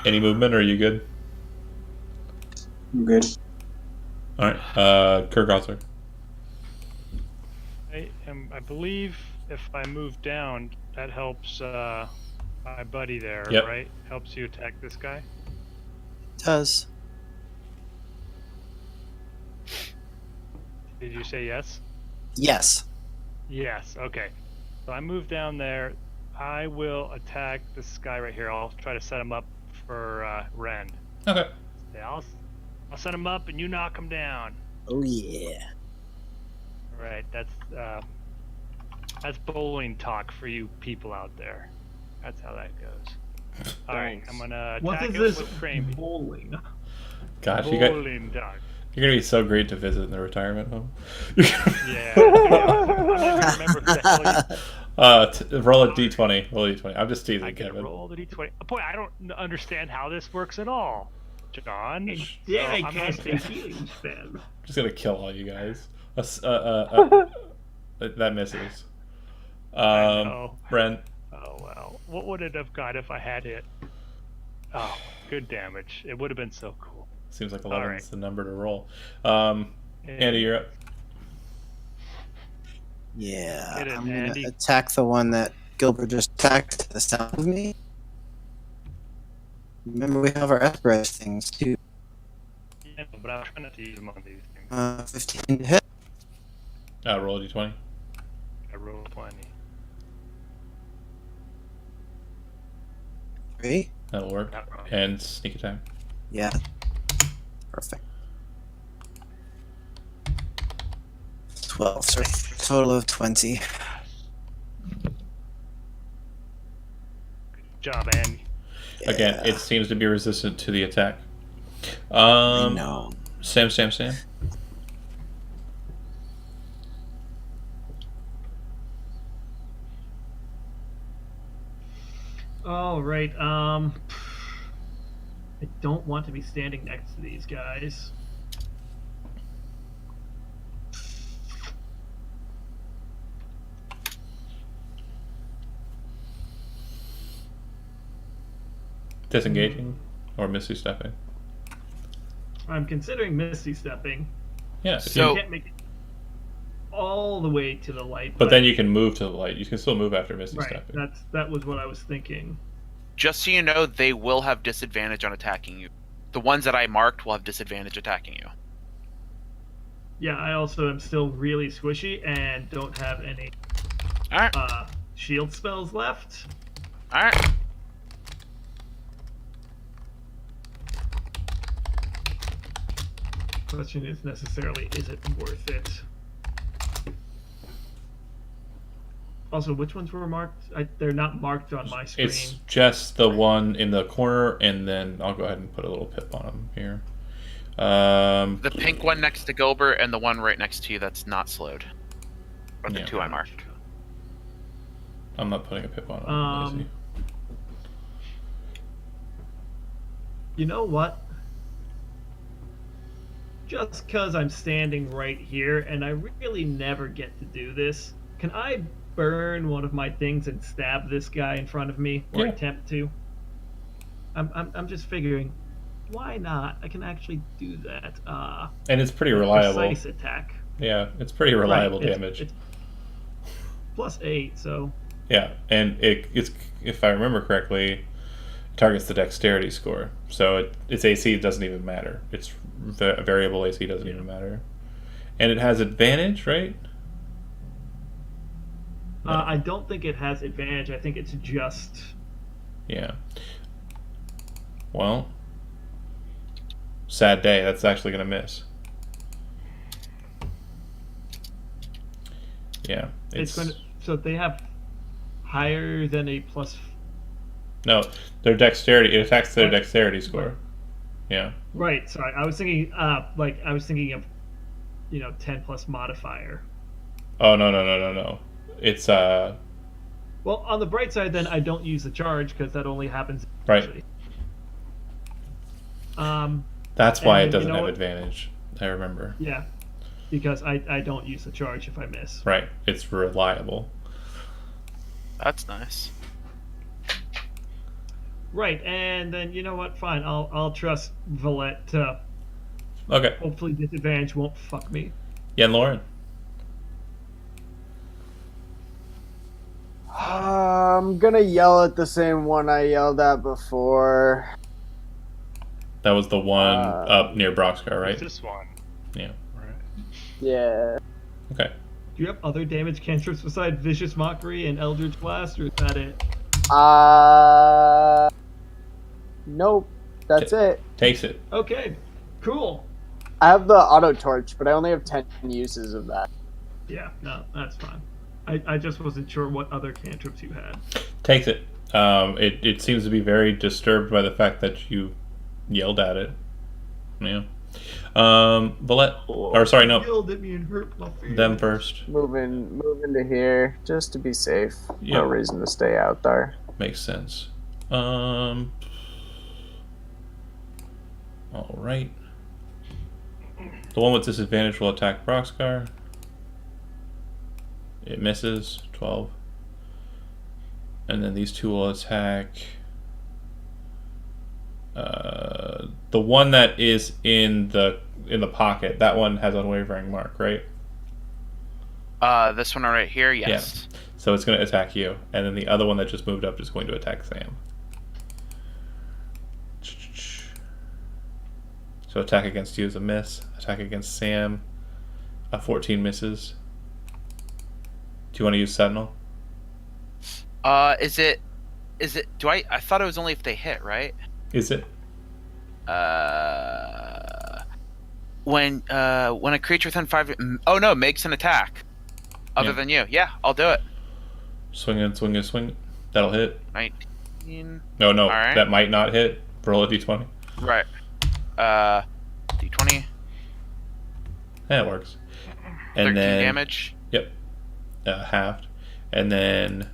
Any movement, or are you good? I'm good. All right. Kirk Arthur. I believe if I move down, that helps my buddy there, Yep. right? Helps you attack this guy. Does. Did you say yes? Yes. Yes. Okay. So I move down there. I will attack this guy right here. I'll try to set him up for Ren. Okay. Yeah, I'll set him up and you knock him down. Oh yeah. All right. That's bowling talk for you people out there. That's how that goes. All right. I'm gonna What attack is him this with Crane. bowling? Gosh, Bowling talk. you're gonna be so great to visit in the retirement home. Yeah. I'm not remember who the hell you Roll a d20. Roll a d20. I'm just teasing, I can Kevin. roll the d20. Boy, I don't understand how this works at all, John. Yeah, I So I'm cast gonna- a healing spell. Just gonna kill all you guys. That misses. I know. Ren. Oh well. What would it have got if I had hit? Oh, good damage. It would have been so cool. Seems like 11 right. is the number to roll. Andy, you're up. Yeah. Hit it, I'm gonna Andy. attack the one that Gilbert just attacked to the south of me. Remember, we have our Esper things too. Yeah, but I'm trying not to use them on these things. 15 to hit. Roll a d20. I rolled 20. 3. That'll work. Not wrong. And sneak attack. Yeah. Perfect. 12. So total of 20. Good job, Andy. Again, Yeah. it seems to be resistant to the attack. I know. Sam. All right. I don't want to be standing next to these guys. Disengaging or misty stepping. I'm considering Misty stepping. Yeah. If So- I can't make it all the way to the light, but then you can move to the light. You can still move after misty right. stepping. That was what I was thinking. Just so you know, they will have disadvantage on attacking you. The ones that I marked will have disadvantage attacking you. Yeah, I also am still really squishy and don't have any All right. shield spells left. All right. Question is necessarily, is it worth it? Also, which ones were marked? They're not marked on my screen. It's just the one in the corner, and then I'll go ahead and put a little pip on them here. The pink one next to Gilbert and the one right next to you that's not slowed. Or the Yeah. two I marked. I'm not putting a pip on them. Let me see. You know what? Just because I'm standing right here and I really never get to do this, can I burn one of my things and stab this guy in front of me, or Yeah. attempt to? I'm just figuring, why not? I can actually do that. And it's pretty reliable. Precise attack. Yeah, it's pretty reliable Right, damage. It's +8, so Yeah, and it's, if I remember correctly, it targets the dexterity score. So its AC doesn't even matter. Its variable AC doesn't even matter. And it has advantage, right? I don't think it has advantage. I think it's just Yeah. Well, sad day. That's actually going to miss. Yeah. it's going to. So they have higher than a plus. No, their dexterity. It attacks their dexterity score. Yeah. Right. Sorry, I was thinking. I was thinking of, 10 plus modifier. Oh no. It's Well, on the bright side, then I don't use the charge because that only happens. right. Eventually. Um, That's why And it then you doesn't know have what? advantage. I remember. yeah, because I don't use the charge if I miss. Right. It's reliable. That's nice. Right, and then you know what? Fine, I'll trust Valette to Okay. hopefully disadvantage won't fuck me. Yeah, and Lauren. I'm gonna yell at the same one I yelled at before. That was the one up near Broxcar, right? It's this one. Yeah. Right. Yeah. Okay. Do you have other damage cantrips besides Vicious Mockery and Eldritch Blast, or is that it? Nope. That's it. Takes it. Okay, cool. I have the auto torch, but I only have 10 uses of that. Yeah, no, that's fine. I just wasn't sure what other cantrips you had. Takes it. It seems to be very disturbed by the fact that you yelled at it. Yeah. Valette. Or sorry, no. Yelled at me and hurt my feelings. Them first. Moving to here just to be safe. Yep. No reason to stay out there. Makes sense. All right. The one with disadvantage will attack Broxcar. It misses. 12. And then these two will attack the one that is in the pocket. That one has unwavering mark, right? This one right here, yes. Yeah. So it's going to attack you, and then the other one that just moved up is going to attack Sam. So attack against you is a miss. Attack against Sam, a 14 misses. Do you want to use Sentinel? Is it? Do I thought it was only if they hit, right? Is it? When a creature within 5. Oh no, makes an attack. Other Yeah. than you, yeah, I'll do it. Swing it, swing it, swing it. That'll hit. 19. No, All right. that might not hit. Roll a d20. Right. D20. That works. 13 And then damage. Yep. Halved. And then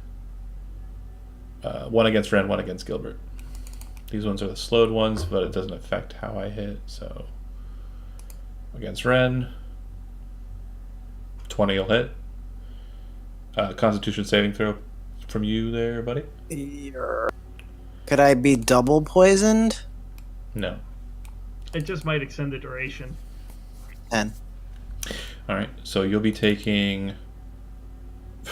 one against Ren, one against Gilbert. These ones are the slowed ones, but it doesn't affect how I hit. So against Ren, 20 will hit. Constitution saving throw from you there, buddy? Could I be double poisoned? No. It just might extend the duration. 10. All right. So you'll be taking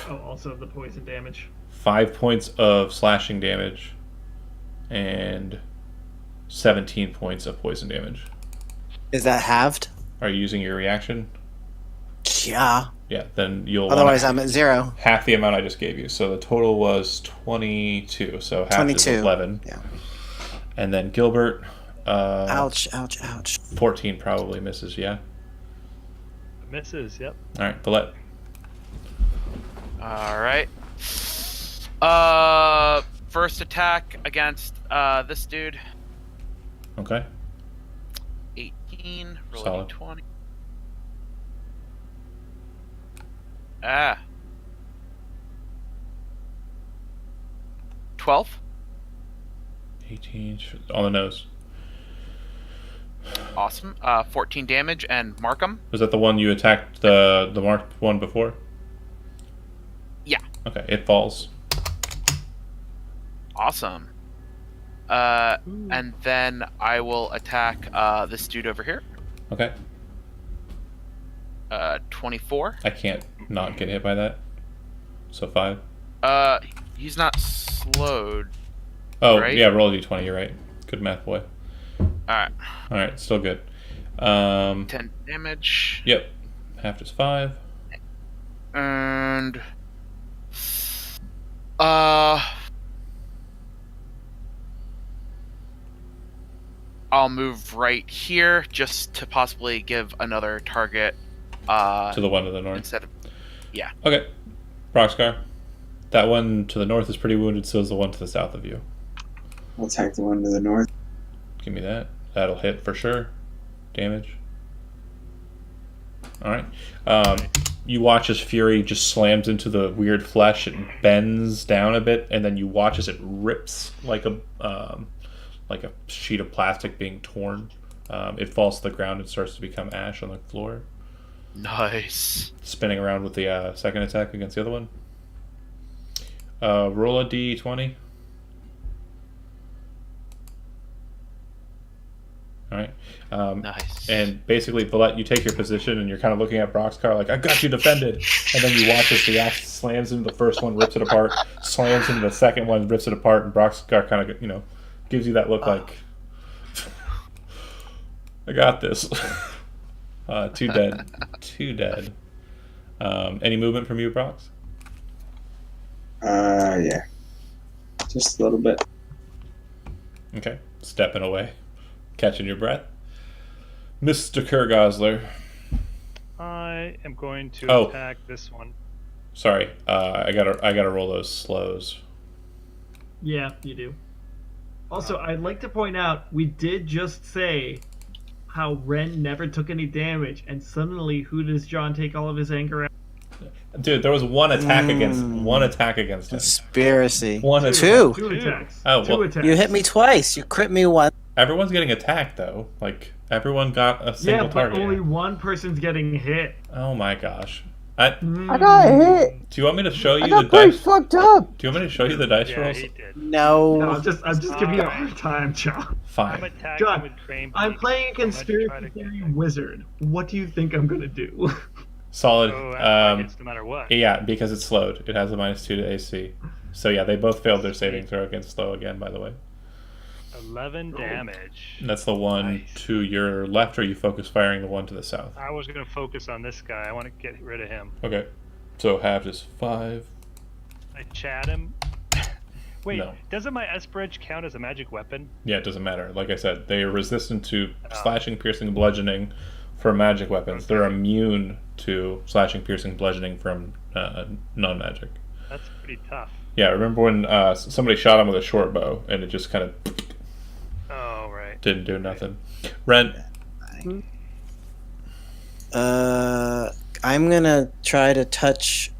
Oh, also the poison damage. 5 points of slashing damage and 17 points of poison damage. Is that halved? Are you using your reaction? Yeah. Yeah, then you'll Otherwise, want I'm at 0. half the amount I just gave you. So the total was 22. So half 22. is 11. Yeah. And then Gilbert, Ouch, ouch, ouch. 14 probably misses, yeah? Misses, yep. All right, Valette. All right. First attack against this dude. Okay. 18. Roll Solid. 20. 12. 18 on the nose. Awesome. 14 damage and Markham. Was that the one you attacked the marked one before? Yeah. Okay, it falls. Awesome. And then I will attack this dude over here. Okay. 24. I can't not get hit by that. So 5. He's not slowed. Oh, Right? yeah, roll a d20, you're right. Good math, boy. Alright. Alright, still good. 10 damage. Yep. Half is 5. And I'll move right here just to possibly give another target To the one to the north. instead of Okay. Broxcar. That one to the north is pretty wounded, so is the one to the south of you. I'll attack the one to the north. Give me that. That'll hit for sure. Damage. Alright. You watch as Fury just slams into the weird flesh and bends down a bit, and then you watch as it rips like a sheet of plastic being torn. It falls to the ground and starts to become ash on the floor. Nice. Spinning around with the second attack against the other one. Roll a d20. All right. Nice. And basically, Valette, you take your position and you're kind of looking at Brock's car like, I got you defended. And then you watch as the axe slams into the first one, rips it apart, slams into the second one, rips it apart, and Brock's car kind of, gives you that look like, I got this. 2 dead. 2 dead. Any movement from you, Brox? Yeah. Just a little bit. Okay. Stepping away. Catching your breath. Mr. Kurgosler. I am going to Oh. attack this one. Sorry. I gotta roll those slows. Yeah, you do. Also, I'd like to point out we did just say how Ren never took any damage, and suddenly who does John take all of his anger out? Dude, there was one attack against him. Conspiracy. One Two. Two attacks. Oh, Two well, attacks. You hit me twice. You crit me once. Everyone's getting attacked though. Like everyone got a single Yeah, but target. only one person's getting hit. Oh my gosh. I got hit. Do you want me to show you I the got pretty dice? fucked up. Do you want me to show you the dice Yeah, rolls? he did. No. No, I'm just giving you a hard time, John. I'm Fine. attacking John, with Crane. I'm Beak. playing a I'm gonna conspiracy try to get theory him. wizard. What do you think I'm gonna do? Solid. Oh, that hits no matter what. Yeah, because it's slowed. It has a -2 to AC. So yeah, they both failed their saving throw against slow again, by the way. 11 damage. And that's the one Nice. to your left, or you focus firing the one to the south. I was going to focus on this guy. I want to get rid of him. Okay. So halved is 5. I chat him. Wait, No. doesn't my Esperage count as a magic weapon? Yeah, it doesn't matter. Like I said, they are resistant to slashing, piercing, bludgeoning from magic weapons. They're immune to slashing, piercing, bludgeoning from non-magic. That's pretty tough. Yeah, remember when somebody shot him with a short bow and it just kind of Oh, right. didn't do nothing. Ren, I'm gonna try to touch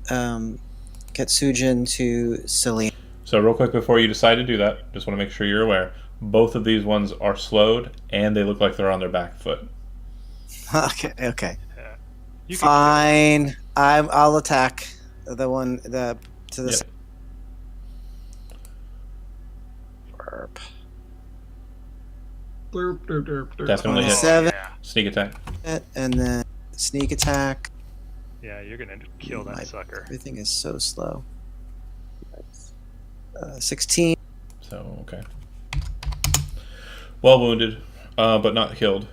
Ketsujin to Celine. so real quick before you decide to do that, just want to make sure you're aware. Both of these ones are slowed and they look like they're on their back foot. Okay. You can Fine. I'll attack the one to the Yep. Burp. Derp, derp, derp, derp. Definitely hit. 7 Sneak attack. and then sneak attack. Yeah, you're going to kill that My- sucker. Everything is so slow. 16. So, okay. Well wounded, but not killed.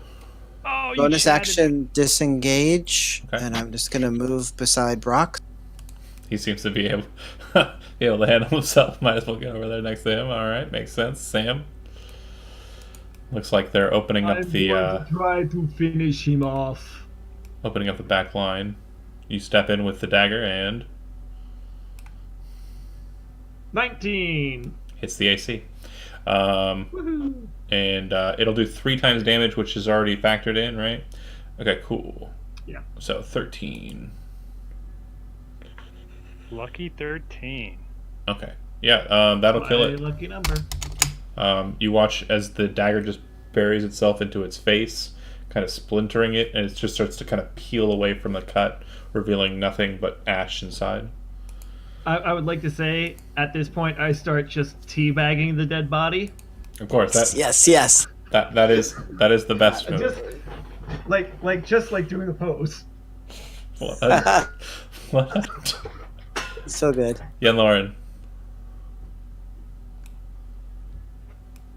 Oh, you Bonus chatted. action disengage, Okay. and I'm just gonna move beside Brock. He seems to be able, to handle himself. Might as well get over there next to him. All right, makes sense. Sam. Looks like they're opening up I'm the going to try to finish him off. back line. You step in with the dagger and 19. hits the AC. Woohoo. And it'll do 3 times damage, which is already factored in, right? Okay, cool. Yeah. So 13. Lucky 13. Okay. Yeah, that'll kill My it. lucky number. You watch as the dagger just buries itself into its face, kind of splintering it, and it just starts to kind of peel away from the cut, revealing nothing but ash inside. I would like to say, at this point, I start just teabagging the dead body. Of course, Yes. that is the best move. Just like doing the pose. What? What? So good. Yen Lauren.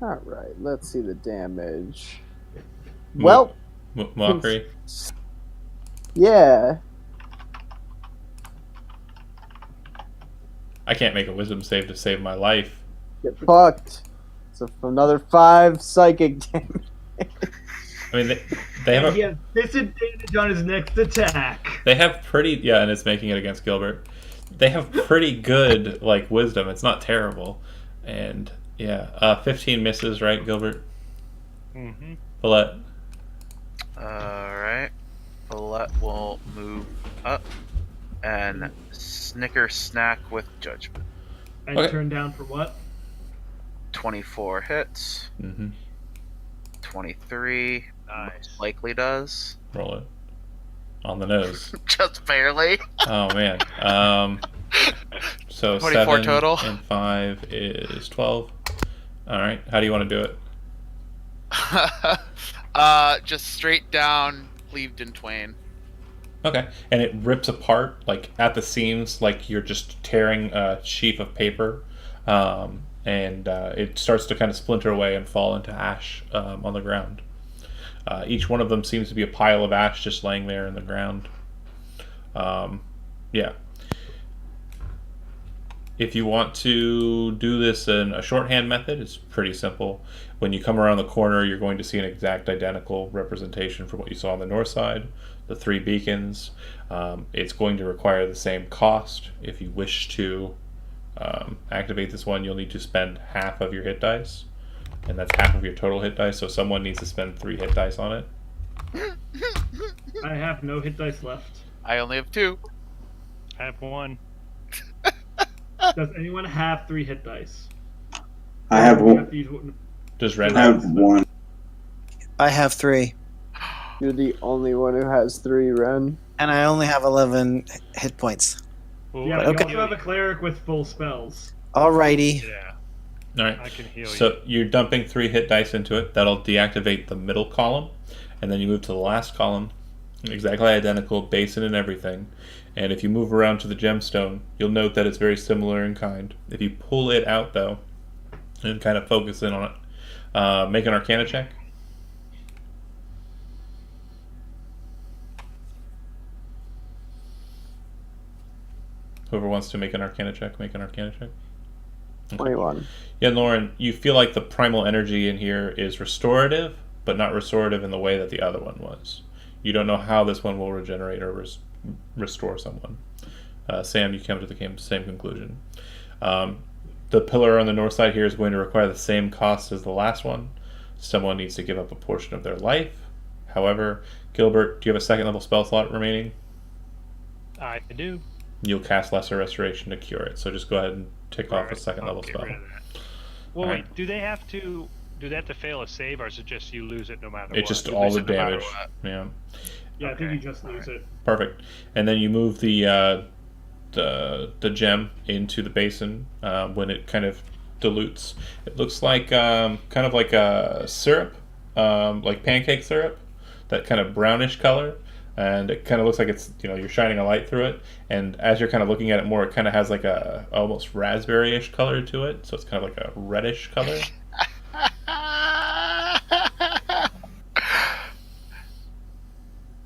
All right, let's see the damage. Mo- Well, Mockery. yeah. I can't make a wisdom save to save my life. Get fucked. So another 5 psychic damage. I mean, they have And he has disadvantage on his next attack. they have pretty and it's making it against Gilbert. They have pretty good wisdom. It's not terrible, and 15 misses, right, Gilbert? Mm-hmm. Valette. Alright. Valette will move up And Snicker Snack with Judgment. And Okay. turn down for what? 24 hits. Mm-hmm. 23. Nice. Likely does. Roll it. On the nose. Just barely. Oh, man. So 24 7 total. and 5 is 12. All right. How do you want to do it? Just straight down, cleaved in twain. Okay. And it rips apart, like, at the seams, like you're just tearing a sheaf of paper. And it starts to kind of splinter away and fall into ash on the ground. Each one of them seems to be a pile of ash just laying there in the ground. Yeah. If you want to do this in a shorthand method, it's pretty simple. When you come around the corner, you're going to see an exact identical representation from what you saw on the north side, the 3 beacons. It's going to require the same cost. If you wish to activate this one, you'll need to spend half of your hit dice, and that's half of your total hit dice, so someone needs to spend 3 hit dice on it. I have no hit dice left. I only have 2. I have 1. Does anyone have 3 hit dice? I have We have one. to use one. Does Ren I have one. I have 3, You're the only one who has 3, Ren. and I only have 11 hit points. Well, Yeah, I but can you heal also have a cleric with full spells. Alrighty. Yeah, All right. I can heal you. So you're dumping 3 hit dice into it. That'll deactivate the middle column, and then you move to the last column, exactly identical, basin and everything. And if you move around to the gemstone, you'll note that it's very similar in kind. If you pull it out, though, and kind of focus in on it, make an Arcana check. Whoever wants to make an Arcana check, make an Arcana check. 21. Yeah, Lauren, you feel like the primal energy in here is restorative, but not restorative in the way that the other one was. You don't know how this one will regenerate or restore someone. Sam, you come to the same conclusion. The pillar on the north side here is going to require the same cost as the last one. Someone needs to give up a portion of their life. However, Gilbert, do you have a second level spell slot remaining? I do. You'll cast Lesser Restoration to cure it. So just go ahead and tick off a Alright, second I'll level get spell. rid of that. Well, Alright. wait. Do they have to fail a save, or is it just you lose it no matter what? It's just You all lose the it no matter damage. what. Yeah. Yeah, I think Okay, you just lose it. Perfect. And then you move the gem into the basin when it kind of dilutes. It looks like kind of like a syrup, like pancake syrup, that kind of brownish color. And it kind of looks like it's, you're shining a light through it. And as you're kind of looking at it more, it kind of has like a almost raspberry-ish color to it. So it's kind of like a reddish color.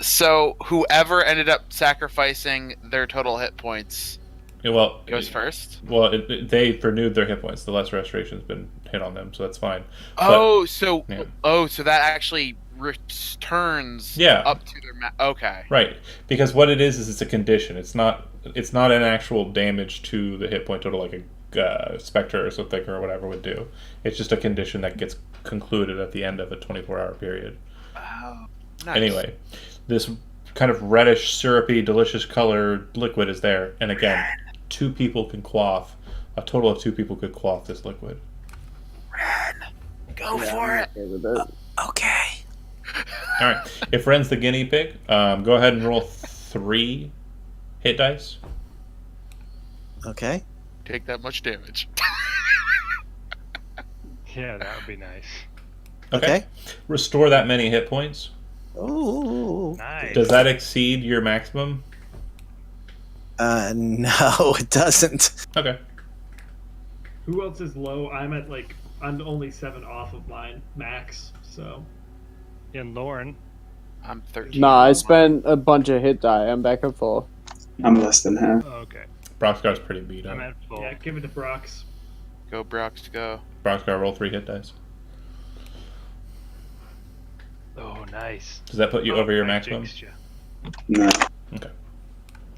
So whoever ended up sacrificing their total hit points Yeah, well, goes first. Well, they've renewed their hit points. The Lesser Restoration's been hit on them, so that's fine. Oh, so yeah. So that actually returns Yeah. up to their okay. Right, because what it is it's a condition. It's not an actual damage to the hit point total like a specter or something or whatever would do. It's just a condition that gets concluded at the end of a 24-hour period. Oh, nice. Anyway, this kind of reddish, syrupy, delicious colored liquid is there, and again, 2 people can quaff. A total of 2 people could quaff this liquid. Go for it. Okay with it. Okay. All right. If Ren's the guinea pig, go ahead and roll 3 hit dice. Okay. Take that much damage. Yeah, that would be nice. Okay. Restore that many hit points. Ooh. Nice. Does that exceed your maximum? No, it doesn't. Okay. Who else is low? I'm only 7 off of mine max. So And Lauren, I'm 13. Nah, I spent a bunch of hit die. I'm back at full. I'm less than half. okay. Broxgar's pretty beat up. I'm at full. yeah, give it to Brox. Go Brox, go. Broxgar, roll 3 hit dice. Oh, nice. Does that put you over your I maximum? jinxed ya. No. Okay.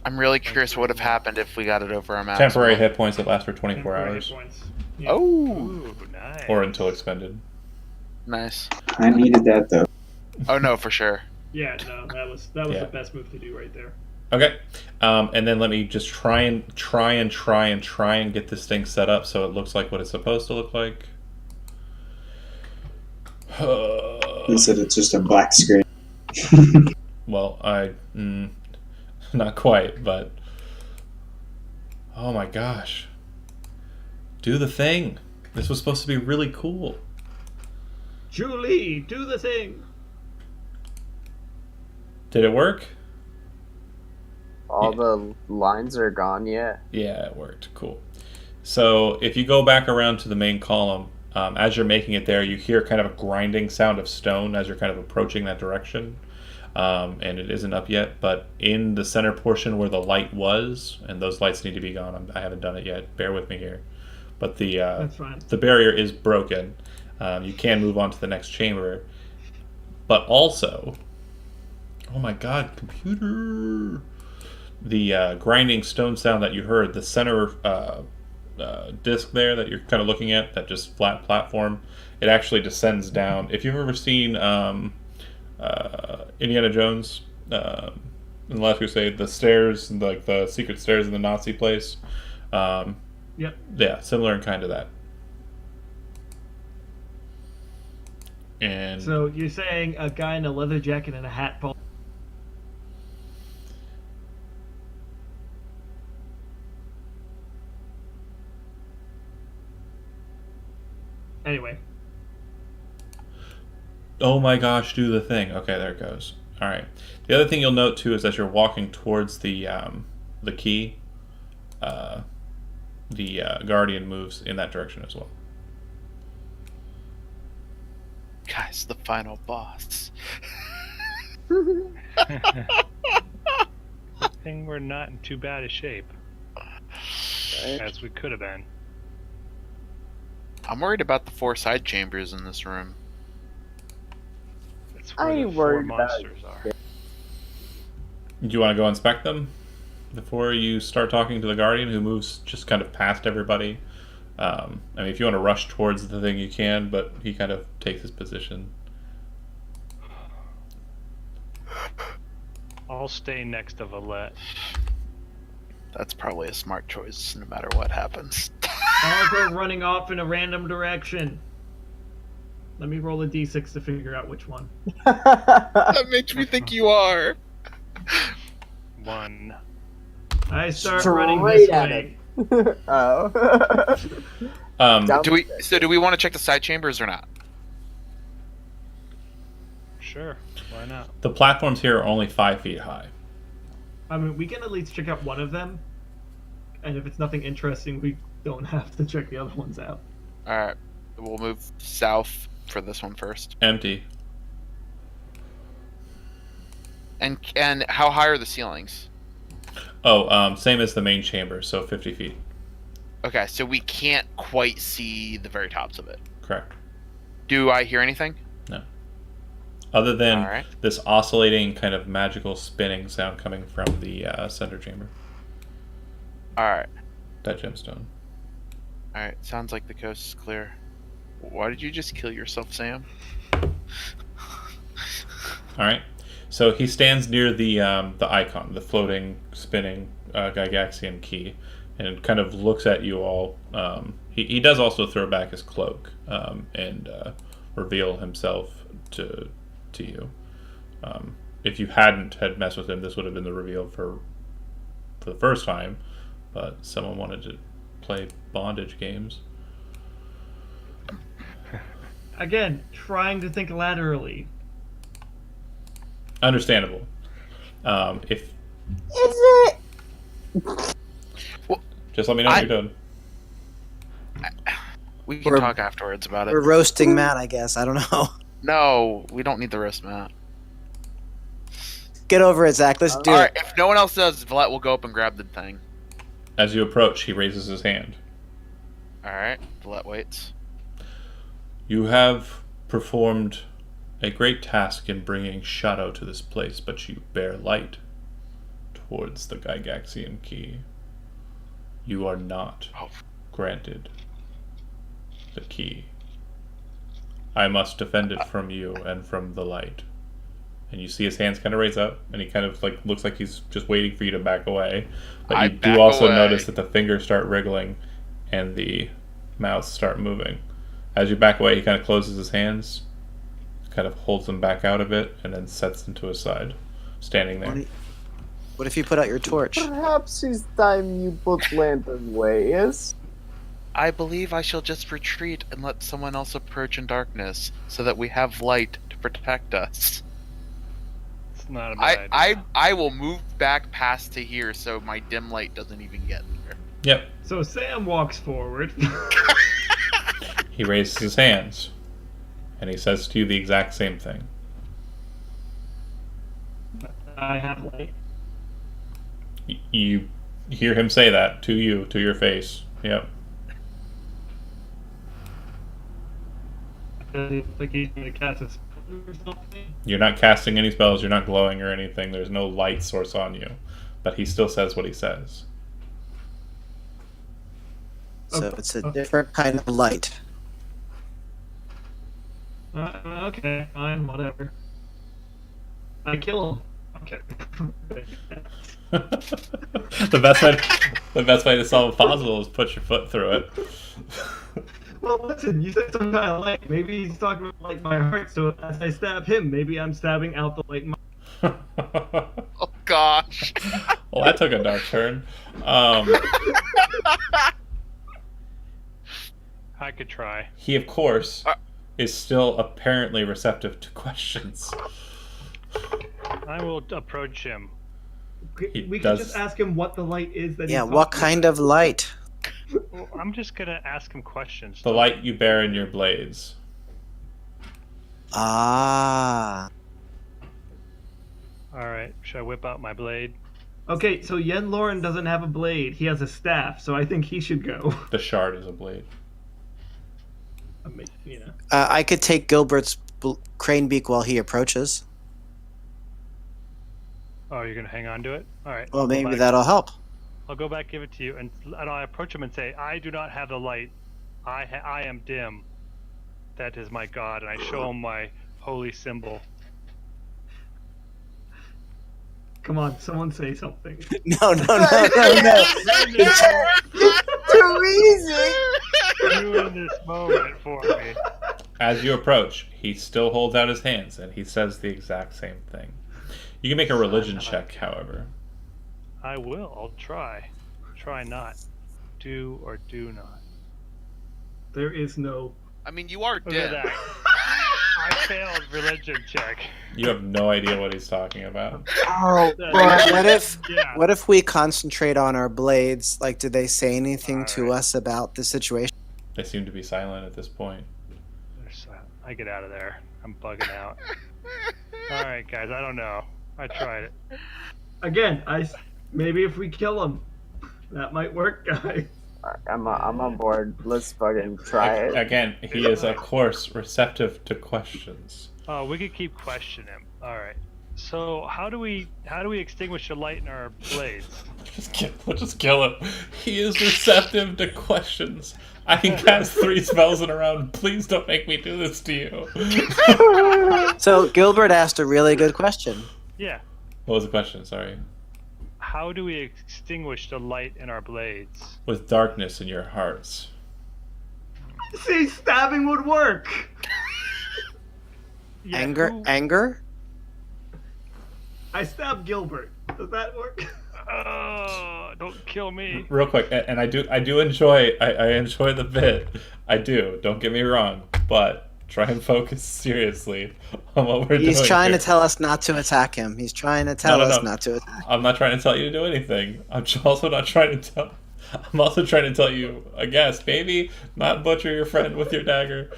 I'm really curious what would have happened if we got it over our maximum. Temporary hit points that last for 24 Temporary hours. points. Yeah. Oh, Ooh, nice. Or until expended. nice. I needed that though. Oh no, for sure. Yeah, no, that was Yeah. the best move to do right there. Okay. And then let me just try and get this thing set up so it looks like what it's supposed to look like. He said it's just a black screen. Well, not quite, but oh my gosh, do the thing. This was supposed to be really cool. Julie, do the thing. Did it work? All the lines are gone, yeah. Yeah, it worked. Cool. So if you go back around to the main column, as you're making it there, you hear kind of a grinding sound of stone as you're kind of approaching that direction. And it isn't up yet, but in the center portion where the light was, and those lights need to be gone. I haven't done it yet. Bear with me here. But That's fine. the barrier is broken. You can move on to the next chamber. But also, oh my god, computer! The grinding stone sound that you heard, the center disc there that you're kind of looking at, that just flat platform, it actually descends down. If you've ever seen Indiana Jones in the Last Crusade, the stairs, like the secret stairs in the Nazi place, Yep. yeah, similar in kind of that. And So you're saying a guy in a leather jacket and a hat pull. Anyway, oh my gosh, do the thing. Okay, there it goes. All right. The other thing you'll note too is as you're walking towards the key, the guardian moves in that direction as well. Guys, the final boss. Good thing we're not in too bad a shape as we could have been. I'm worried about the 4 side chambers in this room. That's I where ain't the 4 worried about monsters are. Do you want to go inspect them before you start talking to the guardian, who moves just kind of past everybody? I mean, if you want to rush towards the thing, you can, but he kind of takes his position. I'll stay next to Valette. That's probably a smart choice, no matter what happens. I'll go running off in a random direction. Let me roll a d6 to figure out which one. That makes me think you are. 1. I start Straight running this at way. Oh. Down- Do we want to check the side chambers or not? Sure, why not? The platforms here are only 5 feet high. I mean, we can at least check out one of them. And if it's nothing interesting, we don't have to check the other ones out. Alright, we'll move south for this one first. Empty. And how high are the ceilings? Oh, same as the main chamber, so 50 feet. Okay, so we can't quite see the very tops of it. Correct. Do I hear anything? No. Other than Alright. this oscillating kind of magical spinning sound coming from the center chamber. Alright. That gemstone. Alright, sounds like the coast is clear. Why did you just kill yourself, Sam? Alright. So he stands near the icon, the floating, spinning Gygaxian key, and kind of looks at you all. He does also throw back his cloak and reveal himself to you. If you hadn't had messed with him, this would have been the reveal for the first time, but someone wanted to play bondage games. Again, trying to think laterally. Understandable. If Is it? just let me know when you're done. We can We're- talk afterwards about it. We're roasting Matt, I guess. I don't know. No, we don't need the roast, Matt. Get over it, Zach. Let's do Alright, it. if no one else does, Valette will go up and grab the thing. As you approach, he raises his hand. Alright, Valette waits. You have performed a great task in bringing shadow to this place, but you bear light towards the Gygaxian key. You are not granted the key. I must defend it from you and from the light, and you see his hands kind of raise up, and he kind of like looks like he's just waiting for you to back away. But I you back do also away. notice that the fingers start wriggling, and the mouths start moving. As you back away, he kind of closes his hands, kind of holds them back out a bit, and then sets them to his side, standing there. What if you put out your torch? Perhaps it's time you put lantern ways. I believe I shall just retreat and let someone else approach in darkness, so that we have light to protect us. It's not a bad idea. I will move back past to here, so my dim light doesn't even get there. Yep. So Sam walks forward. He raises his hands, and he says to you the exact same thing. I have light. You hear him say that to you, to your face. Yep. Like he's going to cast a spell or something. You're not casting any spells, you're not glowing or anything, there's no light source on you. But he still says what he says. So it's a different kind of light. Okay, fine, whatever. I kill him. Okay. the best way to solve a puzzle is put your foot through it. Well, listen, you said some kind of light. Maybe he's talking about like my heart, so as I stab him, maybe I'm stabbing out the light in my... Oh gosh. Well, that took a dark turn. I could try. He, of course, is still apparently receptive to questions. I will approach him. We could just ask him what the light is that Yeah, he's what talking kind of light? Well, I'm just gonna ask him questions. The light you bear in your blades. Ah. Alright, should I whip out my blade? Okay, so Yen Lauren doesn't have a blade. He has a staff, so I think he should go. The shard is a blade. You know. I could take Gilbert's crane beak while he approaches. Oh, you're gonna hang on to it? Alright. Well, maybe that'll help. I'll go back, give it to you, and I approach him and say, I do not have the light. I am dim. That is my God, and I show him my holy symbol. Come on, someone say something. No. Too easy. Ruin this moment for me. As you approach, he still holds out his hands, and he says the exact same thing. You can make a religion check, however. I will. I'll try. Try not. Do or do not. There is no... I mean, you are Look at dim. that. I failed religion check. You have no idea what he's talking about. Oh, What if we concentrate on our blades? Like, do they say anything to Alright. us about the situation? They seem to be silent at this point. I get out of there. I'm bugging out. Alright, guys, I don't know. I tried it. Again, maybe if we kill him, that might work, guys. I'm on board. Let's fucking try it. Again, he is, of course, receptive to questions. Oh, we could keep questioning him. Alright. So how do we extinguish the light in our blades? Let's just kill him. He is receptive to questions. I can cast 3 spells in a round. Please don't make me do this to you. So Gilbert asked a really good question. Yeah. What was the question? Sorry. How do we extinguish the light in our blades? With darkness in your hearts. See, stabbing would work. Yeah, Anger? I stabbed Gilbert. Does that work? Don't kill me. Real quick, and I do enjoy I enjoy the bit. I do. Don't get me wrong, but try and focus seriously on what we're doing. He's trying here. to tell us not to attack him. He's trying to tell us not to attack. I'm not trying to tell you to do anything. I'm also not trying to tell. I'm also trying to tell you, I guess, maybe not butcher your friend with your dagger.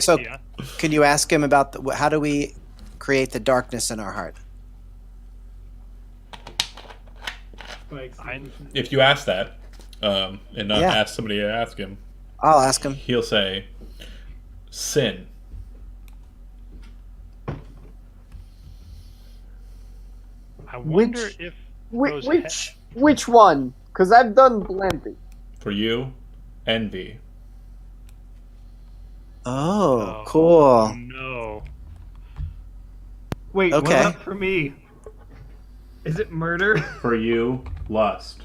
So, can you ask him about how do we create the darkness in our heart? If you ask that, and not ask somebody to ask him, I'll ask him. He'll say, sin. I wonder if Which one? Because I've done plenty. For you, envy. Oh, cool. No. Wait, what Okay. about for me? Is it murder? For you, lust.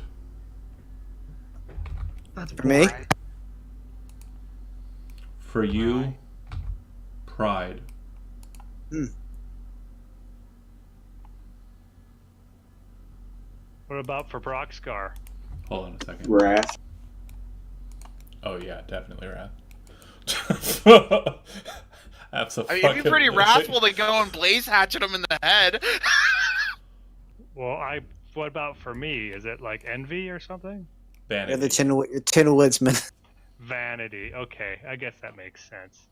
That's For me? boring. For you, pride. What about for Broxgar? Hold on a second. Wrath. Oh yeah, definitely wrath. Absolutely. I mean, it'd be pretty wrathful to go and blaze hatchet him in the head. Well, what about for me? Is it like envy or something? You're the Vanity. Tin Woodsman. Vanity. Okay, I guess that makes sense.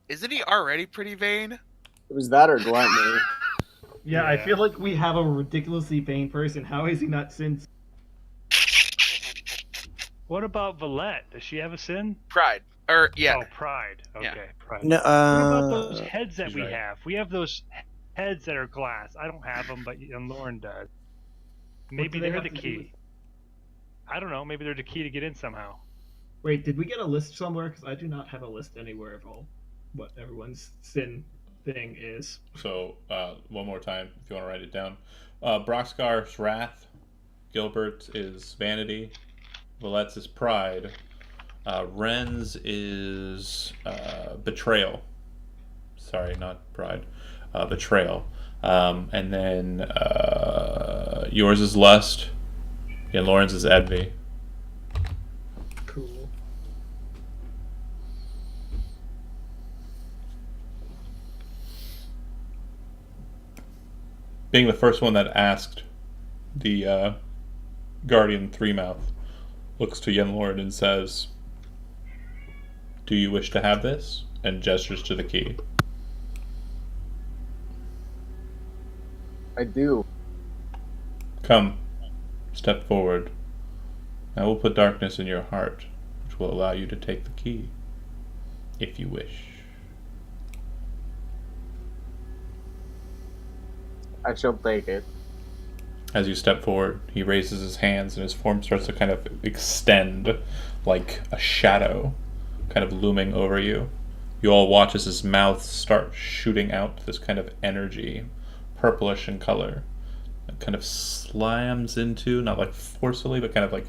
Isn't he already pretty vain? It was that or gluttony. Yeah, I Yeah. feel like we have a ridiculously vain person. How is he not sin? What about Valette? Does she have a sin? Pride. Or, yeah. Oh, pride. Okay, Yeah. pride. No, What about those uh, heads that She's we right. have? We have those heads that are glass. I don't have them, but Lauren does. Maybe do they they're have the to do key. with- I don't know. Maybe they're the key to get in somehow. Wait, did we get a list somewhere? Because I do not have a list anywhere of all what everyone's sin thing is. So, one more time, if you want to write it down. Broxgar's wrath. Gilbert's is vanity. Valette's is pride. Ren's is betrayal. Sorry, not pride. Betrayal. And then yours is lust. And Lauren's is envy. Cool. Being the first one that asked, the Guardian Three Mouth looks to Yen Lord and says, "Do you wish to have this?" and gestures to the key. I do. Come, step forward. I will put darkness in your heart, which will allow you to take the key, if you wish. I shall take it. As you step forward, he raises his hands and his form starts to kind of extend like a shadow, kind of looming over you. You all watch as his mouth starts shooting out this kind of energy, purplish in color. It kind of slams into, not like forcefully, but kind of like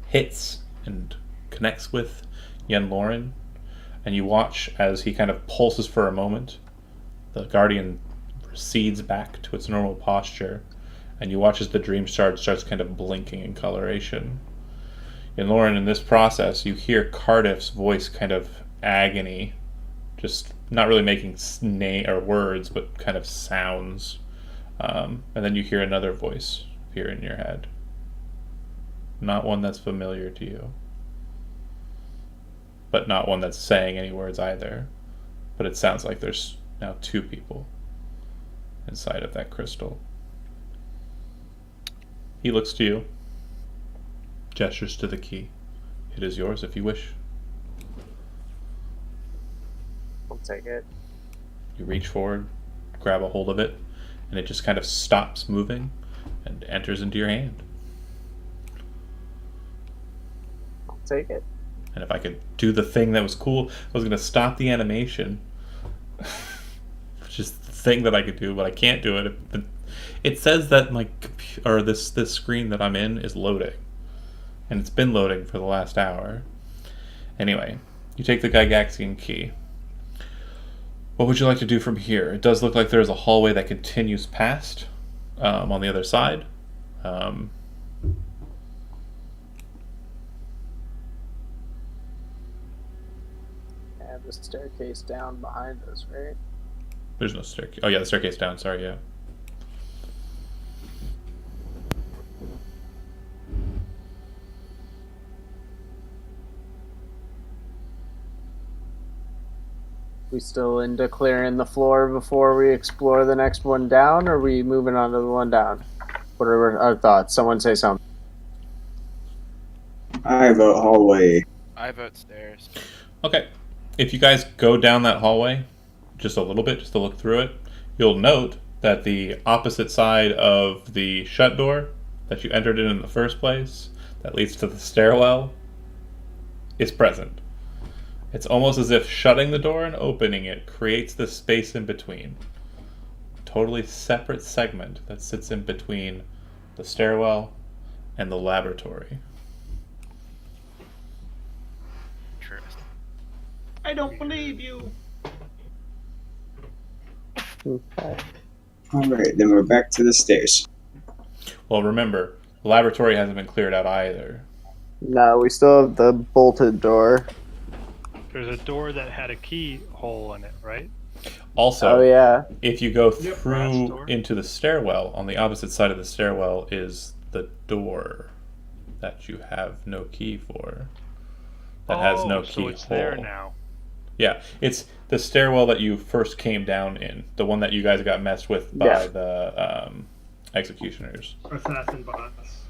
hits and connects with Yen Lauren. And you watch as he kind of pulses for a moment. The Guardian recedes back to its normal posture. And you watch as the dream shard starts kind of blinking in coloration. And Lauren, in this process, you hear Cardiff's voice kind of agony, just not really making or words, but kind of sounds. And then you hear another voice appear in your head. Not one that's familiar to you, but not one that's saying any words either. But it sounds like there's now two people inside of that crystal. He looks to you, gestures to the key. It is yours if you wish. I'll take it. You reach forward, grab a hold of it, and it just kind of stops moving and enters into your hand. I'll take it. And if I could do the thing that was cool, I was going to stop the animation. Which is the thing that I could do, but I can't do it. It says that my computer, or this screen that I'm in, is loading. And it's been loading for the last hour. Anyway, you take the Gygaxian key. What would you like to do from here? It does look like there's a hallway that continues past on the other side. And the staircase down behind us, right? There's no staircase. Oh yeah, the staircase down. Sorry, yeah. We still into clearing the floor before we explore the next one down, or are we moving on to the one down? What are our thoughts? Someone say something. I vote hallway. I vote stairs. Okay. If you guys go down that hallway just a little bit, just to look through it, you'll note that the opposite side of the shut door that you entered in the first place, that leads to the stairwell, is present. It's almost as if shutting the door and opening it creates this space in between. totally separate segment that sits in between the stairwell and the laboratory. Interesting. I don't believe you. Okay. All right, then we're back to the stairs. Well, remember, the laboratory hasn't been cleared out either. No, we still have the bolted door. There's a door that had a keyhole in it, right? Also, Oh yeah. if you go Yep, brass through door. into the stairwell, on the opposite side of the stairwell is the door that you have no key for. That has no key so it's there hole. now. Yeah, it's the stairwell that you first came down in, the one that you guys got messed with by Yeah. the executioners. Assassin bots.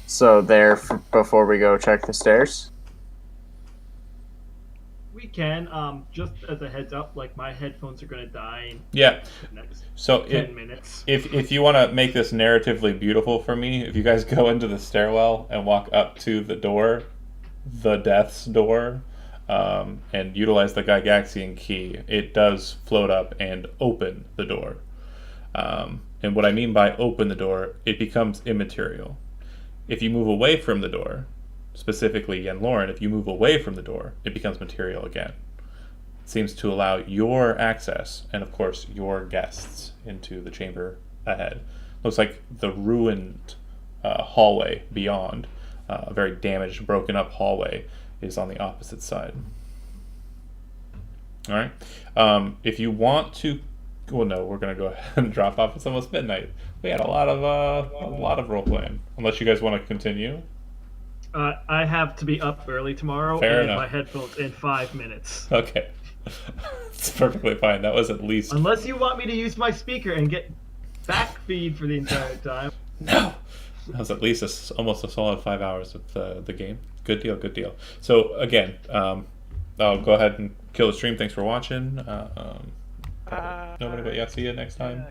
So there before we go check the stairs. We can, just as a heads up, like my headphones are gonna die in Yeah, the next so 10 minutes. if you want to make this narratively beautiful for me, if you guys go into the stairwell and walk up to the door, the death's door, and utilize the Gygaxian key, it does float up and open the door. And what I mean by open the door, it becomes immaterial. If you move away from the door, specifically Yen Lauren, if you move away from the door, it becomes material again. It seems to allow your access, and of course your guests, into the chamber ahead. Looks like the ruined hallway beyond, a very damaged, broken up hallway, is on the opposite side. All right. If you want to, well, no, we're gonna go ahead and drop off. It's almost midnight. We had a lot of role playing. Unless you guys want to continue. I have to be up early tomorrow Fair and enough. my headphones in 5 minutes. Okay. It's perfectly fine. That was at least Unless you want me to use my speaker and get back feed for the entire time. no. That was at least almost a solid 5 hours of the game. Good deal. Good deal. So again, I'll go ahead and kill the stream. Thanks for watching. Nobody but yeah. See you next time. Yeah,